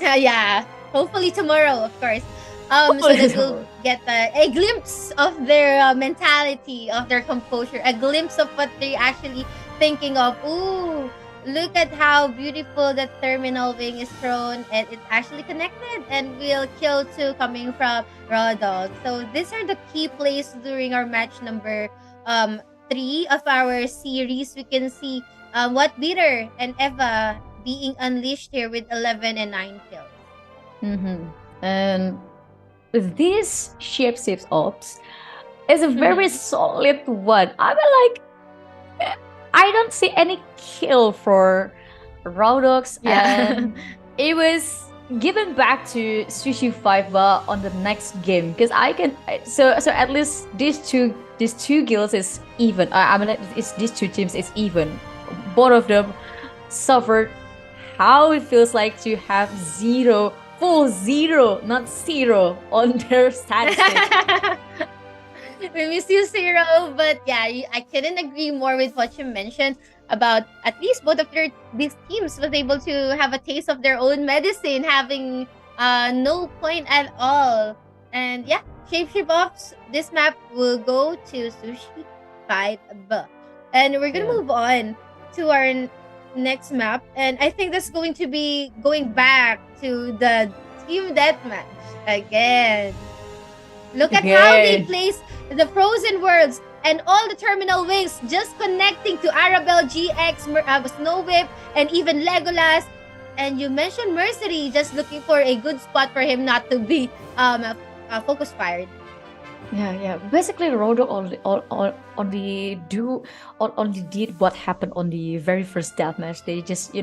hopefully tomorrow, of course. So that we'll get a glimpse of their mentality, of their composure, a glimpse of what they're actually thinking of. Ooh, look at how beautiful the terminal wing is thrown, and it's actually connected, and we'll kill 2 coming from Raw Dog. So these are the key plays during our match number 3 of our series. We can see what Beater and Eva being unleashed here with 11 and 9 kills. And this shape ops is a very solid one. I'm like, I don't see any kill for Ragnarok, Yeah. and it was given back to Sushi 5 Bar on the next game because so at least these two guilds is even. I mean it's these two teams is even. Both of them suffered how it feels like to have zero, full zero, not zero on their statistics. We miss you, Zero. But yeah, I couldn't agree more with what you mentioned about at least both of these teams was able to have a taste of their own medicine, having no point at all. And yeah, shapeshift offs. This map will go to Sushi 5B. And we're gonna Yeah. move on to our next map. And I think that's going to be going back to the team deathmatch again. Look at how they Again. place the frozen worlds and all the terminal wings just connecting to Arabelle, GX, Snow Whip, and even Legolas. And you mentioned Mercery just looking for a good spot for him not to be focus fired. Yeah. Basically, Rodo only did what happened on the very first deathmatch. They just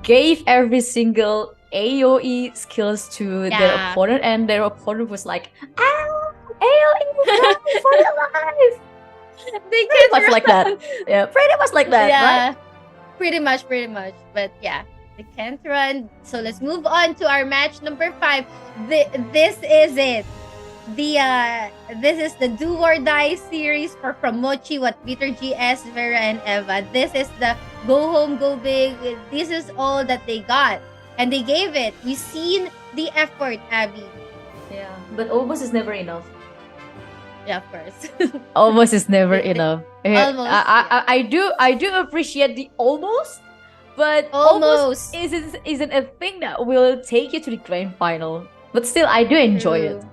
gave every single AOE skills to their Yeah. opponent, and their opponent was like, "Ah, AOE, run for your life!" They Pretty can't much like that. run. Yeah, pretty much like that, right? Yeah, pretty much. But yeah, they can't run. So let's move on to our match number 5. This is it. This is the do or die series for Promochi, what Peter GS, Vera, and Eva. This is the go home, go big. This is all that they got, and they gave it. We've seen the effort, Abby. Yeah, but almost is never enough. Yeah, of course. Almost is never enough. Almost, I do appreciate the almost, but Almost. isn't a thing that will take you to the grand final. But still, I do enjoy it. True.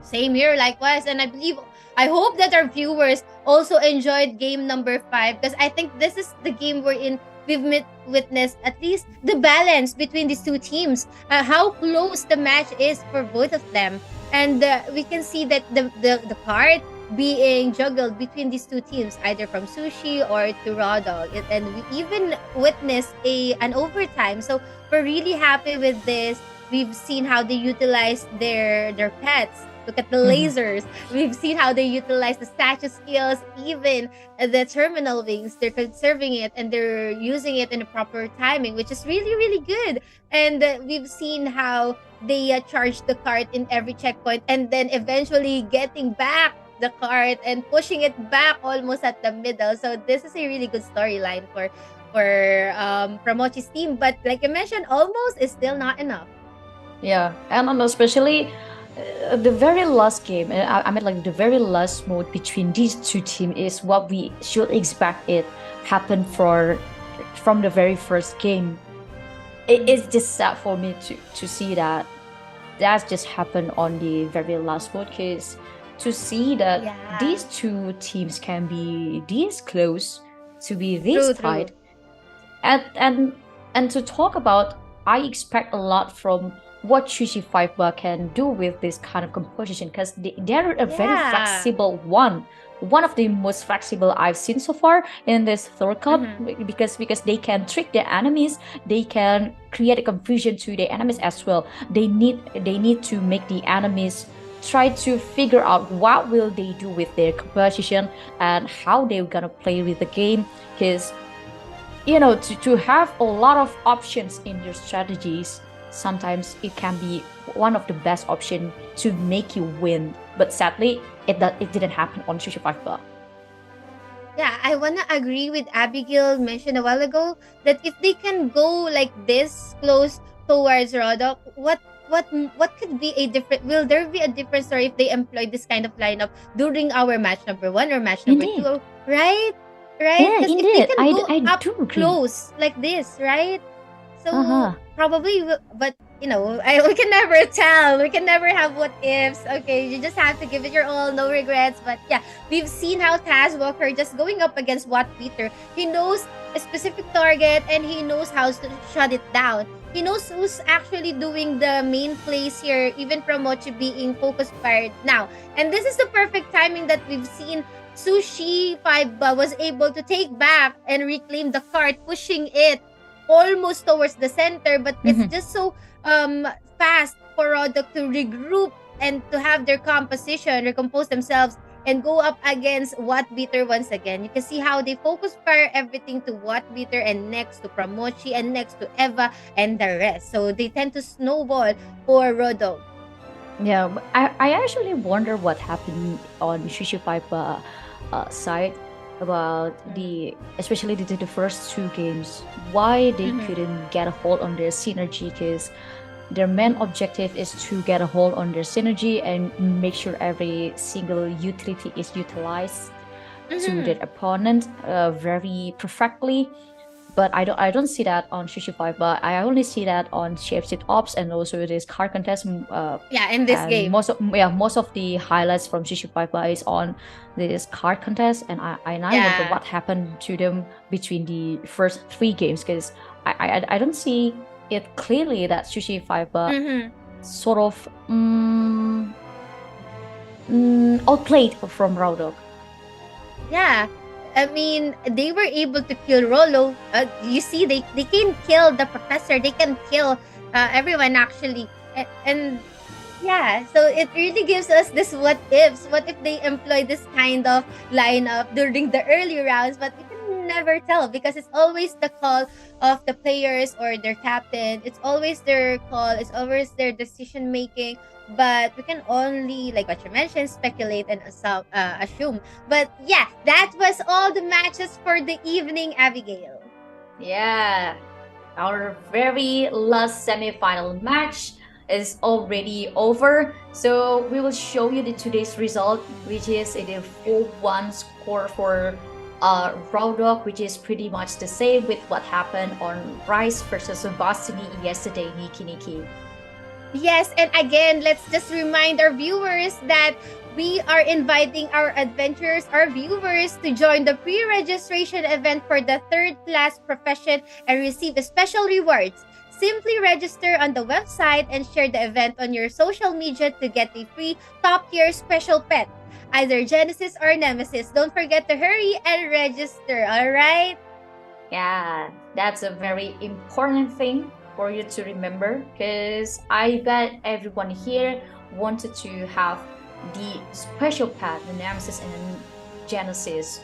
Same here, likewise. And I hope that our viewers also enjoyed game number 5 because I think this is the game wherein we've witnessed at least the balance between these two teams, how close the match is for both of them. And we can see that the card being juggled between these two teams, either from Sushi or to Raw Dog. And we even witnessed an overtime. So we're really happy with this. We've seen how they utilize their pets. Look at the lasers. We've seen how they utilize the statue skills, even the terminal wings. They're conserving it and they're using it in a proper timing, which is really, really good. And we've seen how they charge the cart in every checkpoint and then eventually getting back the cart and pushing it back almost at the middle. So this is a really good storyline for Promochi's team. But like I mentioned, almost is still not enough. Yeah, and especially the very last game, I mean like the very last mode between these two teams is what we should expect it happen from the very first game. It's just sad for me to see that that's just happened on the very last mode, because to see that these two teams can be this close to be this tight, and to talk about, I expect a lot from what Sushi 5 Bar can do with this kind of composition, because they're a very flexible one of the most flexible I've seen so far in this Thor Cup, because they can trick their enemies, they can create a confusion to the enemies as well. They need to make the enemies try to figure out what will they do with their composition and how they're gonna play with the game, because to have a lot of options in your strategies, sometimes it can be one of the best options to make you win. But sadly, it didn't happen on Sushi 5 Bar. Yeah, I wanna agree with Abigail mentioned a while ago that if they can go like this close towards Rodok, what could be a different? Will there be a different story if they employ this kind of lineup during our match number 1 or match number Indeed. 2? Right? Yeah, Because indeed. if they can go I up do agree. close like this, right? So probably, but we can never tell. We can never have what ifs. Okay, you just have to give it your all, no regrets. But yeah, we've seen how Taz Walker just going up against Watt Peter. He knows a specific target and he knows how to shut it down. He knows who's actually doing the main plays here, even from Mochi being focus fired now. And this is the perfect timing that we've seen Sushi 5 was able to take back and reclaim the cart, pushing it almost towards the center, but it's Mhm. just so fast for Rodok to regroup and to have their composition, recompose themselves, and go up against What Beater once again. You can see how they focus fire everything to What Beater and next to Pramochi and next to Eva and the rest. So they tend to snowball for Rodok. Yeah, but I actually wonder what happened on Shishi Paipa side about especially the first two games, why they Mhm. couldn't get a hold on their synergy, because their main objective is to get a hold on their synergy and make sure every single utility is utilized to their Mhm. opponent very perfectly. But I don't see that on Shishi 5, but I only see that on Shapeshift Ops and also this card contest. Yeah, in this And game. most of the highlights from Shishi 5 is on this card contest, and I wonder Yeah. what happened to them between the first three games, because I don't see it clearly that Shishi 5 Mhm. sort of outplayed from Raudok. Yeah. I mean, they were able to kill Rolo. You see, they can kill the professor. They can kill everyone actually. And yeah, so it really gives us this what ifs. What if they employ this kind of lineup during the early rounds? But we can never tell because it's always the call of the players or their captain. It's always their call. It's always their decision making. But we can only, like what you mentioned, speculate and assume. But yeah, that was all the matches for the evening, Abigail. Yeah, our very last semi-final match is already over. So we will show you the today's result, which is a 4-1 score for Raudok, which is pretty much the same with what happened on Rice versus Boston yesterday, Niki. Yes, and again, let's just remind our viewers that we are inviting our adventurers, our viewers, to join the pre registration event for the third class profession and receive special rewards. Simply register on the website and share the event on your social media to get a free top tier special pet, either Genesis or Nemesis. Don't forget to hurry and register, alright? Yeah, that's a very important thing for you to remember, because I bet everyone here wanted to have the special pet, the Nemesis and the Genesis.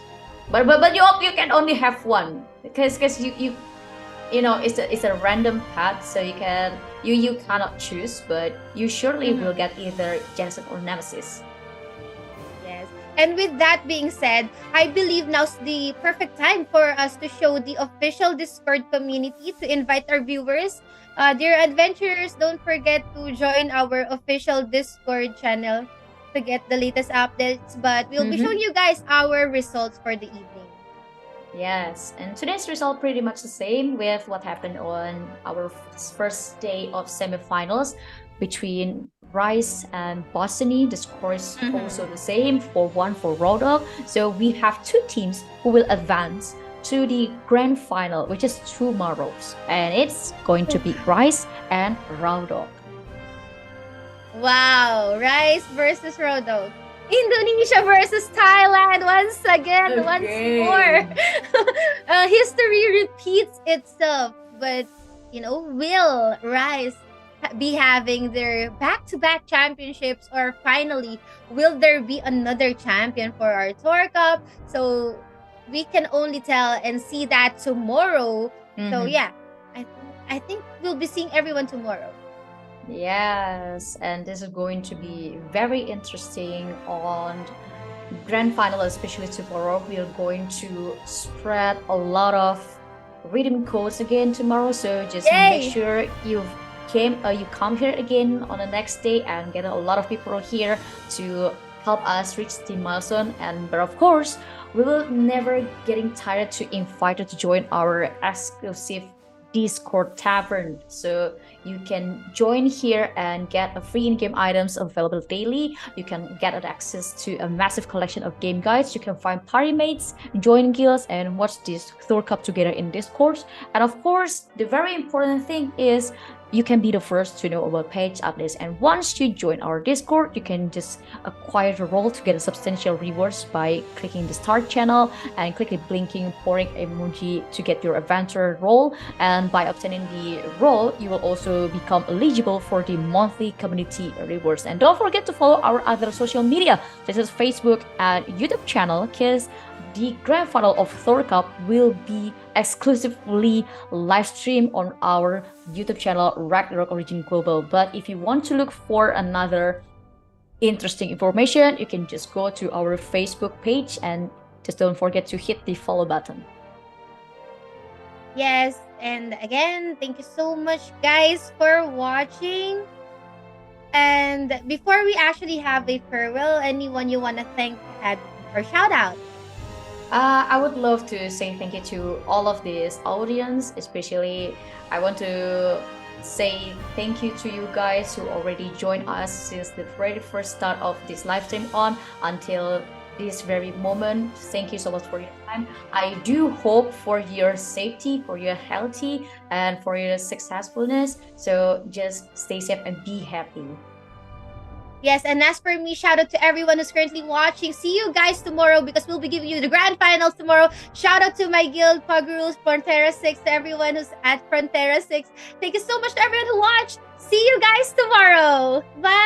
But you can only have one, because you know it's a random pet, so you cannot choose, but you surely will Mhm. get either Genesis or Nemesis. Yes. And with that being said, I believe now's the perfect time for us to show the official Discord community to invite our viewers. Dear adventurers, don't forget to join our official Discord channel to get the latest updates. But we'll be showing you guys our results for the evening. Yes, and today's result pretty much the same with what happened on our first day of semifinals between Rice and Boston. The score is also the same, 4-1 for Rodok. So we have two teams who will advance to the grand final, which is tomorrow, and it's going to be Rice and Rodok. Wow, Rice versus Rodo. Indonesia versus Thailand once again, once more. History repeats itself, but will Rice be having their back-to-back championships, or finally, will there be another champion for our Tour Cup? So we can only tell and see that tomorrow. So yeah, I think we'll be seeing everyone tomorrow. Yes, and this is going to be very interesting on grand final, especially tomorrow. We are going to spread a lot of rhythm codes again tomorrow. So just make Yay! sure you come here again on the next day and get a lot of people here to help us reach the milestone. And but of course, we will never getting tired to invite you to join our exclusive Discord tavern. So you can join here and get a free in-game items available daily. You can get access to a massive collection of game guides. You can find party mates, join guilds, and watch this Thor Cup together in Discord. And of course, the very important thing is you can be the first to know about page updates. And once you join our Discord, you can just acquire the role to get a substantial rewards by clicking the start channel and click the blinking pouring emoji to get your adventure role. And by obtaining the role, you will also become eligible for the monthly community rewards. And don't forget to follow our other social media, such as Facebook and YouTube channel, because the grand final of Thor Cup will be exclusively live streamed on our YouTube channel Ragnarok Origin Global. But if you want to look for another interesting information, you can just go to our Facebook page and just don't forget to hit the follow button. Yes, and again, thank you so much, guys, for watching. And before we actually have a farewell, anyone you want to thank or shout out? I would love to say thank you to all of this audience, especially I want to say thank you to you guys who already joined us since the very first start of this live stream on until this very moment. Thank you so much for your time. I do hope for your safety, for your healthy, and for your successfulness. So just stay safe and be happy. Yes, and as for me, shout out to everyone who's currently watching. See you guys tomorrow because we'll be giving you the grand finals tomorrow. Shout out to my guild, Pug Rules, Frontera 6, to everyone who's at Frontera 6. Thank you so much to everyone who watched. See you guys tomorrow. Bye!